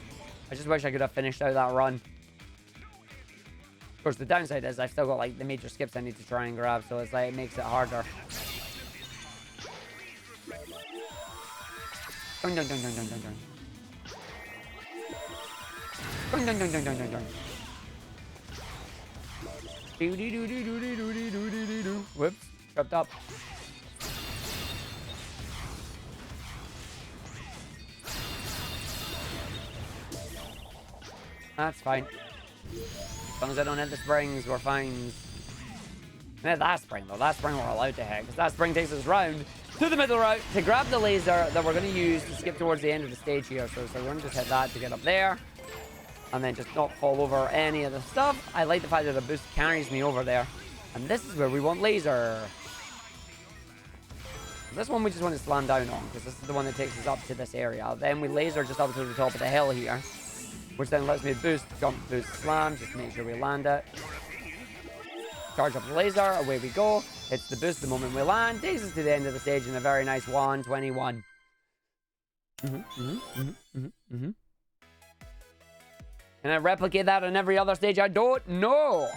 I just wish I could have finished out that run. Of course, the downside is I've still got like the major skips I need to try and grab, so it's like it makes it harder. Dun, dun, dun, dun, dun, dun, dun. Dun, dun, dun, dun, dun, dun, dun. Whoops, tripped up. That's fine. As long as I don't hit the springs, we're fine. Hit that spring though. That spring we're allowed to hit, because that spring takes us round to the middle route to grab the laser that we're going to use to skip towards the end of the stage here. So we're going to just hit that to get up there. And then just not fall over any of the stuff. I like the fact that the boost carries me over there. And this is where we want laser. This one we just want to slam down on, because this is the one that takes us up to this area. Then we laser just up to the top of the hill here, which then lets me boost, jump, boost, slam, just to make sure we land it. Charge up the laser, away we go. It's the boost the moment we land, takes us to the end of the stage in a very nice 121. Can I replicate that on every other stage? I don't know.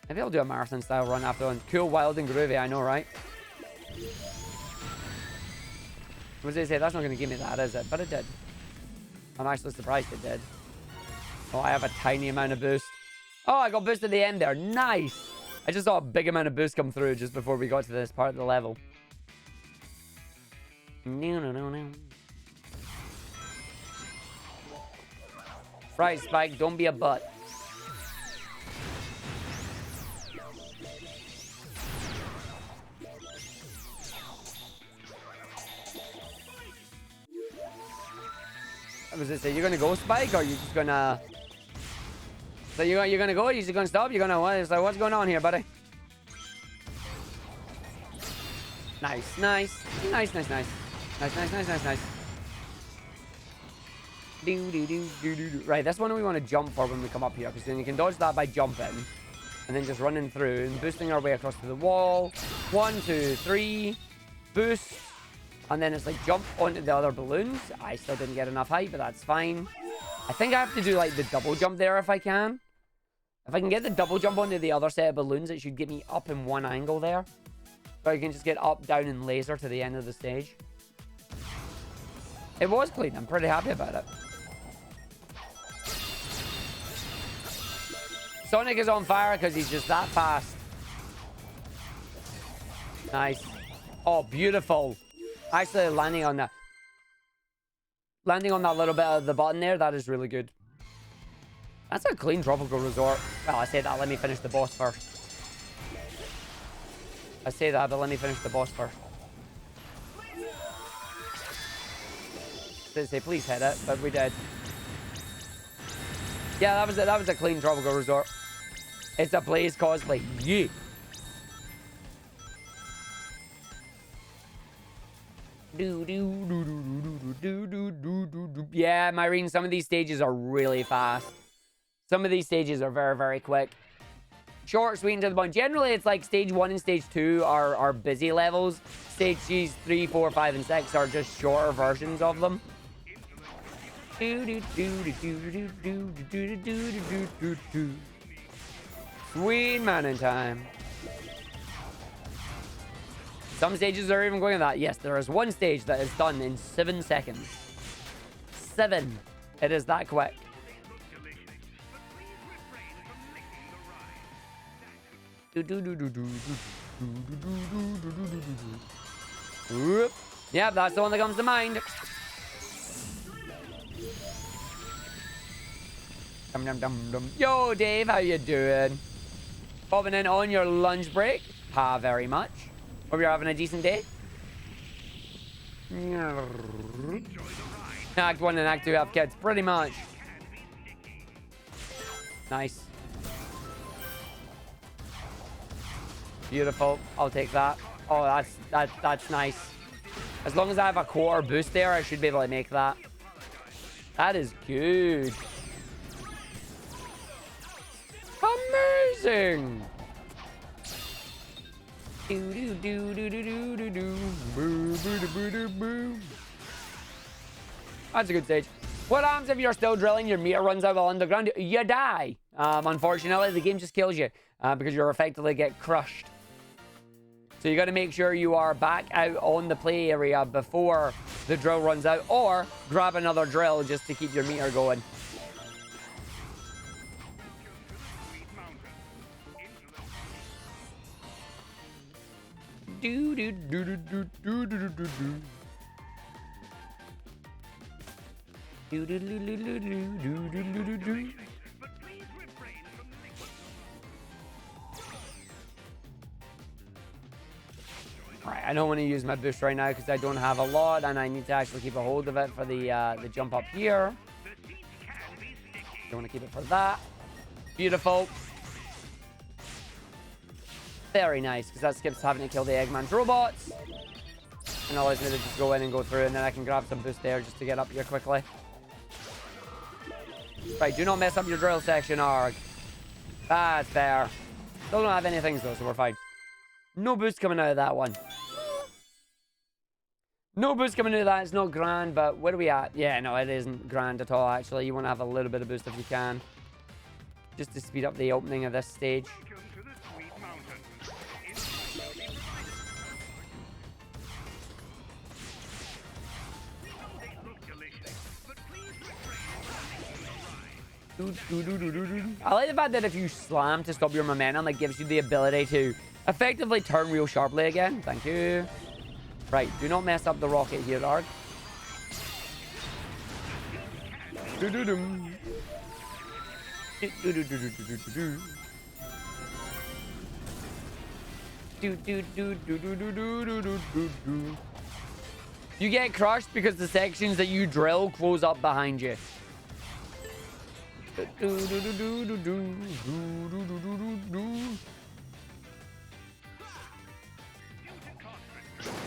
Maybe I'll do a marathon style run after one. Cool, wild, and groovy, I know, right? What was I say? That's not going to give me that, is it? But it did. I'm actually surprised it did. Oh, I have a tiny amount of boost. Oh, I got boost at the end there. Nice. I just saw a big amount of boost come through just before we got to this part of the level. No. Right, Spike, don't be a butt. I was just say, you're gonna go, Spike, or are you just gonna? So you're gonna go? You're just gonna stop? You're gonna what? It's like, what's going on here, buddy? Nice. Right, that's one we want to jump for when we come up here, because then you can dodge that by jumping and then just running through and boosting our way across to the wall. 1, 2, 3, boost, and then it's like jump onto the other balloons. I still didn't get enough height, but that's fine. I think I have to do like the double jump there if I can. If I can get the double jump onto the other set of balloons, it should get me up in one angle there. So I can just get up, down, and laser to the end of the stage. It was clean. I'm pretty happy about it. Sonic is on fire because he's just that fast. Nice. Oh, beautiful. Actually, landing on that little bit of the button there, that is really good. That's a clean tropical resort. Well, I say that. Let me finish the boss first. I say that, but let me finish the boss first. Did say please hit it, but we did. Yeah, that was a clean tropical resort. It's a Blaze cosplay. Yeah. Yeah, Myrene, some of these stages are really fast. Some of these stages are very, very quick. Short, sweet, and to the point. Generally, it's like stage 1 and stage 2 are busy levels. Stages 3, 4, 5, and 6 are just shorter versions of them. Sweet mountain time. Some stages are even going at that. Yes, there is one stage that is done in 7 seconds. 7. It is that quick. Whoop. Yep, that's the one that comes to mind. Dum, dum, dum, dum. Yo, Dave, how you doing? Popping in on your lunch break. Ha, very much. Hope you're having a decent day. Act 1 and Act 2 have kids, pretty much. Nice. Beautiful. I'll take that. Oh, that's nice. As long as I have a quarter boost there, I should be able to make that. That is good. Amazing. That's a good stage. What happens if you're still drilling, your meter runs out while underground? You die. Unfortunately, the game just kills you because you're effectively get crushed. So you got to make sure you are back out on the play area before the drill runs out, or grab another drill just to keep your meter going. Do do do do do do do do do. Do do do do do do do do do do. Alright, I don't want to use my boost right now because I don't have a lot and I need to actually keep a hold of it for the jump up here. Don't want to keep it for that. Beautiful. Very nice, because that skips having to kill the Eggman's robots. And allows me to just go in and go through, and then I can grab some boost there just to get up here quickly. Right, do not mess up your drill section, Arg. That's fair. Still don't have any things though, so we're fine. No boost coming out of that one. No boost coming out of that. It's not grand, but where are we at? Yeah, no, it isn't grand at all, actually. You want to have a little bit of boost if you can. Just to speed up the opening of this stage. I like the fact that if you slam to stop your momentum, it gives you the ability to effectively turn real sharply again. Thank you. Right, do not mess up the rocket here, Arg. You get crushed because the sections that you drill close up behind you.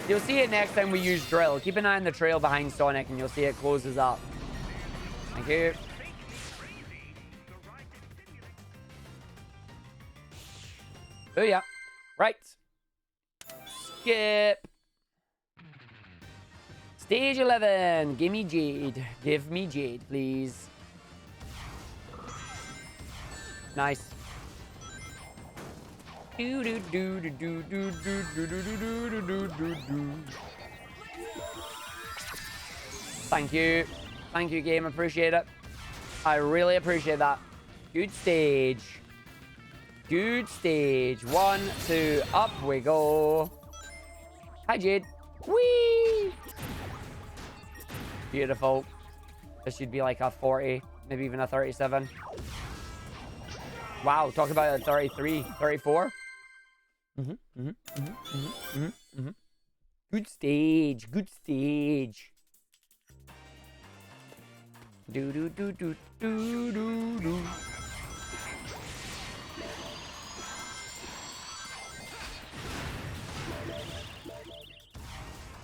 You'll see it next time we use drill. Keep an eye on the trail behind Sonic and you'll see it closes up. Thank you. Oh yeah. Right. Skip. Stage 11. Give me Jade. Give me Jade, please. Nice. Thank you. Thank you, game. Appreciate it. I really appreciate that. Good stage. Good stage. 1, 2, up we go. Hi, Jade. Whee! Beautiful. This should be like a 40, maybe even a 37. Wow, talk about a 33, 34. Good stage, good stage. Do do do do do do do.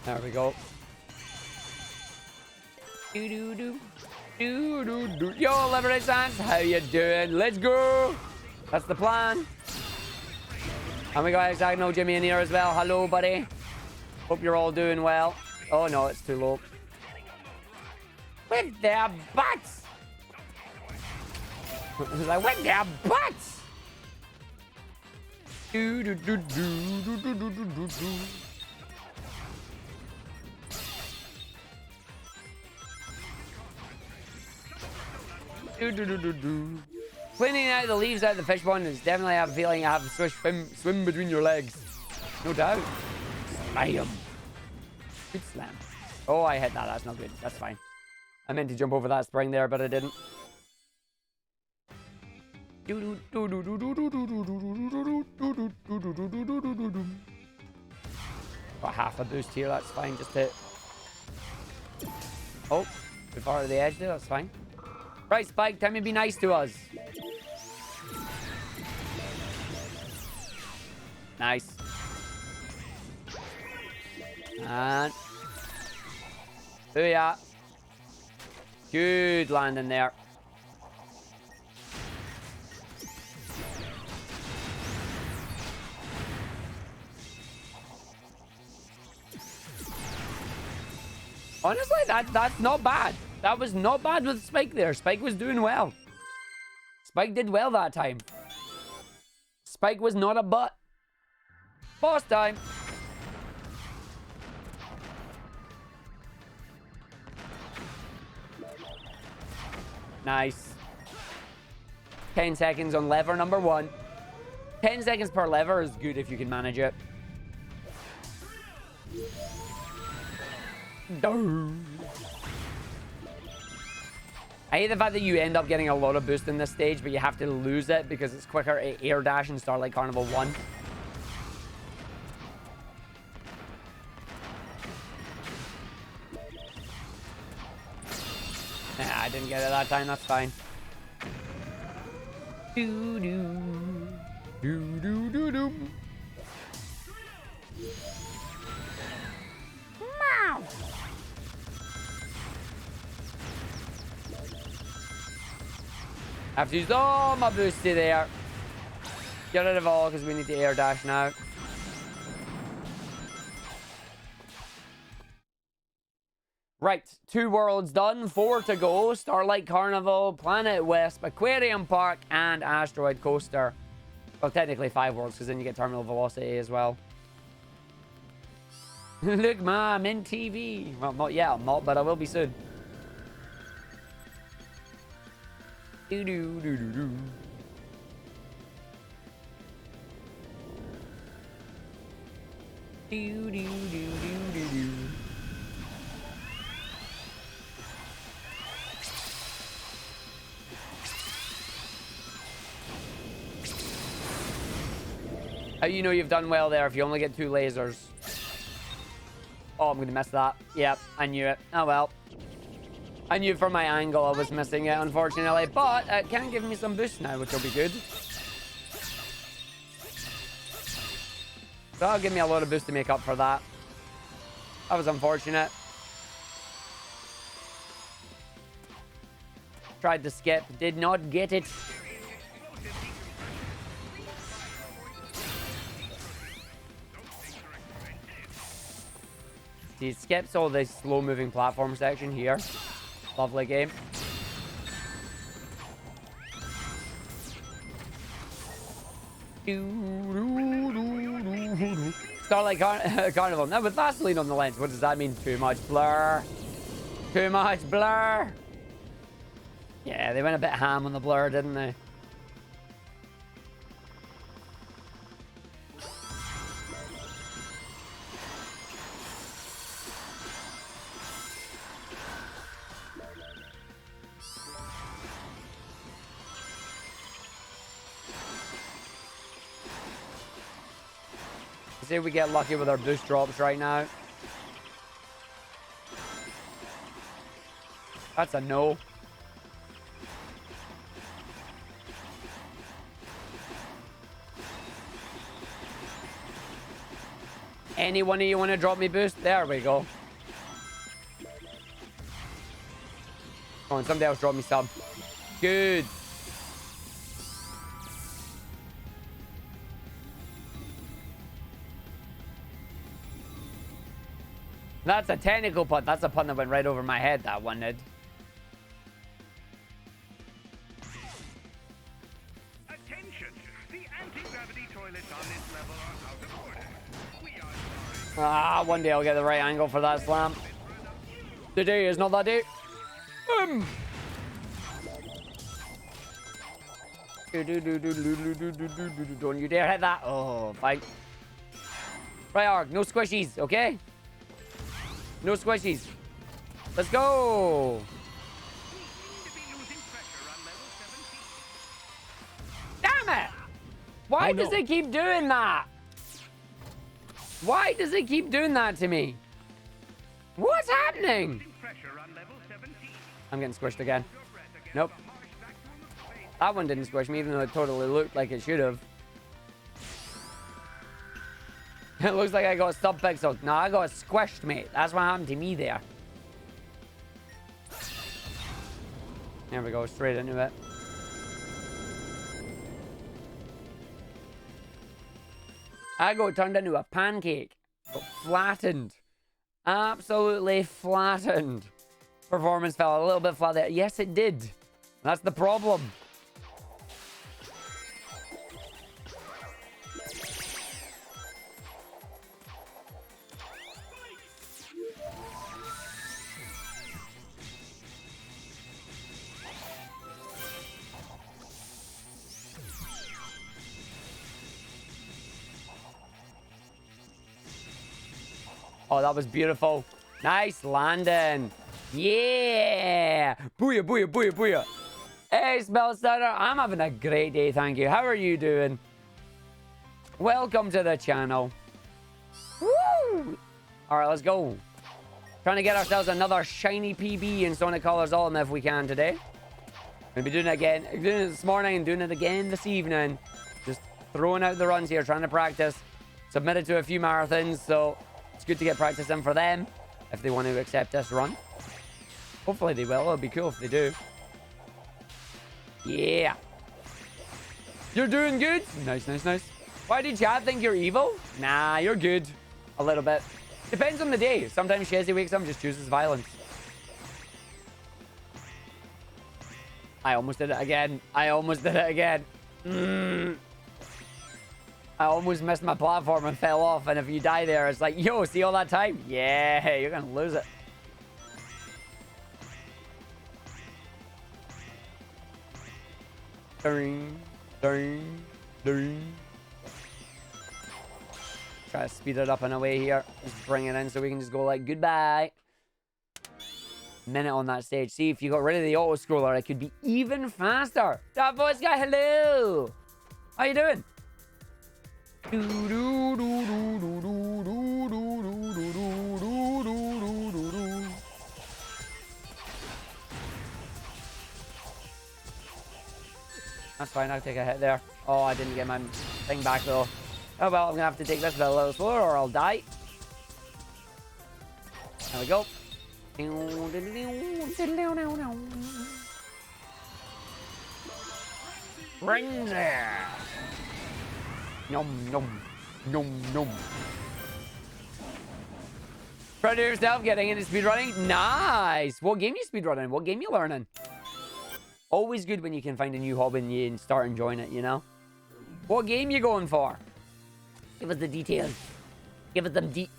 There we go. Do do do do do do. Yo, Lemonade Sans, how you doing? Let's go. That's the plan. And we got Hexagonal Jimmy in here as well. Hello, buddy. Hope you're all doing well. Oh no, it's too low. With their butts. Like with their butts. Do do do do do do do do do. Do. Cleaning out the leaves out of the fish pond is definitely have a feeling you have to swim between your legs. No doubt. Slam. Good slam. Oh, I hit that. That's not good. That's fine. I meant to jump over that spring there, but I didn't. Got half a boost here. That's fine. Just hit. Oh, too far to the edge there. That's fine. Right, Spike. Time to be nice to us. Nice. And booyah. Good landing there. Honestly, that's not bad. That was not bad with Spike there. Spike was doing well. Spike did well that time. Spike was not a butt. Boss time. Nice. 10 seconds on lever number 1. 10 seconds per lever is good if you can manage it. I hate the fact that you end up getting a lot of boost in this stage, but you have to lose it because it's quicker at Air Dash in Starlight Carnival 1. Nah, I didn't get it that time. That's fine. Do do do do do do. Meow. I've used all my boosty there. Get rid of all because we need to air dash now. Right, 2 worlds done, 4 to go. Starlight Carnival, Planet Wisp, Aquarium Park, and Asteroid Coaster. Well, technically 5 worlds because then you get Terminal Velocity as well. Look, Ma, I'm in TV. Well, not yet, I'm not, but I will be soon. Do do do do do. Do do do do do do. How you know you've done well there if you only get 2 lasers? Oh, I'm gonna miss that. Yep, I knew it. Oh well. I knew from my angle I was missing it, unfortunately. But it can give me some boost now, which will be good. So that'll give me a lot of boost to make up for that. That was unfortunate. Tried to skip, did not get it. He skips all this slow-moving platform section here. Lovely game. Starlight Carnival. Now with Vaseline on the lens, what does that mean? Too much blur. Too much blur. Yeah, they went a bit ham on the blur, didn't they? See if we get lucky with our boost drops right now. That's a no. Any one of you want to drop me boost? There we go. Come on, somebody else drop me sub. Good. That's a technical punt. That's a punt that went right over my head, that one did. Attention! The anti-gravity toilets on this level are out of order. We are sorry. One day I'll get the right angle for that slam. Today is not that day. Don't you dare hit that. Oh, fine. Right, Arg, no squishies, okay? No squishies. Let's go. Damn it! Why does it keep doing that? Why does it keep doing that to me? What's happening? I'm getting squished again. Nope. That one didn't squish me, even though it totally looked like it should have. It looks like I got sub-pixeled. No, I got squished, mate. That's what happened to me there. There we go, straight into it. I got turned into a pancake. Got flattened. Absolutely flattened. Performance fell a little bit flat there. Yes, it did. That's the problem. Oh, that was beautiful. Nice landing. Yeah. Booyah, booyah, booyah, booyah. Hey, Spellstarter. I'm having a great day, thank you. How are you doing? Welcome to the channel. Woo! All right, let's go. Trying to get ourselves another shiny PB in Sonic Colors Ultimate if we can today. Gonna be doing it again. Doing it this morning and doing it again this evening. Just throwing out the runs here, trying to practice. Submitted to a few marathons, so it's good to get practice in for them if they want to accept this run. Hopefully they will. It'll be cool if they do. Yeah. You're doing good. Nice, nice, nice. Why did Chad think you're evil? Nah, you're good. A little bit. Depends on the day. Sometimes Shazzy wakes up and just chooses violence. I almost did it again. I almost did it again. I almost missed my platform and fell off. And if you die there, it's like, yo, see all that time? Yeah, you're going to lose it. Ding, ding, ding. Try to speed it up in a way here. Just bring it in so we can just go like, goodbye. Minute on that stage. See, if you got rid of the auto scroller, it could be even faster. That voice guy, hello. How you doing? That's fine, I'll take a hit there. Oh, I didn't get my thing back though. Oh well, I'm gonna have to take this a little slower or I'll die. There we go. Ring there. Nom nom nom nom. Proud of yourself getting into speedrunning. Nice. What game you speedrunning? What game you learning? Always good when you can find a new hobby and you start enjoying it, you know? What game you going for? Give us the details. Give us them deets.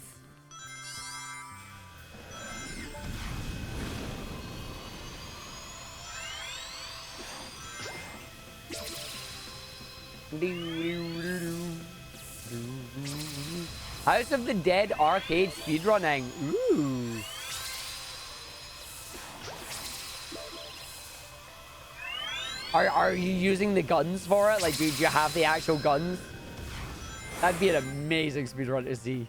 House of the Dead arcade speedrunning. Ooh. Are you using the guns for it? Like, do you have the actual guns? That'd be an amazing speedrun to see.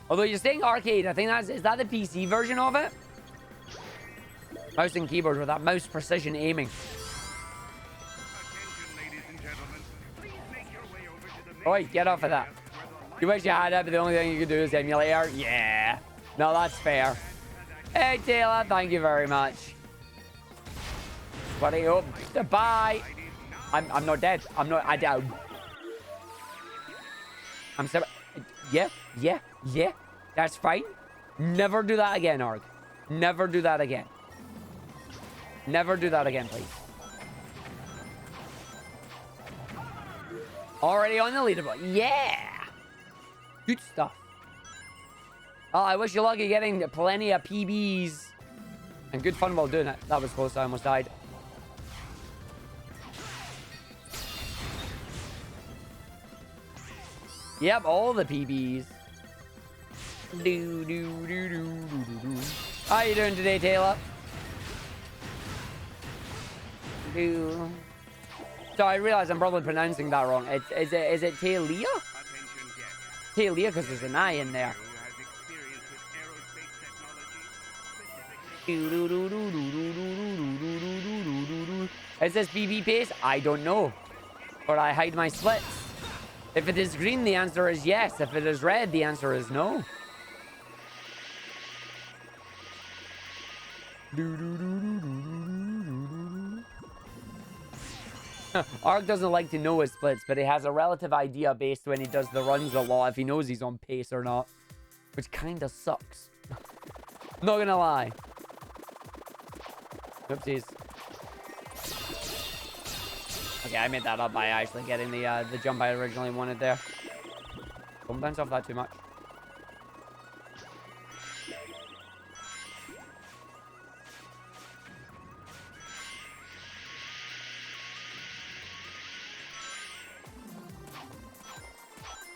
Although you're saying arcade, I think is that the PC version of it? Mouse and keyboard with that mouse precision aiming. Oi, get off of that. You wish you had it, but the only thing you could do is emulator. Yeah. No, that's fair. Hey, Taylor, thank you very much. Buddy, oh, goodbye. I'm not dead. I doubt. I'm sorry. Yeah. That's fine. Never do that again, Arg. Never do that again. Never do that again, please. Already on the leaderboard. Yeah. Good stuff. Oh, I wish you luck at getting plenty of PBs. And good fun while doing it. That was close. I almost died. Yep, all the PBs. Do, do, do, do, do, do, do. How you doing today, Taylor? Do. So I realize I'm probably pronouncing that wrong. Is it Talia? Attention guests. Talia, because there's an I in there. Who has experience with aerospace technology, specifically Do, do, do, do, do, do, do, do, do, do, do, do. Is this BB pace? I don't know. But I hide my splits. If it is green, the answer is yes. If it is red, the answer is no. Arg doesn't like to know his splits, but he has a relative idea based when he does the runs a lot if he knows he's on pace or not. Which kind of sucks. Not gonna lie. Oopsies. Okay, I made that up by actually getting the jump I originally wanted there. Don't bounce off that too much.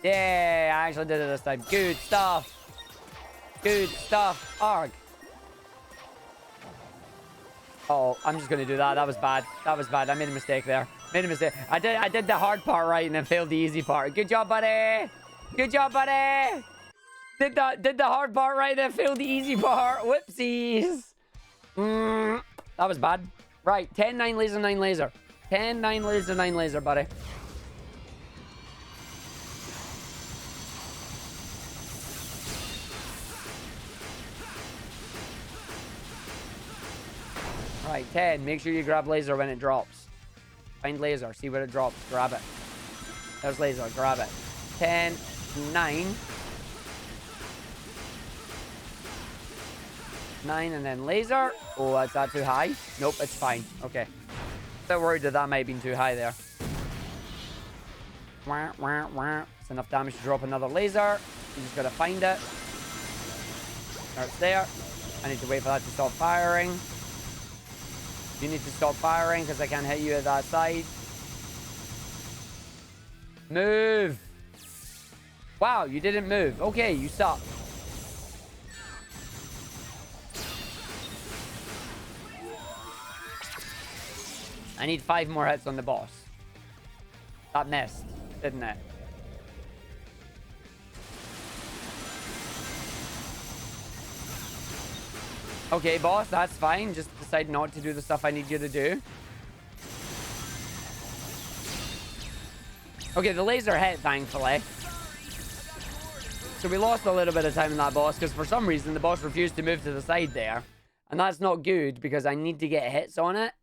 Yeah, I actually did it this time. Good stuff. Good stuff. Arg. Oh, I'm just gonna do that. That was bad. That was bad. I made a mistake there. Made a mistake. I did the hard part right and then failed the easy part. Good job, buddy. Good job, buddy. Did the hard part right and then failed the easy part. Whoopsies. That was bad. Right, 10, 9 laser, 9 laser. 10, 9 laser, 9 laser, buddy. Right, 10. Make sure you grab laser when it drops. Find laser. See where it drops. Grab it. There's laser. Grab it. 10, 9. 9 and then laser. Oh, is that too high? Nope, it's fine. Okay. So worried that might have been too high there. Wah, wah, wah. It's enough damage to drop another laser. You just gotta find it. There it's there. I need to wait for that to stop firing. You need to stop firing because I can't hit you at that side. Move. Wow, you didn't move. Okay, you suck. I need 5 more hits on the boss. That missed, didn't it? Okay, boss, that's fine. Just decide not to do the stuff I need you to do. Okay, the laser hit, thankfully. So we lost a little bit of time in that boss because for some reason the boss refused to move to the side there. And that's not good because I need to get hits on it.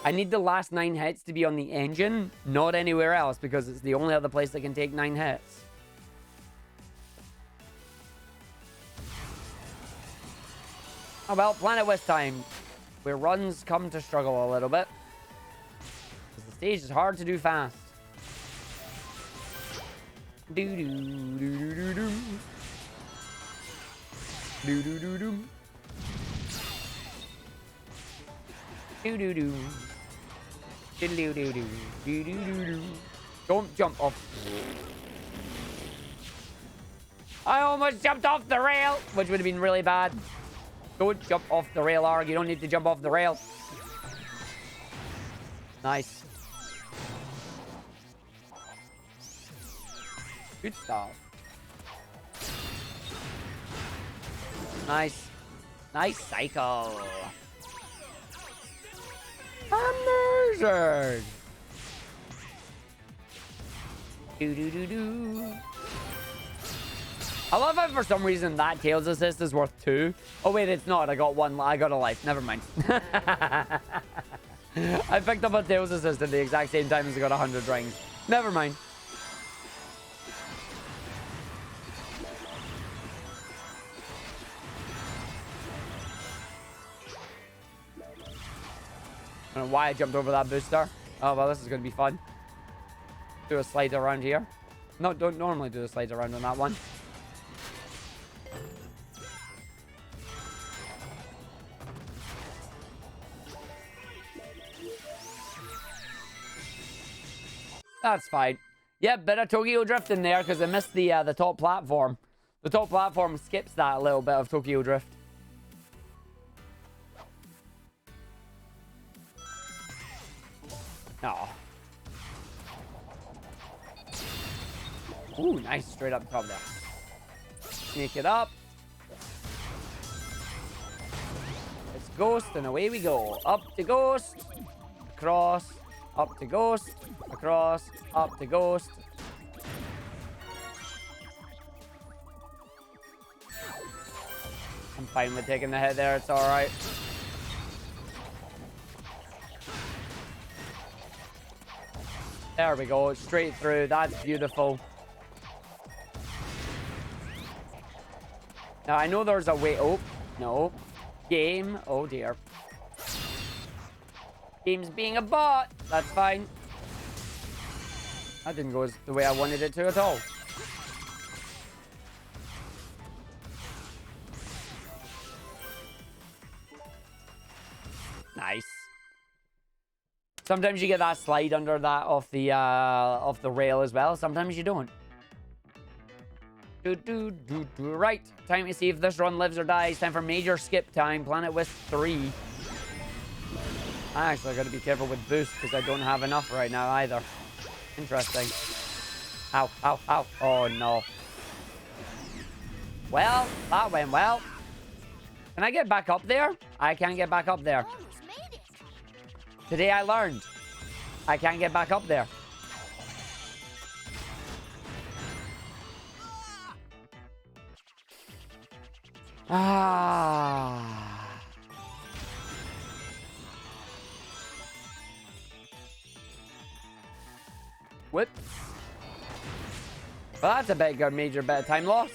I need the last 9 hits to be on the engine, not anywhere else because it's the only other place that can take 9 hits. Oh well, Planet West time, where runs come to struggle a little bit. Because the stage is hard to do fast. Do do do do do do. Do do do do. Do do do. Do do do do. Do do do do. Don't jump off. I almost jumped off the rail, which would have been really bad. Don't jump off the rail, Arg. You don't need to jump off the rail. Nice. Good stuff. Nice. Nice cycle. Amazing. Do do do do. I love how for some reason that Tails assist is worth 2. Oh wait, it's not. I got 1. I got a life. Never mind. I picked up a Tails assist at the exact same time as I got 100 rings. Never mind. I don't know why I jumped over that booster. Oh well, this is going to be fun. Do a slide around here. No, don't normally do the slides around on that one. That's fine. Yeah, bit of Tokyo Drift in there because I missed the top platform. The top platform skips that little bit of Tokyo Drift. Oh. Ooh, nice. Straight up top there. Sneak it up. It's Ghost, and away we go. Up to Ghost. Across. Up to Ghost. Across. Up to Ghost. I'm fine with taking the hit there. It's alright. There we go. Straight through. That's beautiful. Now, I know there's a way... Oh, no. Game. Oh, dear. Game's being a bot. That's fine. That didn't go the way I wanted it to at all. Nice. Sometimes you get that slide under that off the rail as well. Sometimes you don't. Right. Time to see if this run lives or dies. Time for major skip time. Planet Wisp 3. I actually got to be careful with boost because I don't have enough right now either. Interesting. Ow, ow, ow. Oh, no. Well, that went well. Can I get back up there? I can't get back up there. Almost made it. Today I learned I can't get back up there. Ah. Whoops. Well, that's a big major bit of time loss.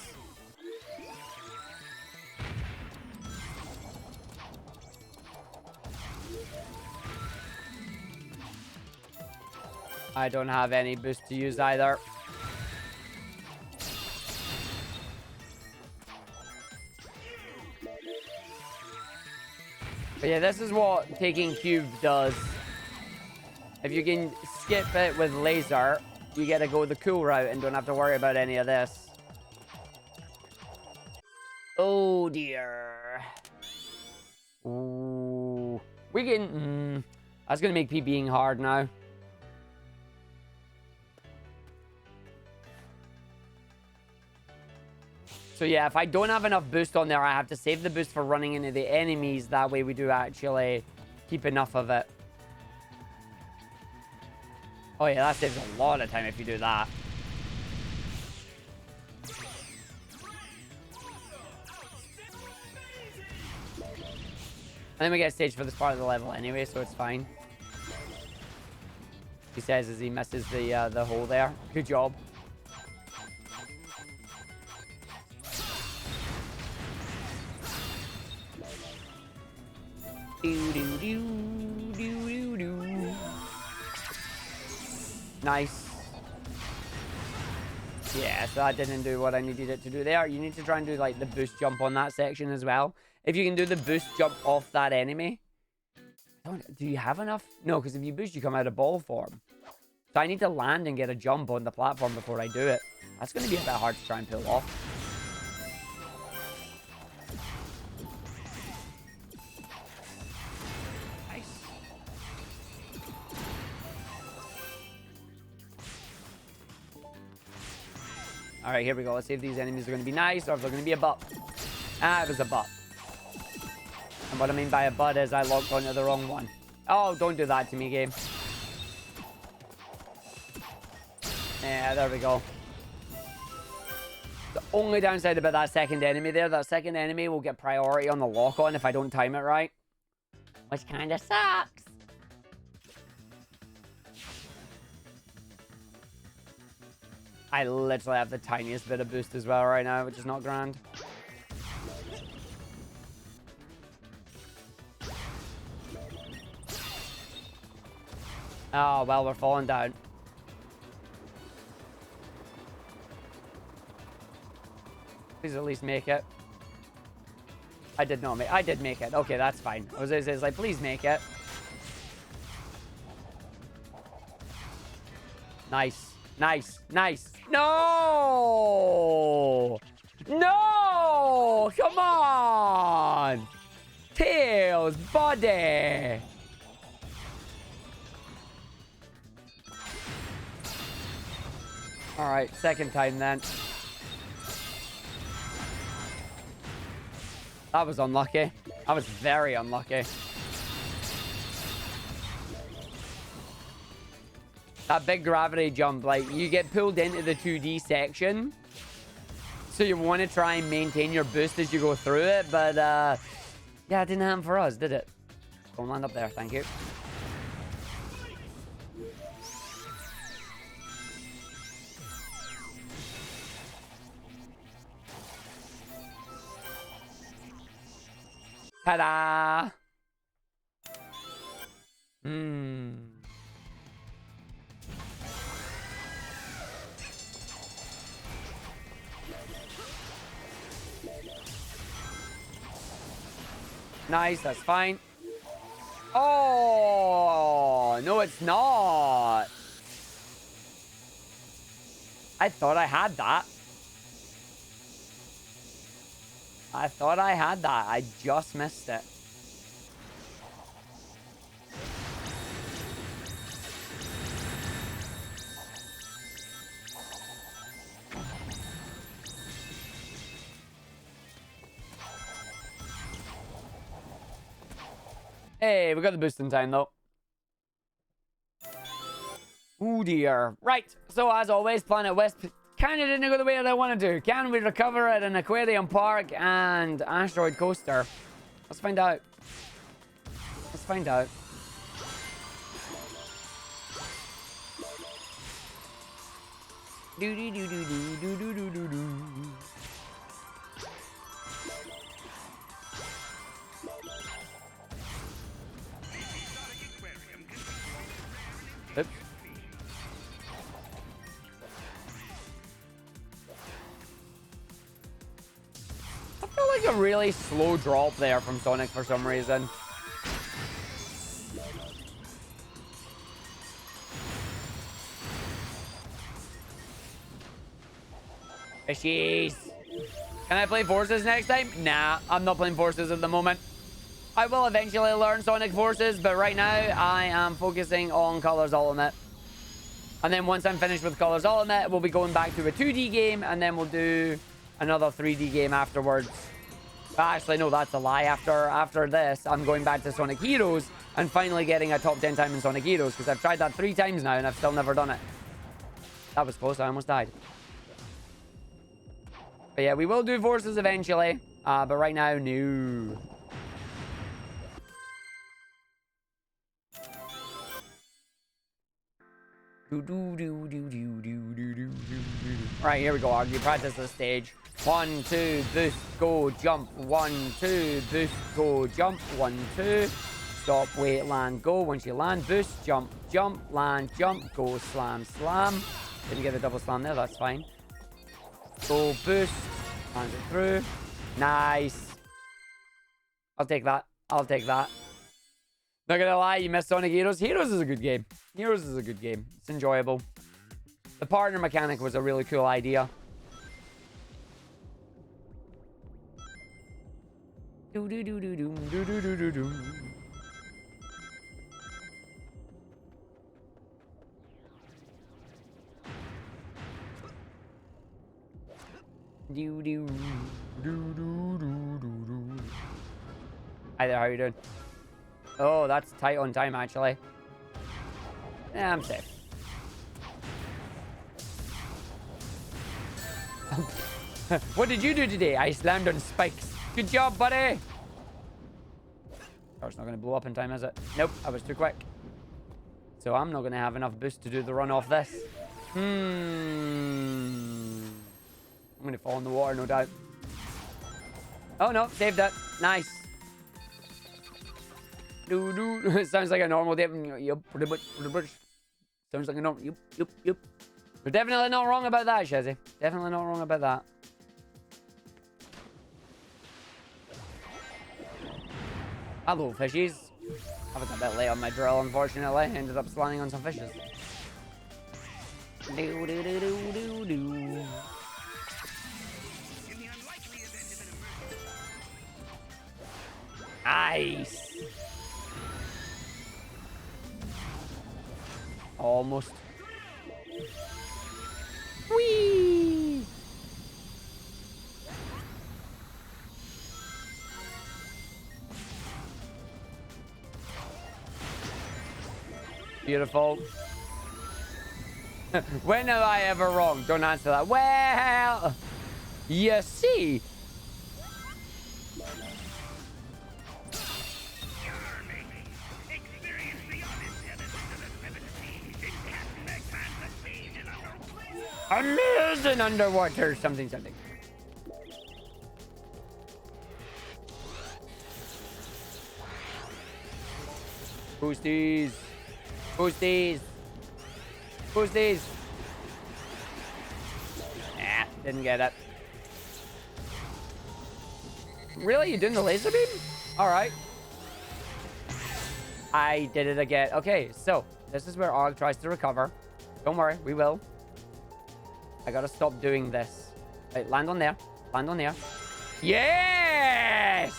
I don't have any boost to use either. But yeah, this is what taking cube does. If you can skip it with laser, you get to go the cool route and don't have to worry about any of this. Oh dear. Ooh. We can... that's going to make PBing hard now. So yeah, if I don't have enough boost on there, I have to save the boost for running into the enemies. That way we do actually keep enough of it. Oh yeah, that saves a lot of time if you do that. And then we get staged for this part of the level anyway, so it's fine. He says as he misses the hole there. Good job. Nice. Yeah, so that didn't do what I needed it to do there. You need to try and do like the boost jump on that section as well. If you can do the boost jump off that enemy. Do you have enough? No, because if you boost, you come out of ball form. So I need to land and get a jump on the platform before I do it. That's going to be a bit hard to try and pull off. All right, here we go. Let's see if these enemies are going to be nice or if they're going to be a butt. Ah, it was a butt. And what I mean by a butt is I locked onto the wrong one. Oh, don't do that to me, game. Yeah, there we go. The only downside about that second enemy there, that second enemy will get priority on the lock-on if I don't time it right. Which kind of sucks. I literally have the tiniest bit of boost as well right now, which is not grand. Oh, well, we're falling down. Please at least make it. I did not make... I did make it. Okay, that's fine. I was like, please make it. Nice. Nice. Nice. No! No! Come on! Tails, buddy! Alright, second time then. That was unlucky. That was very unlucky. That big gravity jump, like, you get pulled into the 2D section. So you want to try and maintain your boost as you go through it, but, yeah, it didn't happen for us, did it? Don't land up there, thank you. Ta-da! Nice, that's fine. Oh, no, it's not. I thought I had that. I thought I had that. I just missed it. Hey, we got the boost in time, though. Oh, dear. Right. So, as always, Planet Wisp kind of didn't go the way that I wanted to. Can we recover at an aquarium park and asteroid coaster? Let's find out. Let's find out. Do do do do do do do do do do. Oops. I feel like a really slow drop there from Sonic for some reason. Fishies. Can I play Forces next time? Nah, I'm not playing Forces at the moment. I will eventually learn Sonic Forces, but right now I am focusing on Colors Ultimate. And then once I'm finished with Colors Ultimate, we'll be going back to a 2D game, and then we'll do another 3D game afterwards. Actually, no, that's a lie. After this, I'm going back to Sonic Heroes and finally getting a top 10 time in Sonic Heroes, because I've tried that 3 times now and I've still never done it. That was close. I almost died. But yeah, we will do Forces eventually. But right now, no. Right, here we go, Argy. Practice the stage. 1, 2, boost, go, jump. 1, 2, boost, go, jump. 1, 2. Stop, wait, land, go. Once you land, boost, jump, jump, land, jump, go, slam, slam. Didn't get a double slam there, that's fine. Go, boost, land it through. Nice. I'll take that. I'll take that. Not gonna lie, you missed Sonic Heroes. Heroes is a good game. Heroes is a good game. It's enjoyable. The partner mechanic was a really cool idea. Do do do do do do do do do do. Do do do do do do. Hi there, how you doing? Oh, that's tight on time, actually. Yeah, I'm safe. What did you do today? I slammed on spikes. Good job, buddy. Car's not going to blow up in time, is it? Nope, I was too quick. So I'm not going to have enough boost to do the run off this. I'm going to fall in the water, no doubt. Oh, no, saved it. Nice. It sounds like a normal day. Yep, pretty much. Sounds like a normal. Yep. You're definitely not wrong about that, Shazzy. Definitely not wrong about that. Hello, fishies. I was a bit late on my drill, unfortunately. Ended up landing on some fishes. Do, do, do, do, do, do. In the unlikely event of an emergency. Nice. Almost. Whee! Beautiful. When am I ever wrong? Don't answer that. Well, you see. Experience the honest element of the 17 in Captain McMahon's invasion under Amazing underwater something something. Boosties. Boosties. Boosties. Nah, didn't get it. Really? You doing the laser beam? Alright. I did it again. Okay, so this is where Arg tries to recover. Don't worry, we will. I gotta stop doing this. Right, land on there. Land on there. Yes!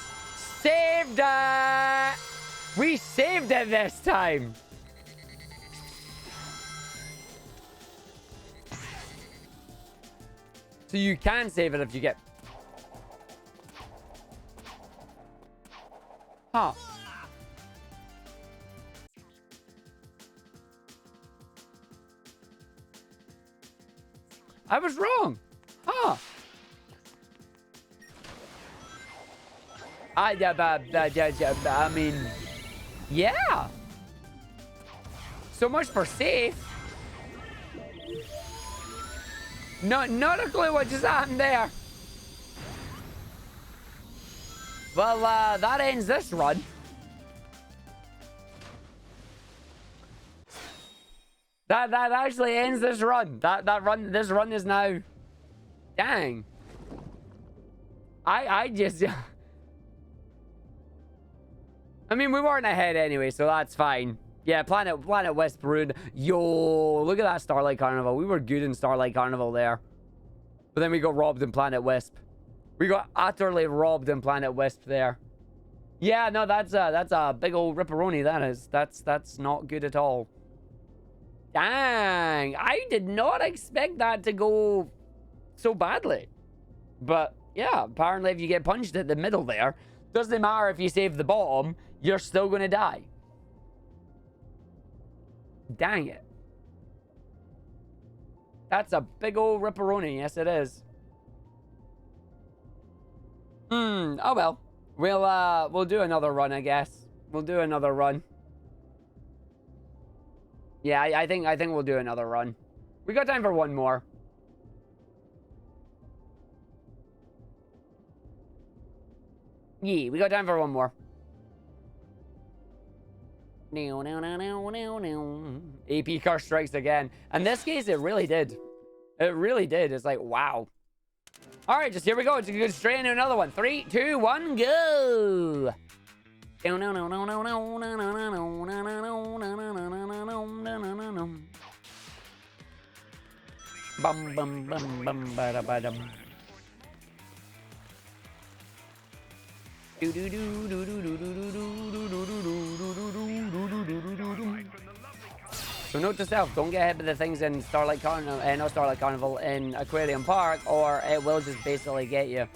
Saved it! We saved it this time! So you can save it if you get... Huh. I was wrong. Huh. I mean, yeah. So much for safe. No, not a clue what just happened there. Well, that ends this run. That actually ends this run. This run is now. Dang. I just. I mean, we weren't ahead anyway, so that's fine. Yeah, Planet Wisp ruined. Yo, look at that Starlight Carnival. We were good in Starlight Carnival there, but then we got robbed in Planet Wisp. We got utterly robbed in Planet Wisp there. Yeah, no, that's a big old ripperoni. That is. That's not good at all. Dang, I did not expect that to go so badly. But yeah, apparently if you get punched at the middle there, doesn't matter if you save the bottom, you're still gonna die. Dang it. That's a big old ripperoni. Yes, it is. Oh well. We'll do another run, I guess. We'll do another run. Yeah, I think we'll do another run. We got time for one more. Yeah, we got time for one more. AP car strikes again. In this case, it really did. It really did. It's like, wow. All right, just here we go. It's going straight into another one. 3, 2, 1, go. Bum bum bum bum ba da ba dum. Do do do do do do do do do do do do do do. So note to self, don't get hit by the things in Starlight Carnival, not Starlight Carnival, in Aquarium Park, or it will just basically get you.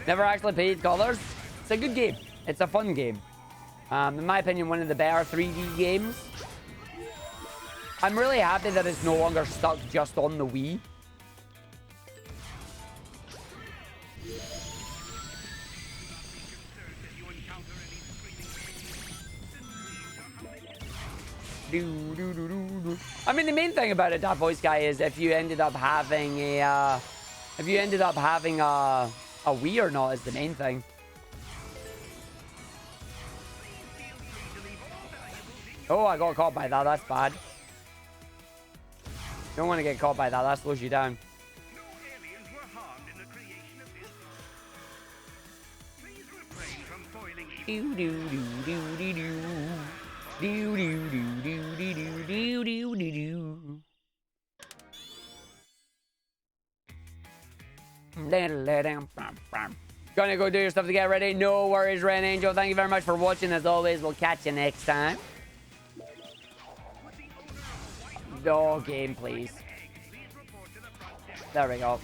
Never actually played Colors. It's a good game. It's a fun game. In my opinion, one of the better 3D games. I'm really happy that it's no longer stuck just on the Wii. I mean, the main thing about it, that voice guy, is if you ended up having a Wii or not is the main thing. Oh, I got caught by that. That's bad. Don't want to get caught by that. That slows you down. No aliens were harmed in the creation of this. Please refrain from foiling evil. Do do do do do do do do do do do do do do. Gonna go do your stuff to get ready. No worries, Rain Angel. Thank you very much for watching. As always, we'll catch you next time. No game, please. There we go.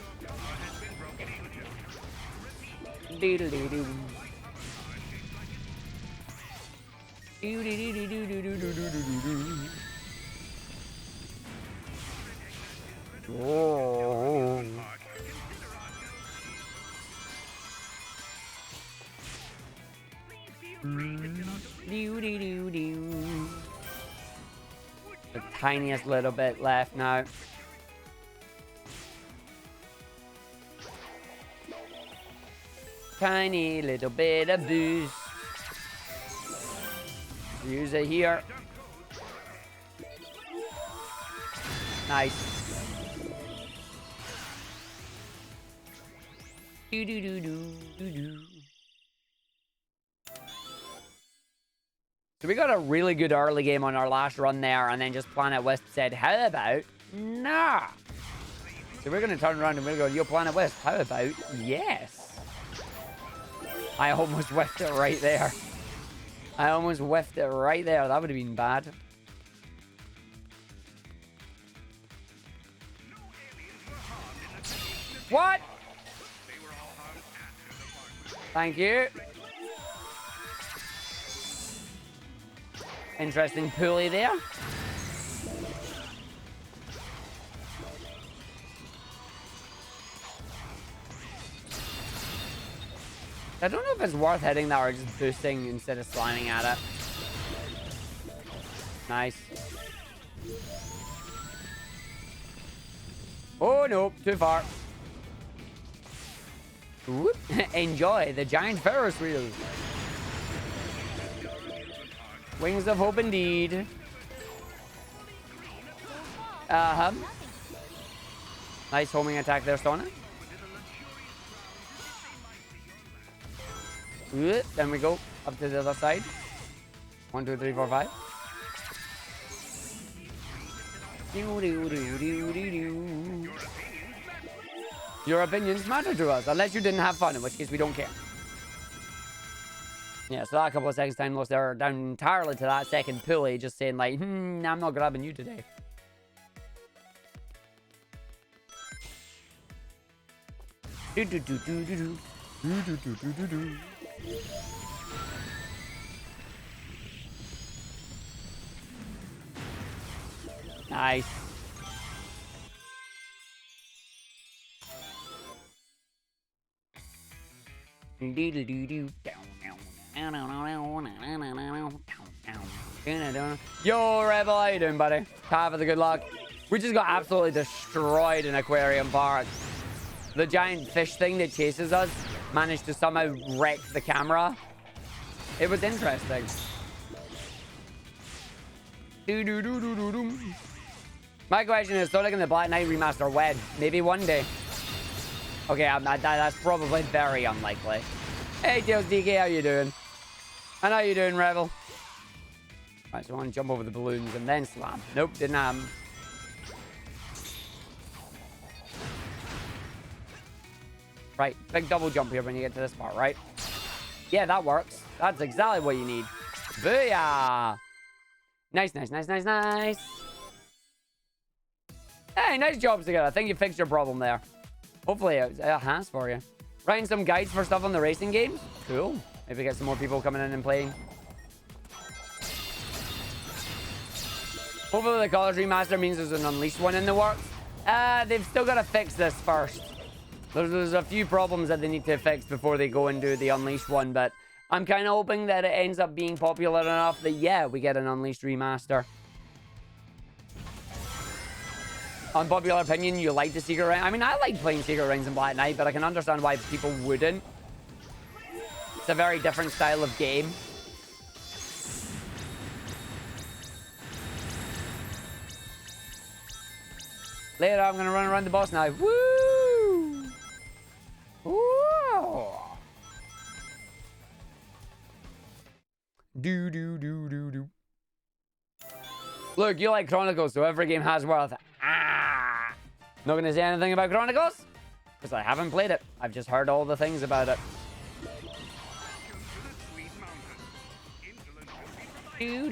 Doodle-doo-doo. Doodle-doo-doo-doo-doo-doo-doo-doo-doo. Oh. The tiniest little bit left now. Tiny little bit of boost. Use it here. Nice. Do do do do do do. So we got a really good early game on our last run there, and then just Planet Wisp said, how about nah? So we're going to turn around and we're going to go, yo, Planet Wisp, how about yes? I almost whiffed it right there. I almost whiffed it right there. That would have been bad. What? Thank you. Interesting pulley there. I don't know if it's worth hitting that or just boosting instead of slamming at it. Nice. Oh, no. Too far. Whoop. Enjoy the giant Ferris wheel. Wings of hope indeed. Uh-huh. Nice homing attack there, Sona. Then we go up to the other side. 1, 2, 3, 4, 5. Your opinions matter to us, unless you didn't have fun, in which case we don't care. Yeah, so that couple of seconds time lost there, down entirely to that second pulley, just saying like, I'm not grabbing you today. Do do do do do do. Do do do do do do. Nice. Yo, Rebel, how you doing, buddy? Half of the good luck. We just got absolutely destroyed in Aquarium Park. The giant fish thing that chases us managed to somehow wreck the camera. It was interesting. My question is, Sonic and the Black Knight remaster when? Maybe one day. Okay, that's probably very unlikely. Hey, Tails DK, how you doing? And how you doing, Rebel? Right, so I want to jump over the balloons and then slam. Nope, didn't happen. Right, big double jump here when you get to this part, right? Yeah, that works. That's exactly what you need. Booyah! Nice, nice, nice, nice, nice. Hey, nice jobs together. I think you fixed your problem there. Hopefully it has for you. Writing some guides for stuff on the racing games? Cool. Maybe get some more people coming in and playing. Hopefully the Colors Remaster means there's an Unleashed one in the works. They've still got to fix this first. There's a few problems that they need to fix before they go and do the Unleashed one, but I'm kind of hoping that it ends up being popular enough that, yeah, we get an Unleashed remaster. Unpopular opinion, you like the Secret Ring? I mean, I like playing Secret Rings in Black Knight, but I can understand why people wouldn't. It's a very different style of game. Later, I'm going to run around the boss now. Woo! Woo! Do. Look, you like Chronicles, so every game has worth. Not going to say anything about Chronicles? Because I haven't played it. I've just heard all the things about it. Yeah,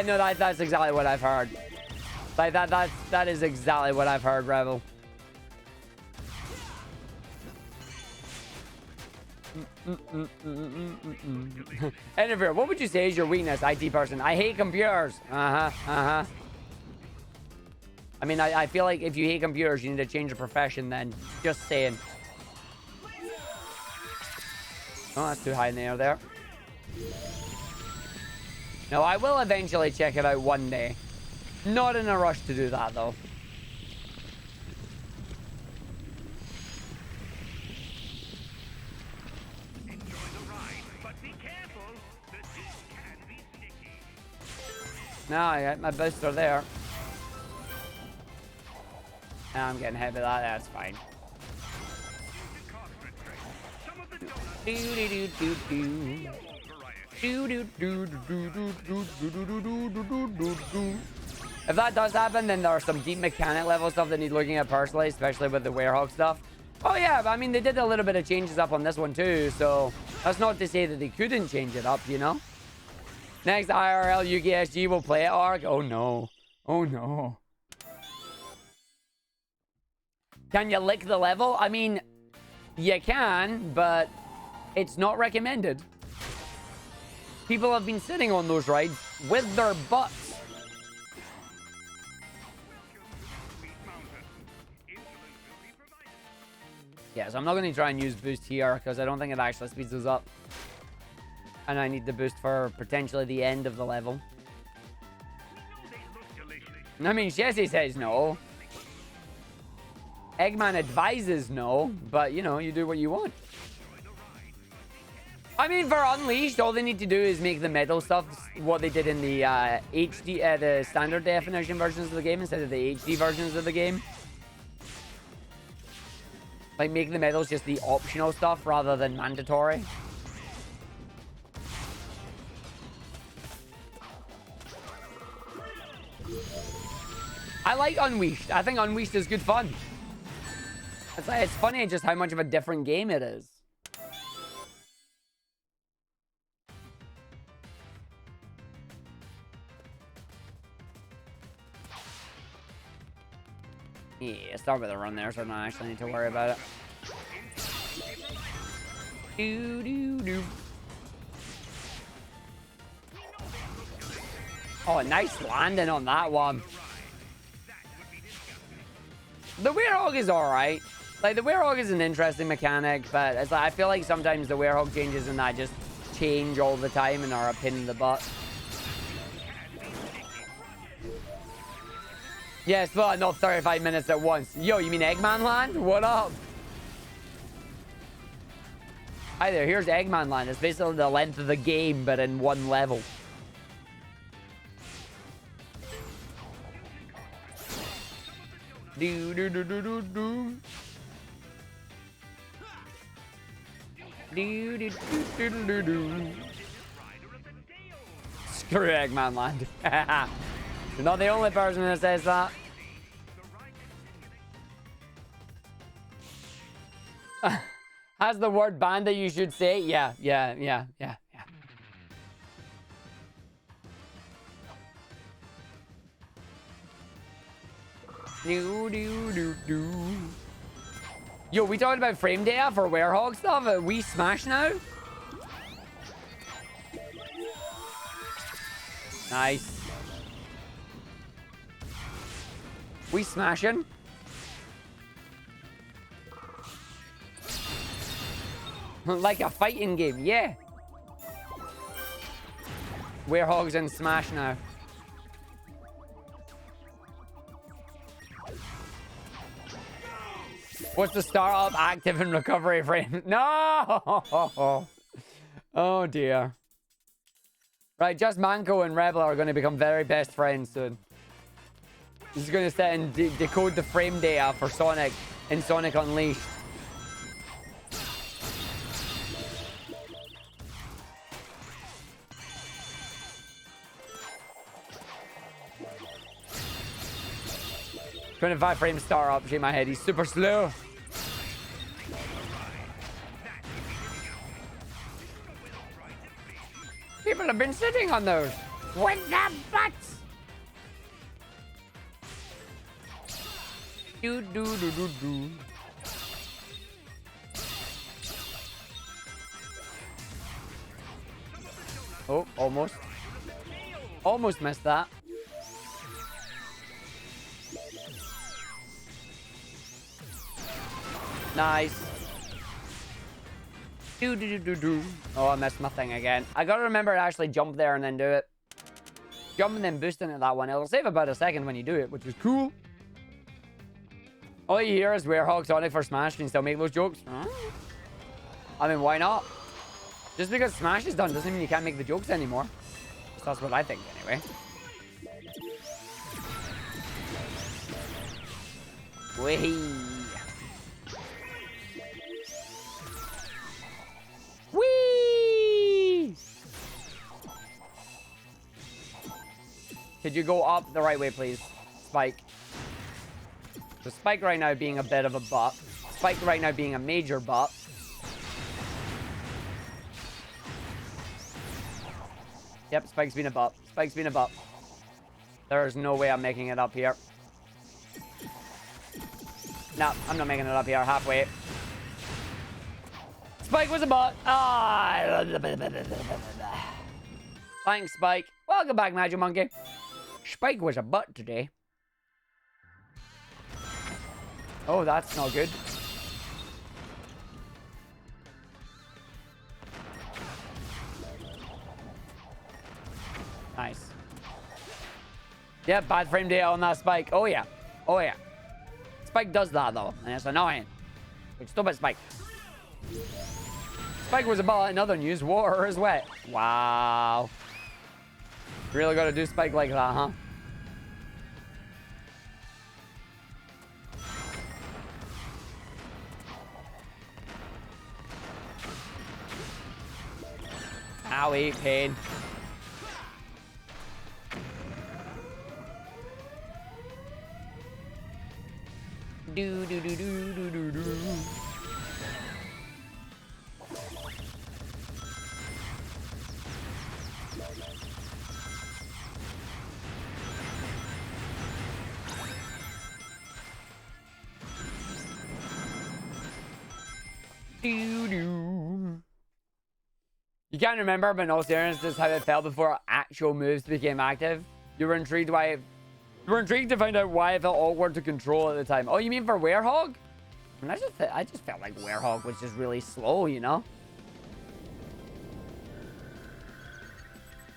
no, that's exactly what I've heard. Like that is exactly what I've heard, Rebel. Interviewer, what would you say is your weakness, IT person? I hate computers. I mean, I feel like if you hate computers, you need to change your profession then. Just saying. Oh, that's too high in the air there. No, I will eventually check it out one day. Not in a rush to do that, though. Enjoy the ride, but be careful. The seat can be sticky. No, I got my booster there. I'm getting hit with that. That's fine. If that does happen, then there are some deep mechanic level stuff that need looking at personally, especially with the Werehog stuff. Oh yeah, but I mean, they did a little bit of changes up on this one too, so that's not to say that they couldn't change it up, you know? Next IRL UKSG will play at Arg. Oh no. Oh no. Can you lick the level? I mean, you can, but it's not recommended. People have been sitting on those rides with their butts. Yeah, so I'm not going to try and use boost here because I don't think it actually speeds us up. And I need the boost for potentially the end of the level. I mean, Jesse says no. Eggman advises no, but you know, you do what you want. I mean, for Unleashed, all they need to do is make the medal stuff what they did in the the standard definition versions of the game instead of the HD versions of the game. Like, make the medals just the optional stuff rather than mandatory. I like Unleashed. I think Unleashed is good fun. It's funny just how much of a different game it is. Yeah, start with a run there, so I don't actually need to worry about it. Oh, nice landing on that one. The Werehog is alright. Like, the Werehog is an interesting mechanic, but it's like, I feel like sometimes the Werehog changes and that just change all the time and are a pain in the butt. Yes, but not 35 minutes at once. Yo, you mean Eggman Land? What up? Hi there, here's Eggman Land. It's basically the length of the game, but in one level. Do do do do do do. Do do do do do do. Screw Eggman Land. You're not the only person that says that. Has the word bandit you should say? Yeah. Yo, we talking about frame data for Werehog stuff? Are we smash now? Nice. We smashing? Like a fighting game, yeah. Werehogs in Smash now. What's the startup active and recovery frame? No! Oh dear. Right, just Manco and Rebel are going to become very best friends soon. This is going to set and decode the frame data for Sonic in Sonic Unleashed. 25 frame star up. Shake my head. He's super slow. People have been sitting on those. With the butts. Do do do do do. Oh, almost. Almost missed that. Nice. Do do do do do. Oh, I missed my thing again. I gotta remember to actually jump there and then do it. Jump and then boost into that one. It'll save about a second when you do it, which is cool. All you hear is Werehog Sonic for Smash can still make those jokes. I mean, why not? Just because Smash is done doesn't mean you can't make the jokes anymore. That's what I think, anyway. Wee. Whee! Could you go up the right way, please? Spike. So Spike right now being a bit of a butt. Spike right now being a major butt. Yep, Spike's been a butt. Spike's been a butt. There's no way I'm making it up here. No, I'm not making it up here. Halfway. Spike was a butt. Ah. Thanks, Spike. Welcome back, Magic Monkey. Spike was a butt today. Oh, that's not good. Nice. Yeah, bad frame data on that Spike. Oh, yeah. Oh, yeah. Spike does that, though. And it's annoying. Like, stupid Spike. Spike was about in other news. Water is wet. Wow. Really got to do Spike like that, huh? Owie, pain. Do do do do do do do. Do do. You can't remember, but in all seriousness, this is how it felt before actual moves became active. You were intrigued to find out why it felt awkward to control at the time. Oh, you mean for Werehog? I mean, I just felt like Werehog was just really slow, you know?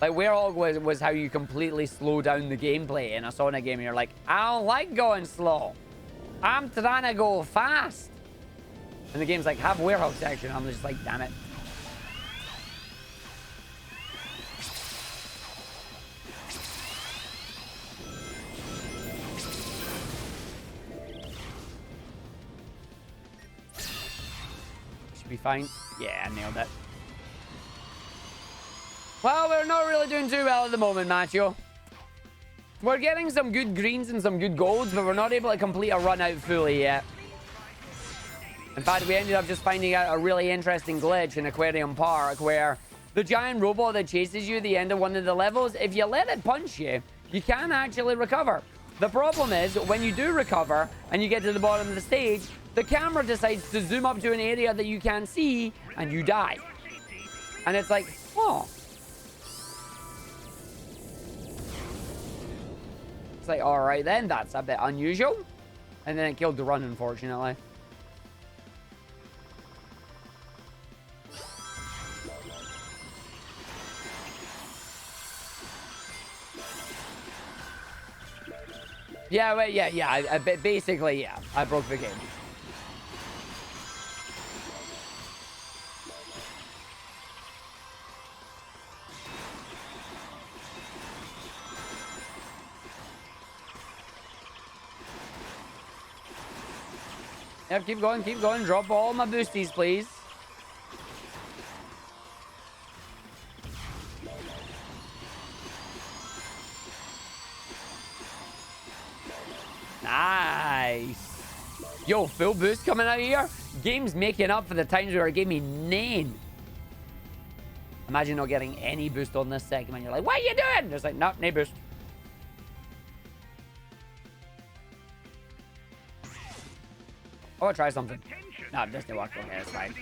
Like, Werehog was how you completely slow down the gameplay in a Sonic game. You're like, I don't like going slow. I'm trying to go fast. And the game's like, have Werehog section. I'm just like, damn it. Be fine. Yeah, I nailed it. Well, we're not really doing too well at the moment, Macho. We're getting some good greens and some good golds, but we're not able to complete a run out fully yet. In fact, we ended up just finding out a really interesting glitch in Aquarium Park where the giant robot that chases you at the end of one of the levels, if you let it punch you, you can actually recover. The problem is, when you do recover and you get to the bottom of the stage, the camera decides to zoom up to an area that you can't see, and you die. And it's like, oh. It's like, all right then, that's a bit unusual. And then it killed the run, unfortunately. Yeah, wait, yeah. Basically, yeah. I broke the game. Yep, keep going, keep going. Drop all my boosties, please. Nice. Yo, full boost coming out here. Game's making up for the times where it gave me none. Imagine not getting any boost on this second when you're like, what are you doing? It's like, nope, no boost. I want to try something. No, this didn't work. Okay, that's fine.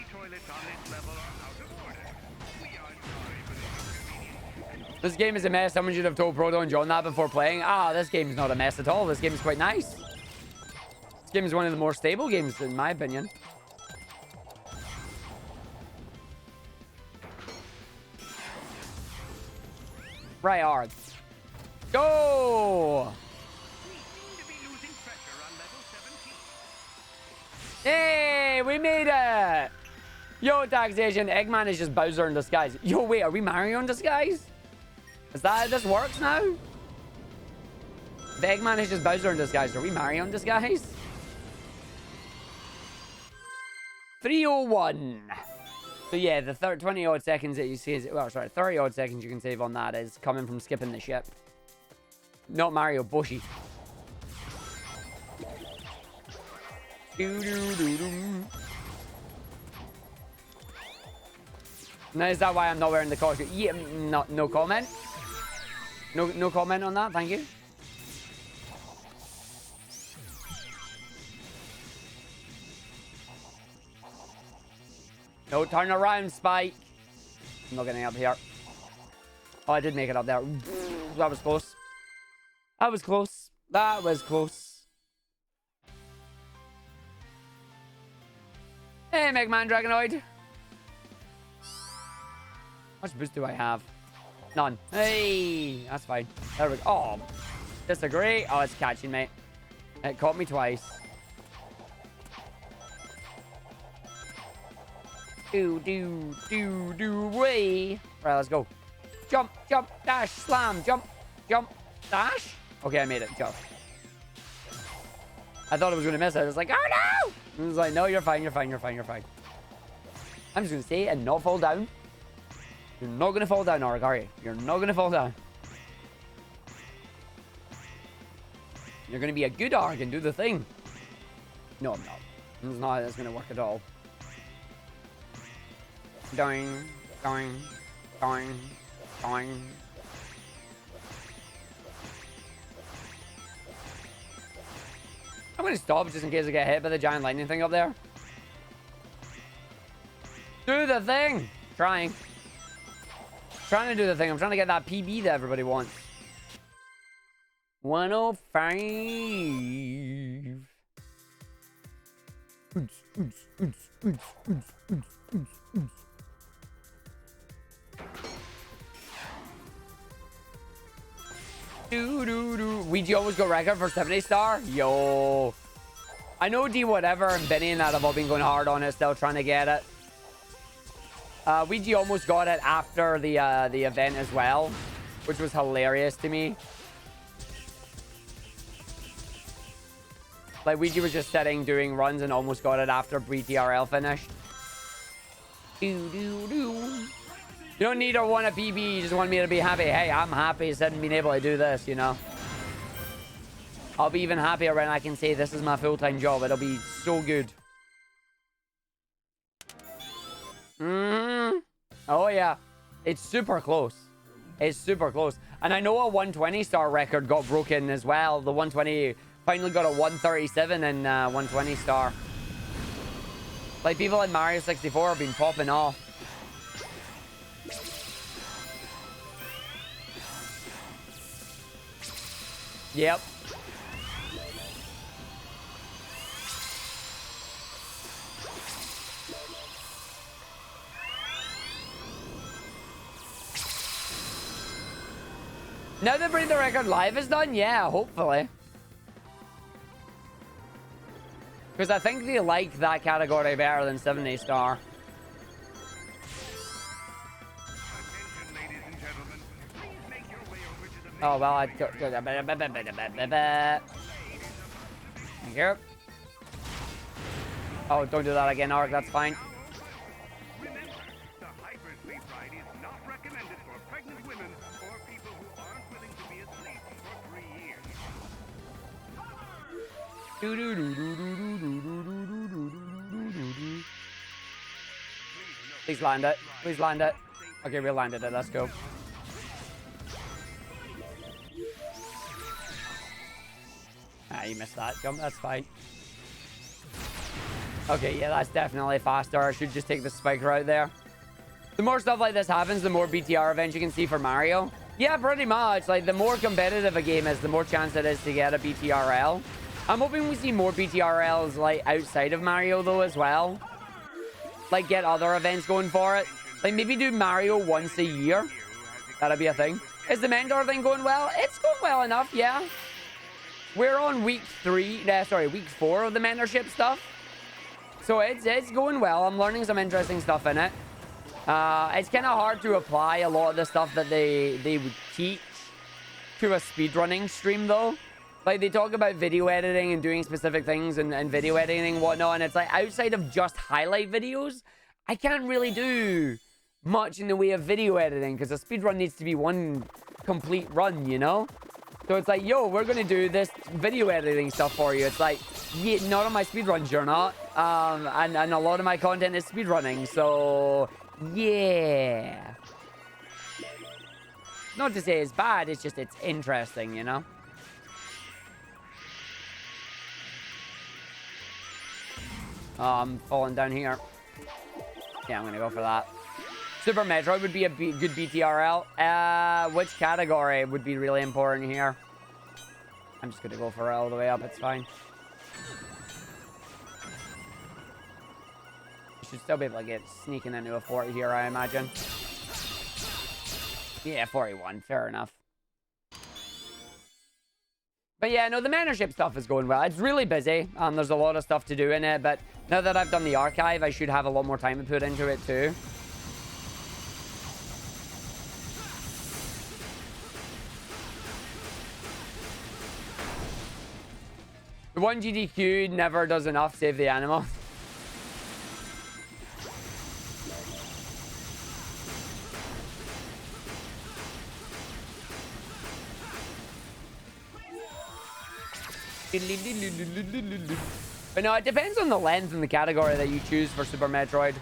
This game is a mess. Someone should have told Proto and John that before playing. Ah, this game's not a mess at all. This game is quite nice. This game is one of the more stable games, in my opinion. Right, hard. Go! Hey, we made it! Yo, taxation. Eggman is just Bowser in disguise. Yo, wait, are we Mario in disguise? Is that how this works now? The Eggman is just Bowser in disguise. Are we Mario in disguise? 301. So yeah, the 20 odd seconds that you see is, well, sorry, 30 odd seconds you can save on that is coming from skipping the ship. Not Mario, Bushy. Now, is that why I'm not wearing the costume? Yeah, no comment. No comment on that. Thank you. No, turn around, Spike. I'm not getting up here. Oh, I did make it up there. That was close. That was close. That was close. Hey, Mega Man Dragonoid. How much boost do I have? None. Hey, that's fine. There we go. Oh, disagree. Oh, it's catching me. It caught me twice. Way. Right, let's go. Jump, jump, dash, slam, jump, jump, dash. Okay, I made it. Jump. I thought I was going to miss it. I was like, oh no! I was like, no, you're fine, you're fine, you're fine, you're fine. I'm just going to stay and not fall down. You're not going to fall down, Arg, are you? You're not going to fall down. You're going to be a good Arg and do the thing. No, I'm not. This is not how that's going to work at all. Doing, doing, doing, doing. I'm going to stop just in case I get hit by the giant lightning thing up there. Do the thing! Trying. Trying to do the thing. I'm trying to get that PB that everybody wants. 105. Ouija almost got record for 70 star. Yo. I know D whatever and Benny and that have all been going hard on it, still trying to get it. Ouija almost got it after the event as well, which was hilarious to me. Like, Ouija was just sitting doing runs and almost got it after BTRL finished. You don't need or want a PB, you just want me to be happy. Hey, I'm happy sitting being able to do this, you know. I'll be even happier when I can say this is my full-time job. It'll be so good. Oh, yeah. It's super close. It's super close. And I know a 120 star record got broken as well. The 120 finally got a 137 and 120 star. Like, people in Mario 64 have been popping off. Yep. Now that Break the Record Live is done, yeah, hopefully. Because I think they like that category better than 70 star. Oh, well, I... Thank you. Oh, don't do that again, Arg, that's fine. Remember, the hypersleep ride is not recommended for pregnant women or people who aren't willing to be asleep for 3 years. Please land it. Please land it. Okay, we landed it. Let's go. Ah, you missed that jump. That's fine. Okay, yeah, that's definitely faster. I should just take the spike route there. The more stuff like this happens, the more BTR events you can see for Mario. Yeah, pretty much. Like, the more competitive a game is, the more chance it is to get a BTRL. I'm hoping we see more BTRLs, like, outside of Mario, though, as well. Like, get other events going for it. Like, maybe do Mario once a year. That'd be a thing. Is the mentor thing going well? It's going well enough, yeah. We're on week 4 of the mentorship stuff. So it's going well. I'm learning some interesting stuff in it. It's kind of hard to apply a lot of the stuff that they would teach to a speedrunning stream, though. Like, they talk about video editing and doing specific things and video editing and whatnot, and it's like, outside of just highlight videos, I can't really do much in the way of video editing, because a speedrun needs to be one complete run, you know? So it's like, yo, we're going to do this video editing stuff for you. It's like, yeah, not on my speedruns, you're not. And a lot of my content is speedrunning, so yeah. Not to say it's bad, it's just, it's interesting, you know? I'm falling down here. Yeah, I'm going to go for that. Super Metroid would be a good BTRL. Which category would be really important here? I'm just going to go for it all the way up. It's fine. You should still be able to get sneaking into a 40 here, I imagine. Yeah, 41. Fair enough. But yeah, no, the mentorship stuff is going well. It's really busy. There's a lot of stuff to do in it. But now that I've done the archive, I should have a lot more time to put into it too. The 1 GDQ never does enough save the animal. But no, it depends on the length and the category that you choose for Super Metroid.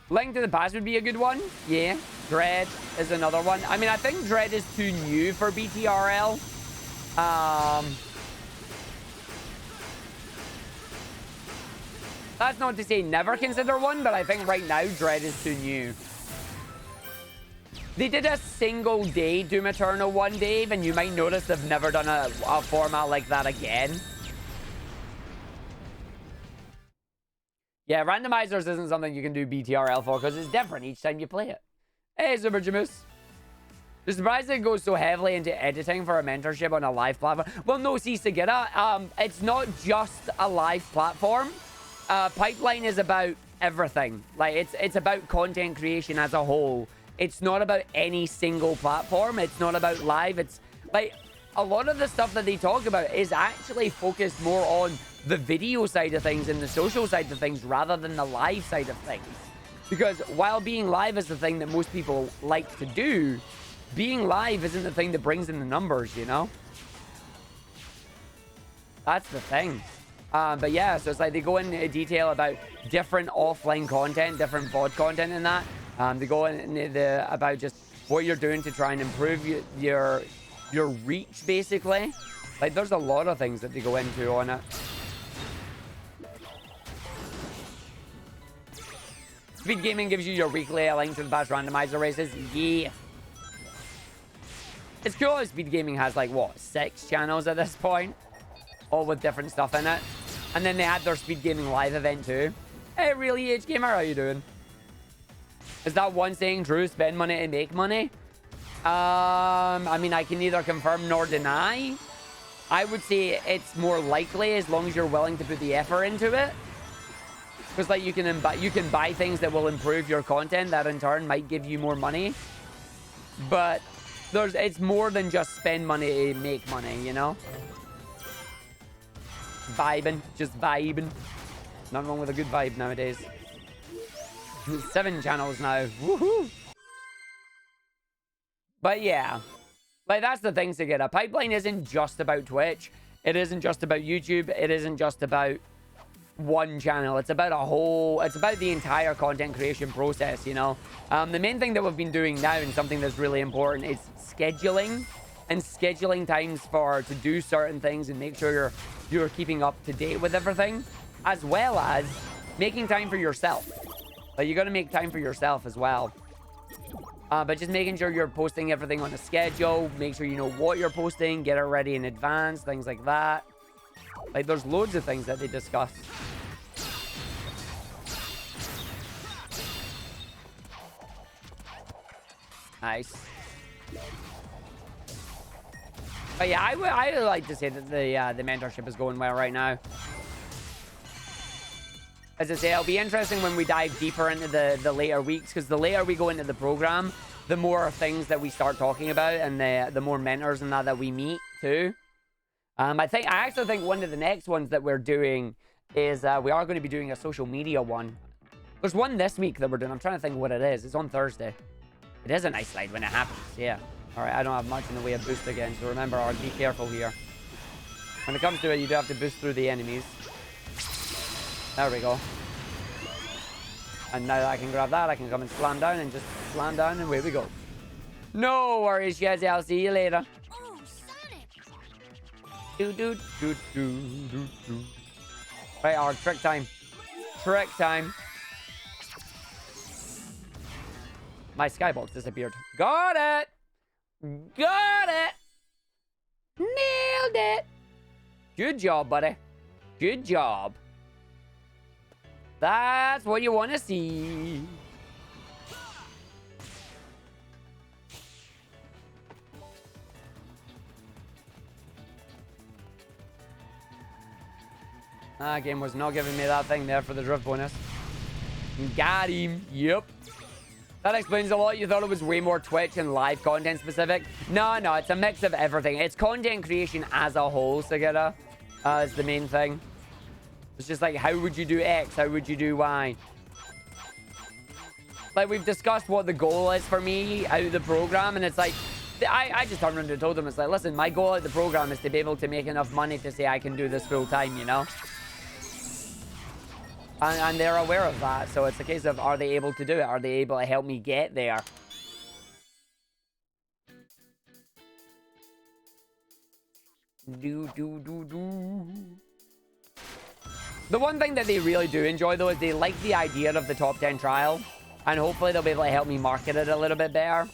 Link to the Past would be a good one. Yeah. Dread is another one. I mean, I think Dread is too new for BTRL. That's not to say never consider one, but I think right now Dread is too new. They did a single day Doom Eternal one, Dave, and you might notice they've never done a format like that again. Yeah, randomizers isn't something you can do BTRL for because it's different each time you play it. Hey, Super Jamoose. Just surprised it goes so heavily into editing for a mentorship on a live platform. Well, no, see, Sagita, it's not just a live platform. Pipeline is about everything. Like, it's about content creation as a whole. It's not about any single platform. It's not about live. It's like a lot of the stuff that they talk about is actually focused more on the video side of things and the social side of things rather than the live side of things. Because while being live is the thing that most people like to do, being live isn't the thing that brings in the numbers, you know? That's the thing. But yeah, so it's like they go into detail about different offline content, different VOD content in that. They go into about just what you're doing to try and improve your reach, basically. Like, there's a lot of things that they go into on it. Speed Gaming gives you your weekly link to the past randomizer races. Yeah. It's cool how Speed Gaming has, like, what, 6 channels at this point? All with different stuff in it. And then they had their Speed Gaming live event too. Hey, really, H-Gamer, how you doing? Is that one saying true? Spend money to make money? I mean, I can neither confirm nor deny. I would say it's more likely as long as you're willing to put the effort into it. Because, like, you can buy things that will improve your content that in turn might give you more money. But it's more than just spend money to make money, you know? Vibing, just vibing. Nothing wrong with a good vibe nowadays. 7 channels now. Woohoo! But yeah, like, that's the thing to get. A pipeline isn't just about Twitch. it isn't just about YouTube. It isn't just about one channel. It's about it's about the entire content creation process, you know. The main thing that we've been doing now, and something that's really important, is scheduling and scheduling times to do certain things and make sure you're keeping up to date with everything, as well as making time for yourself. Like, you got to make time for yourself as well. But just making sure you're posting everything on a schedule, make sure you know what you're posting, get it ready in advance, things like that. Like, there's loads of things that they discuss. Nice. But yeah, I would like to say that the mentorship is going well right now. As I say, it'll be interesting when we dive deeper into the later weeks, because the later we go into the program, the more things that we start talking about, and the more mentors and that we meet too. I actually think one of the next ones that we're doing is we are going to be doing a social media one. There's one this week that we're doing. I'm trying to think what it is. It's on Thursday. It is a nice slide when it happens. Yeah. All right. I don't have much in the way of boost again, so remember, be careful here. When it comes to it, you do have to boost through the enemies. There we go. And now that I can grab that, I can come and slam down and just slam down, and away we go. No worries, Jesse. I'll see you later. Oh, Sonic! Do. Right, our trick time. Trick time. My skybox disappeared. Got it! Got it! Nailed it! Good job, buddy. Good job. That's what you want to see. That game was not giving me that thing there for the drift bonus. Got him. Yep. That explains a lot. You thought it was way more Twitch and live content specific. No, it's a mix of everything. It's content creation as a whole, Sagita. Is the main thing. It's just like, how would you do X? How would you do Y? Like, we've discussed what the goal is for me out of the program, and it's like, I just turned around and told them, it's like, listen, my goal at the program is to be able to make enough money to say I can do this full time, you know? And they're aware of that, so it's a case of, are they able to do it? Are they able to help me get there? The one thing that they really do enjoy, though, is they like the idea of the top 10 trial. And hopefully they'll be able to help me market it a little bit better.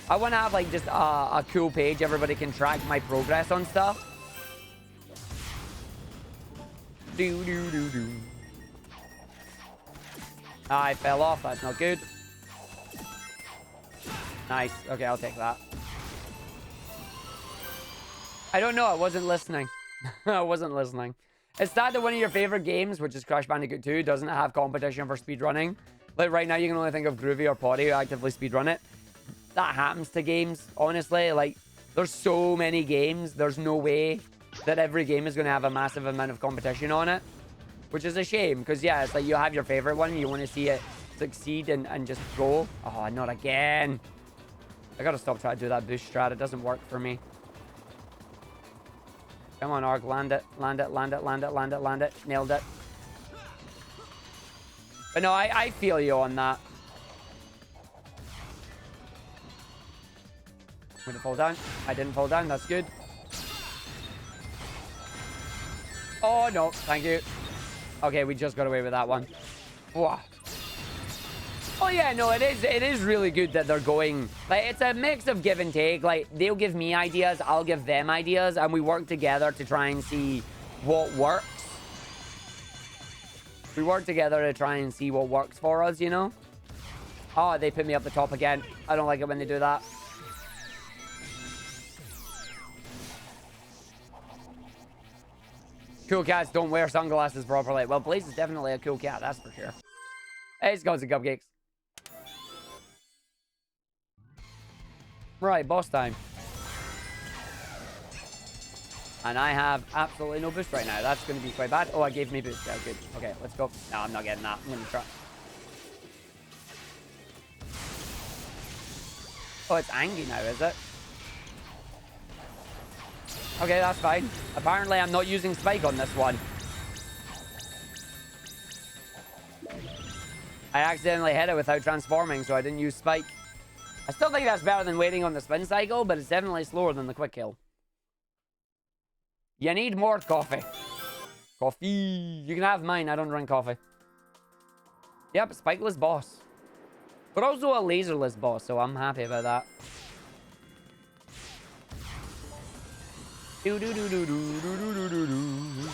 I want to have, like, just a cool page everybody can track my progress on stuff. I fell off. That's not good. Nice. Okay, I'll take that. I don't know. I wasn't listening. I wasn't listening. It's sad that one of your favorite games, which is Crash Bandicoot 2, doesn't have competition for speedrunning. Like, right now, you can only think of Groovy or Potty who actively speedrun it. That happens to games, honestly. Like, there's so many games. There's no way that every game is going to have a massive amount of competition on it. Which is a shame, because, yeah, it's like you have your favorite one, and you want to see it succeed and just go. Oh, not again. I got to stop trying to do that boost strat. It doesn't work for me. Come on, Arg. Land it. Land it. Land it. Land it. Land it. Land it. Nailed it. But no, I feel you on that. I'm going to fall down. I didn't fall down. That's good. Oh, no. Thank you. Okay, we just got away with that one. Wow. Oh, yeah, no, it is really good that they're going... Like, it's a mix of give and take. Like, they'll give me ideas, I'll give them ideas, and we work together to try and see what works. We work together to try and see what works for us, you know? Oh, they put me up the top again. I don't like it when they do that. Cool cats don't wear sunglasses properly. Well, Blaze is definitely a cool cat, that's for sure. Hey, Scots and Cupcakes. Right, boss time. And I have absolutely no boost right now. That's going to be quite bad. Oh, I gave me boost. Oh, good. Okay, let's go. No, I'm not getting that. I'm going to try. Oh, it's Angie now, is it? Okay, that's fine. Apparently, I'm not using Spike on this one. I accidentally hit it without transforming, so I didn't use Spike. I still think that's better than waiting on the spin cycle, but it's definitely slower than the quick kill. You need more coffee. Coffee. You can have mine. I don't drink coffee. Yep, spikeless boss. But also a laserless boss, so I'm happy about that. Do do do do do do do do do.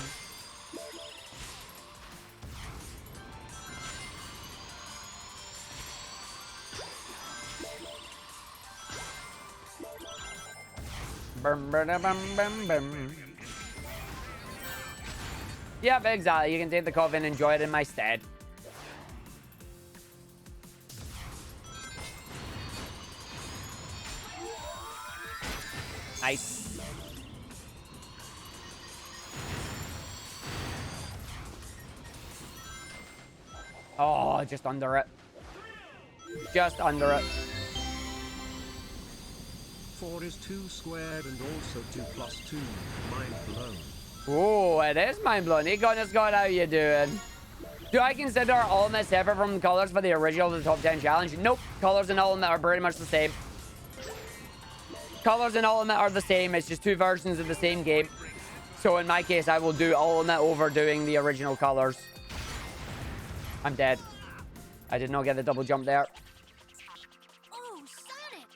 Bum, bum, bum, bum, bum. Yep, exactly. You can take the coffee and enjoy it in my stead. Nice. Oh, just under it. Just under it. 4 is 2 squared and also 2 plus 2. Mind blown. Oh, it is mind blowing. Hey, goodness God, how you doing? Do I consider Ultimate separate from the colors for the original the top 10 challenge? Nope. Colors and Ultimate are pretty much the same. Colors and Ultimate are the same. It's just two versions of the same game. So in my case, I will do Ultimate over doing the original colors. I'm dead. I did not get the double jump there. Oh, Sonic!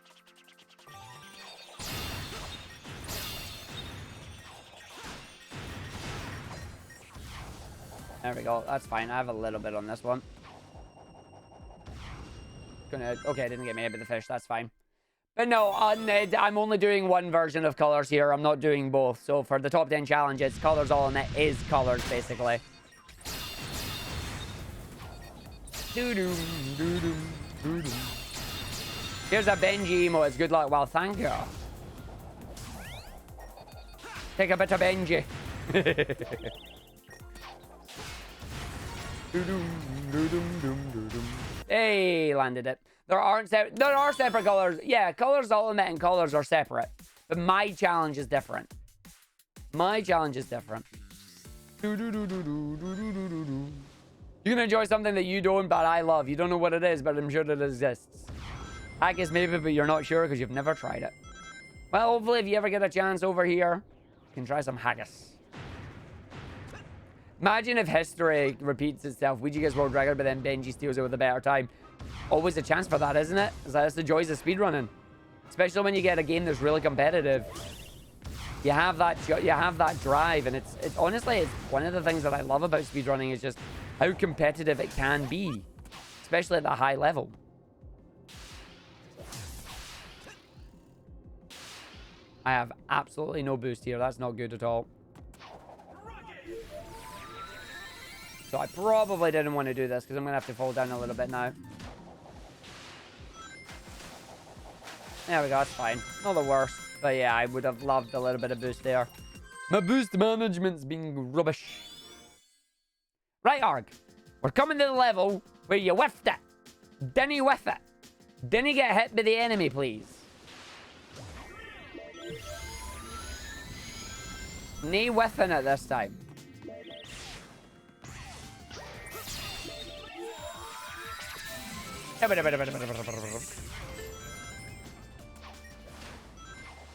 There we go. That's fine. I have a little bit on this one. Okay, didn't get me with the fish. That's fine. But no, I'm only doing one version of colors here. I'm not doing both. So for the top 10 challenges, colors all in it is colors, basically. Doo-doo, doo-doo, doo-doo. Here's a Benji emote. Good luck. Well, thank you. Take a bit of Benji. Hey, landed it. There are separate colors. Yeah, colors ultimate and colors are separate. But my challenge is different. My challenge is different. You can enjoy something that you don't, but I love. You don't know what it is, but I'm sure that it exists. I guess maybe, but you're not sure because you've never tried it. Well, hopefully, if you ever get a chance over here, you can try some haggis. Imagine if history repeats itself. Ouija gets world record, but then Benji steals it with a better time. Always a chance for that, isn't it? That's the joys of speedrunning. Especially when you get a game that's really competitive. You have that drive, and it's honestly, it's one of the things that I love about speedrunning is just how competitive it can be. Especially at the high level. I have absolutely no boost here. That's not good at all. So I probably didn't want to do this because I'm going to have to fall down a little bit now. There we go. It's fine. Not the worst. But yeah, I would have loved a little bit of boost there. My boost management's been rubbish. Right, Arg. We're coming to the level where you whiffed it. Didn't you whiff it? Didn't you get hit by the enemy, please? Knee whiffing it this time.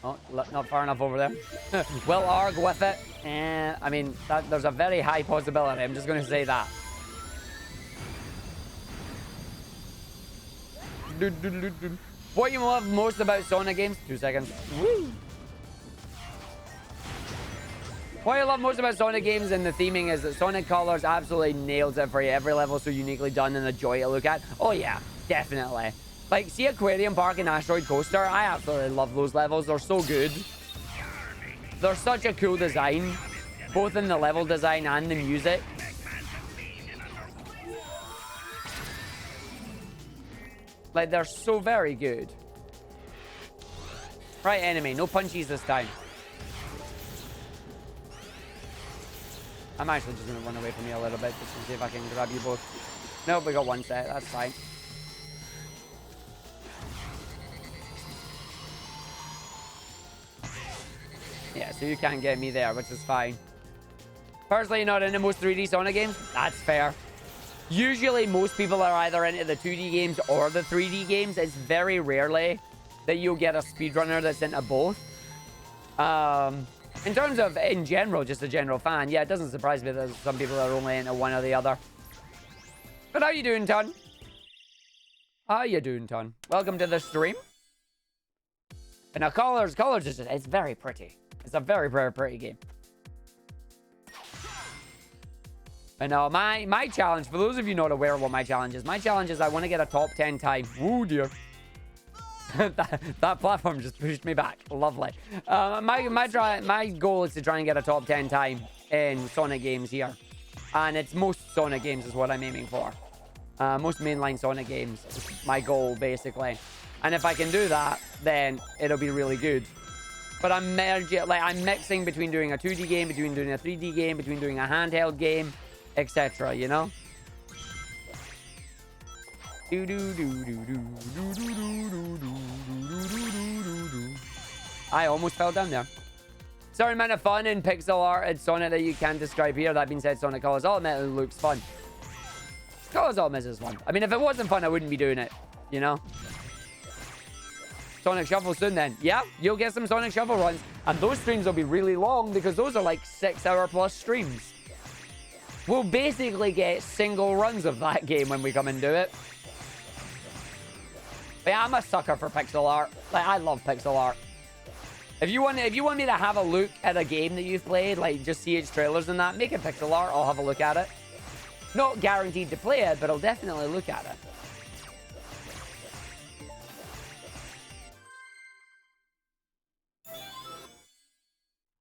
Oh, not far enough over there. Will Arg with it? And I mean, there's a very high possibility. I'm just going to say that. What you love most about Sonic games? 2 seconds. Woo! What I love most about Sonic games and the theming is that Sonic Colors absolutely nails it for you. Every level is so uniquely done and a joy to look at. Oh yeah, definitely. Like, see Aquarium Park and Asteroid Coaster? I absolutely love those levels. They're so good. They're such a cool design. Both in the level design and the music. Like, they're so very good. Right, enemy. No punchies this time. I'm actually just going to run away from you a little bit just to see if I can grab you both. Nope, we got one set. That's fine. Yeah, so you can't get me there, which is fine. Personally, not into most 3D Sonic games. That's fair. Usually, most people are either into the 2D games or the 3D games. It's very rarely that you'll get a speedrunner that's into both. In terms of, in general, just a general fan, yeah, it doesn't surprise me that some people are only into one or the other. But how you doing, Ton? How you doing, Ton? Welcome to the stream. And now, colors is it's very pretty. It's a very, very pretty game. And now, my challenge, for those of you not aware of what my challenge is I want to get a top 10 time. Ooh, dear. that platform just pushed me back. Lovely. My goal is to try and get a top 10 time in Sonic games here. And it's most Sonic games is what I'm aiming for. Most mainline Sonic games is my goal, basically. And if I can do that, then it'll be really good. But I'm mixing between doing a 2D game, between doing a 3D game, between doing a handheld game, etc., you know? I almost fell down there. Certain amount of fun in pixel art and Sonic that you can describe here. That being said, Sonic Colors Ultimate looks fun. Colors Ultimate is fun. I mean, if it wasn't fun, I wouldn't be doing it, you know? Sonic Shuffle soon then. Yeah, you'll get some Sonic Shuffle runs. And those streams will be really long because those are like 6-hour plus streams. We'll basically get single runs of that game when we come and do it. But yeah, I'm a sucker for pixel art. Like, I love pixel art. If you want me to have a look at a game that you've played, like just see its trailers and that, make it pixel art, I'll have a look at it. Not guaranteed to play it, but I'll definitely look at it.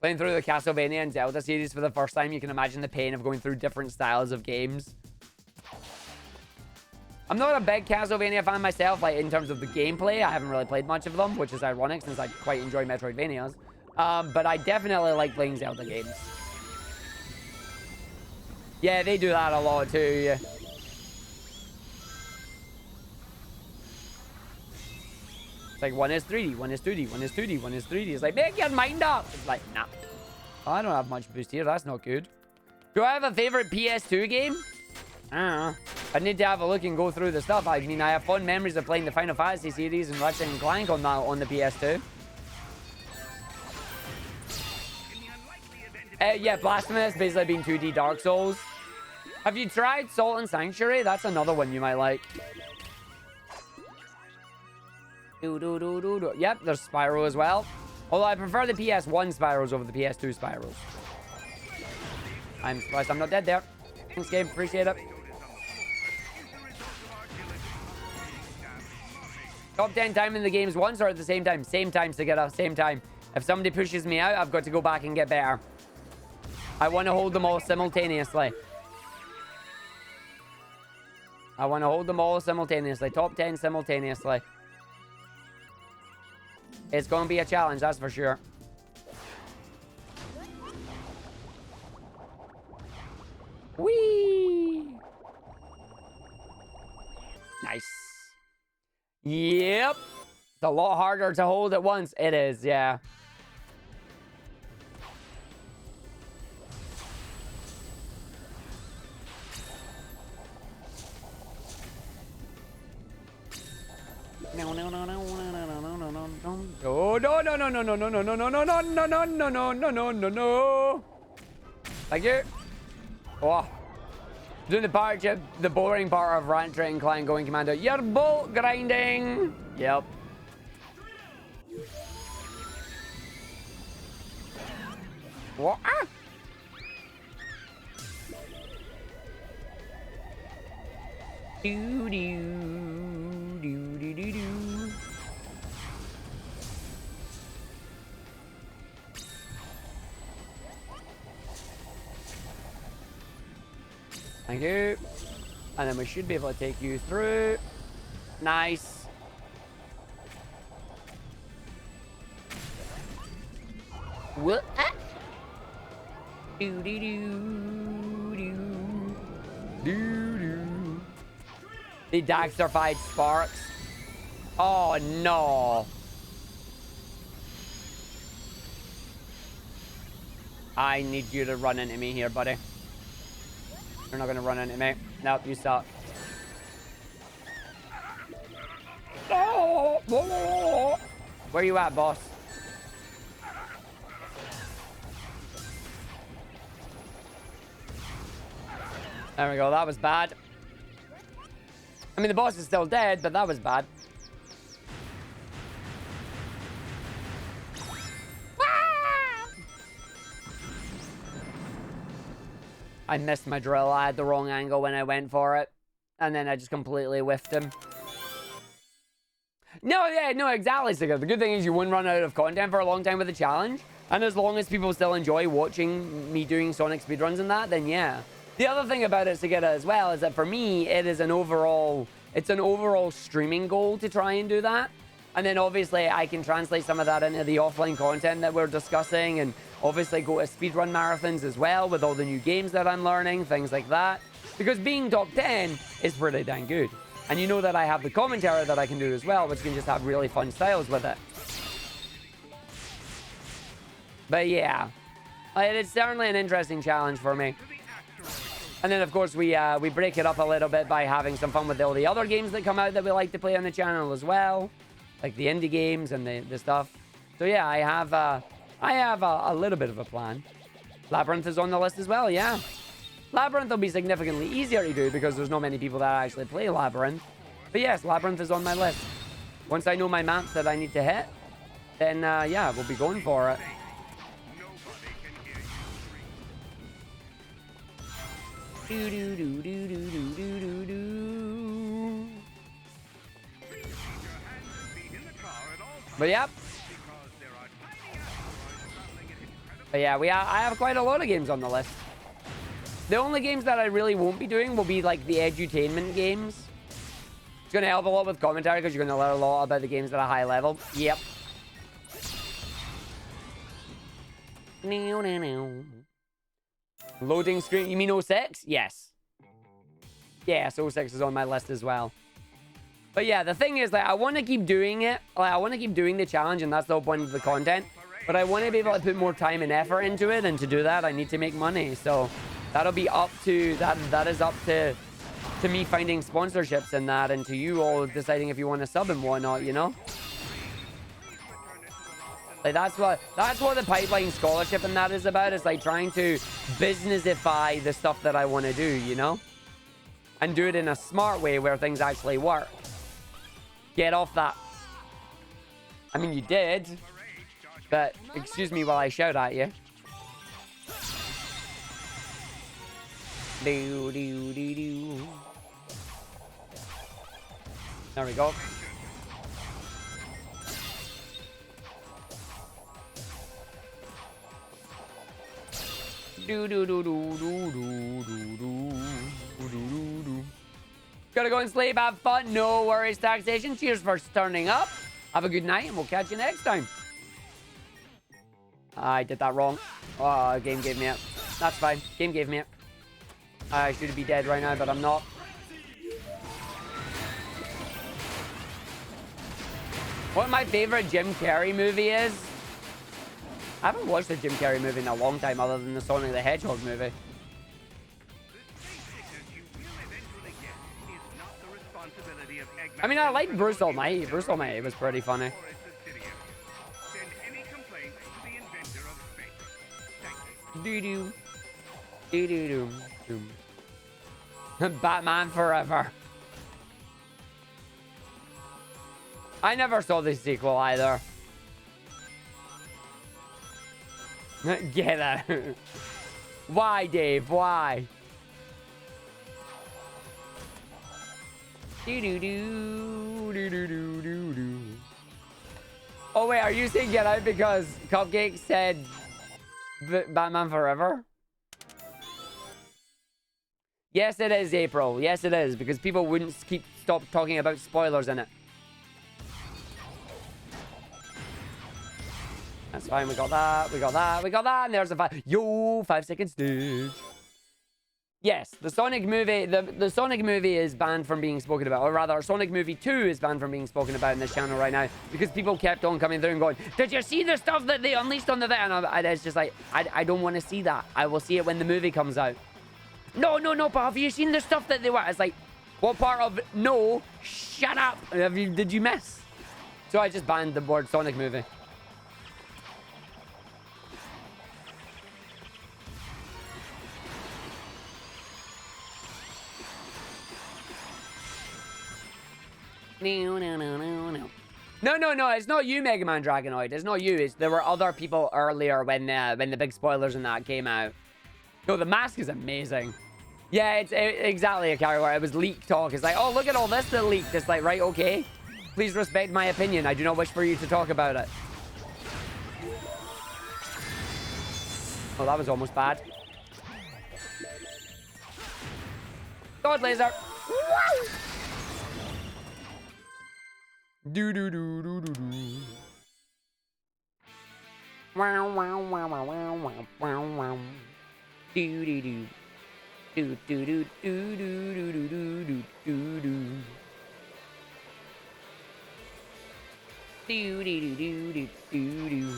Playing through the Castlevania and Zelda series for the first time, you can imagine the pain of going through different styles of games. I'm not a big Castlevania fan myself, like in terms of the gameplay. I haven't really played much of them, which is ironic since I quite enjoy Metroidvanias. But I definitely like playing Zelda games. Yeah, they do that a lot too, yeah. It's like, one is 3D, one is 2D, one is 2D, one is 3D. It's like, make your mind up. It's like, nah. Oh, I don't have much boost here. That's not good. Do I have a favorite PS2 game? I don't know. I need to have a look and go through the stuff. I mean, I have fond memories of playing the Final Fantasy series and Ratchet and Clank on the PS2. Yeah, Blasphemous, basically being 2D Dark Souls. Have you tried Salt and Sanctuary? That's another one you might like. Yep, there's Spyro as well. Although I prefer the PS1 Spyros over the PS2 Spyros. I'm surprised I'm not dead there. Thanks, game. Appreciate it. Top 10 time in the games once or at the same time? Same times together, same time. If somebody pushes me out, I've got to go back and get better. I want to hold them all simultaneously. I want to hold them all simultaneously. Top 10 simultaneously. It's going to be a challenge, that's for sure. Whee! Nice. Yep. It's a lot harder to hold at once. It is, yeah. No, no, no, no, no, no, no, no, no, no. Oh, no, no, no, no, no, no, no, no, no, no, no, no, no, no, no, no, no, no, no. Thank you. Oh. Doing the boring part of Ratchet and Clank going commando. You're bolt grinding. Yep. What? Ah. Do do do do do do. Thank you. And then we should be able to take you through. Nice. What? Ah. Do do do do do do. The Daxter-fied Sparks. Oh no. I need you to run into me here, buddy. You're not gonna run into me. Nope, you suck. Where you at, boss? There we go. That was bad. I mean, the boss is still dead, but that was bad. I missed my drill. I had the wrong angle when I went for it. And then I just completely whiffed him. No, yeah, no, exactly, Sigurd. The good thing is you wouldn't run out of content for a long time with the challenge. And as long as people still enjoy watching me doing Sonic speedruns and that, then yeah. The other thing about it, Sigurd, as well, is that for me, it is an overall... It's an overall streaming goal to try and do that. And then obviously I can translate some of that into the offline content that we're discussing, and obviously go to speedrun marathons as well with all the new games that I'm learning, things like that. Because being top 10 is pretty dang good. And you know that I have the commentary that I can do as well, which can just have really fun styles with it. But yeah, it's certainly an interesting challenge for me. And then, of course, we break it up a little bit by having some fun with all the other games that come out that we like to play on the channel as well. Like the indie games and the stuff. So yeah, I have a little bit of a plan. Labyrinth is on the list as well, yeah. Labyrinth will be significantly easier to do because there's not many people that actually play Labyrinth. But yes, Labyrinth is on my list. Once I know my maps that I need to hit, then yeah, we'll be going for it. Do do do do do do do do. But yep. But yeah, I have quite a lot of games on the list. The only games that I really won't be doing will be like the edutainment games. It's going to help a lot with commentary because you're going to learn a lot about the games at a high level. Yep. Loading screen. You mean 06? Yes. Yes, 06 is on my list as well. But yeah, the thing is that I want to keep doing it. Like, I want to keep doing the challenge, and that's the whole point of the content. But I want to be able to put more time and effort into it, and to do that, I need to make money. So that'll be up to that is up to me finding sponsorships and that, and to you all deciding if you want to sub and whatnot, you know. Like that's what the pipeline scholarship and that is about. It's like trying to businessify the stuff that I want to do, you know, and do it in a smart way where things actually work. Get off that. I mean, you did, but excuse me while I shout at you. Do do do do. There we go. Do do do do do do do do do do. Gotta go and sleep. Have fun. No worries, Taxation. Cheers for turning up. Have a good night, and we'll catch you next time. I did that wrong. Oh, game gave me it. That's fine. Game gave me it. I should be dead right now, but I'm not. What my favorite Jim Carrey movie is? I haven't watched a Jim Carrey movie in a long time other than the Sonic the Hedgehog movie. I mean, I like Bruce Almighty. Bruce Almighty was pretty funny. Doo-doo. Doo-doo-doo. Batman Forever. I never saw the sequel either. Get out. Why, Dave? Why? Do-do-do. Oh, wait. Are you saying get out because Cupcake said Batman Forever? Yes, it is, April. Yes, it is. Because people wouldn't stop talking about spoilers in it. That's fine. We got that. We got that. We got that. And there's a 5. Yo, 5 second stage. Yes, the Sonic movie, the Sonic movie is banned from being spoken about, or rather, Sonic movie 2 is banned from being spoken about in this channel right now because people kept on coming through and going, "Did you see the stuff that they unleashed on the vet?" And it's just like, I don't want to see that. I will see it when the movie comes out. No, but have you seen the stuff that they were? It's like, what part of no? Shut up! Did you miss? So I just banned the word Sonic movie. No, it's not you, Mega Man Dragonoid. It's not you. There were other people earlier when the big spoilers in that came out. No, the mask is amazing. Yeah, it's exactly a character where it was leak talk. It's like, oh, look at all this that leaked. It's like, right, okay. Please respect my opinion. I do not wish for you to talk about it. Oh, that was almost bad. God laser. Woo! Do do do do do do. Wow wow wow wow wow wow wow. Do do do. Do do do do do do do do do do. Do do do do do do do.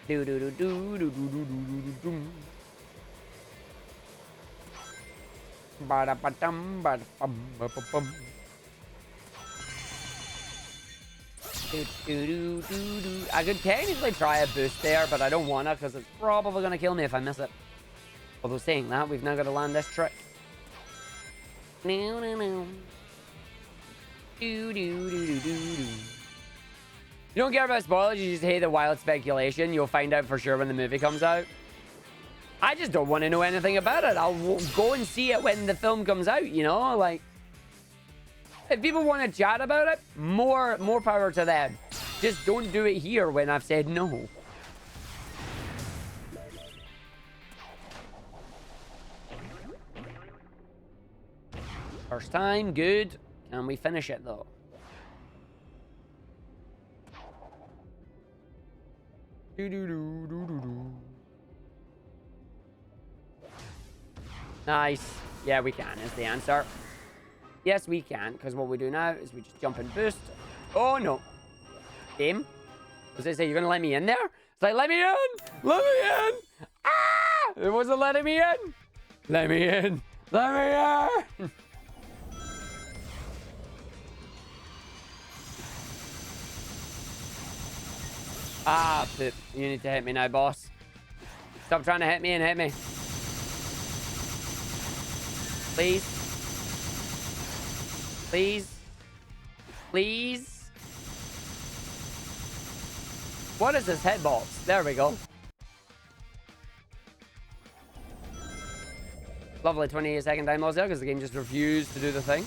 Do do do do do do do do do. Ba-da-ba-dum, ba-da-bum, ba-ba-bum. Do-do-do-do-do. I could technically try a boost there, but I don't want to because it's probably going to kill me if I miss it. Although saying that, we've now got to land this trick. No, no, no. Do-do-do-do-do-do. You don't care about spoilers, you just hate the wild speculation. You'll find out for sure when the movie comes out. I just don't want to know anything about it. I'll go and see it when the film comes out, you know? Like, if people want to chat about it, more power to them. Just don't do it here when I've said no. First time, good. Can we finish it, though? Do-do-do-do-do-do. Nice. Yeah, we can, is the answer. Yes, we can, because what we do now is we just jump and boost. Oh, no. Game? Does it say you're going to let me in there? It's like, let me in! Let me in! Ah! It wasn't letting me in! Let me in! Let me in! Ah, poop. You need to hit me now, boss. Stop trying to hit me and hit me. Please. Please. Please. What is this hitbox? There we go. Lovely 28-second time loss there because the game just refused to do the thing.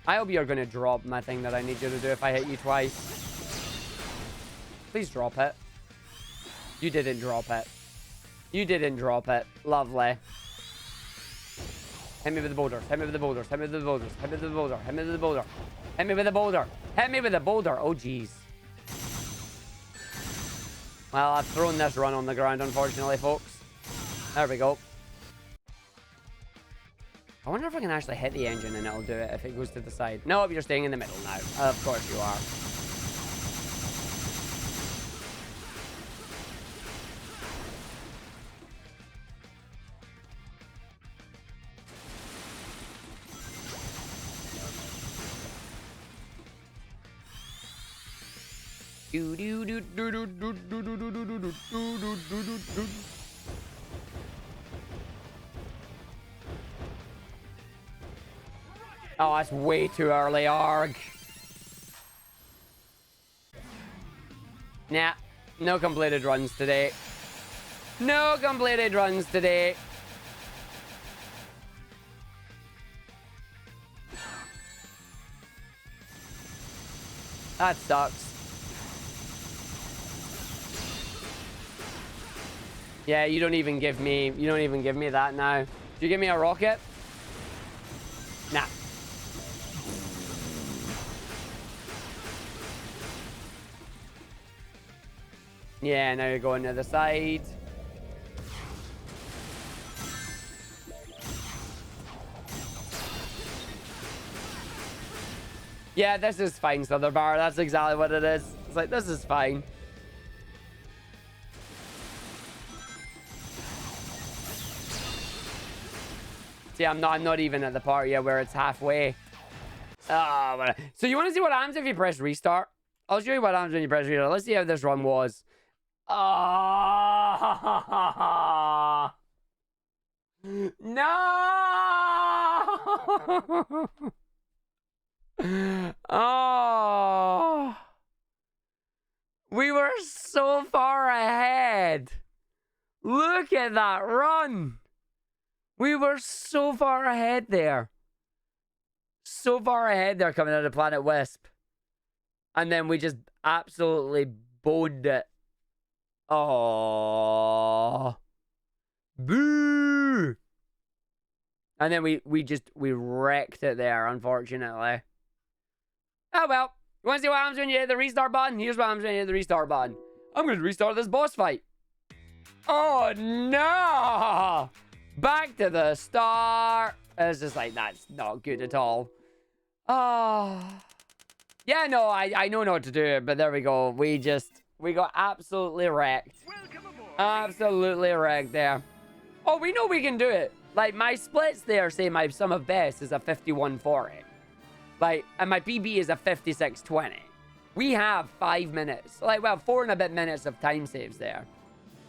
I hope you're going to drop my thing that I need you to do if I hit you twice. Please drop it. You didn't drop it. You didn't drop it. Lovely. Hit me with the boulders. Hit me with the boulders. Hit me with the boulders. Hit me with the boulder. Hit me with the boulder. Hit me with the boulder. Hit me with the boulder. Oh, jeez. Well, I've thrown this run on the ground, unfortunately, folks. There we go. I wonder if I can actually hit the engine and it'll do it if it goes to the side. No, you're staying in the middle now. Of course you are. Do do do do do do do do do do do do do do do. Oh, that's way too early, Arg. Nah, no completed runs today. No completed runs today. That sucks. Yeah, you don't even give me that now. Do you give me a rocket? Nah. Yeah, now you're going to the side. Yeah, this is fine, Slitherbar. That's exactly what it is. It's like, this is fine. See, I'm not even at the part yet where it's halfway. Oh, so you want to see what happens if you press restart? I'll show you what happens when you press restart. Let's see how this run was. Oh. No! Oh. We were so far ahead. Look at that run. We were so far ahead there. So far ahead there coming out of Planet Wisp. And then we just absolutely boned it. Oh. Boo. And then we wrecked it there, unfortunately. Oh well. You want to see what happens when you hit the restart button? Here's what happens when you hit the restart button. I'm going to restart this boss fight. Oh no. Back to the start. It's just like, that's not good at all. Oh. Yeah, no, I know not to do it, but there we go. We got absolutely wrecked. Absolutely wrecked there. Oh, we know we can do it. Like, my splits there say my sum of best is a 5140. Like, and my PB is a 5620. We have 5 minutes. Like, well, 4 and a bit minutes of time saves there.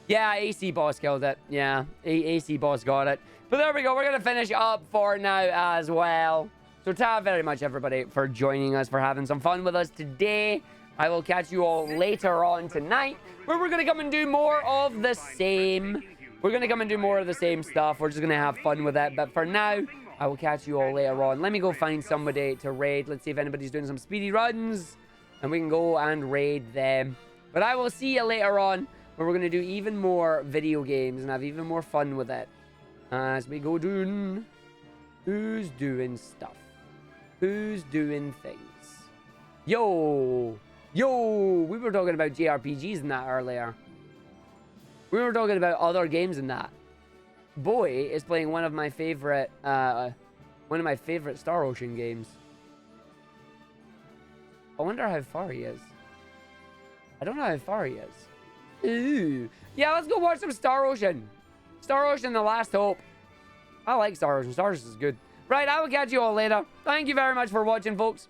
Yeah, AC boss killed it. Yeah, AC boss got it. But there we go. We're going to finish up for now as well. So, thank you very much, everybody, for joining us, for having some fun with us today. I will catch you all later on tonight, where we're going to come and do more of the same. We're going to come and do more of the same stuff. We're just going to have fun with it. But for now, I will catch you all later on. Let me go find somebody to raid. Let's see if anybody's doing some speedy runs, and we can go and raid them. But I will see you later on, where we're going to do even more video games and have even more fun with it. As we go doing, who's doing stuff? Who's doing things? Yo, we were talking about JRPGs and that earlier. We were talking about other games and that. Boy is playing one of my favorite Star Ocean games. I wonder how far he is. I don't know how far he is. Ooh. Yeah, let's go watch some Star Ocean. Star Ocean, The Last Hope. I like Star Ocean. Star Ocean is good. Right, I will catch you all later. Thank you very much for watching, folks.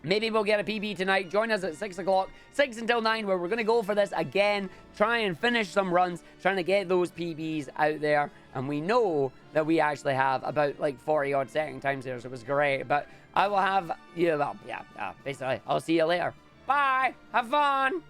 Maybe we'll get a PB tonight. Join us at 6 o'clock, 6 until 9, where we're going to go for this again. Try and finish some runs, trying to get those PBs out there. And we know that we actually have about like 40 odd second times here, so it was great. But I will have, basically, I'll see you later. Bye. Have fun.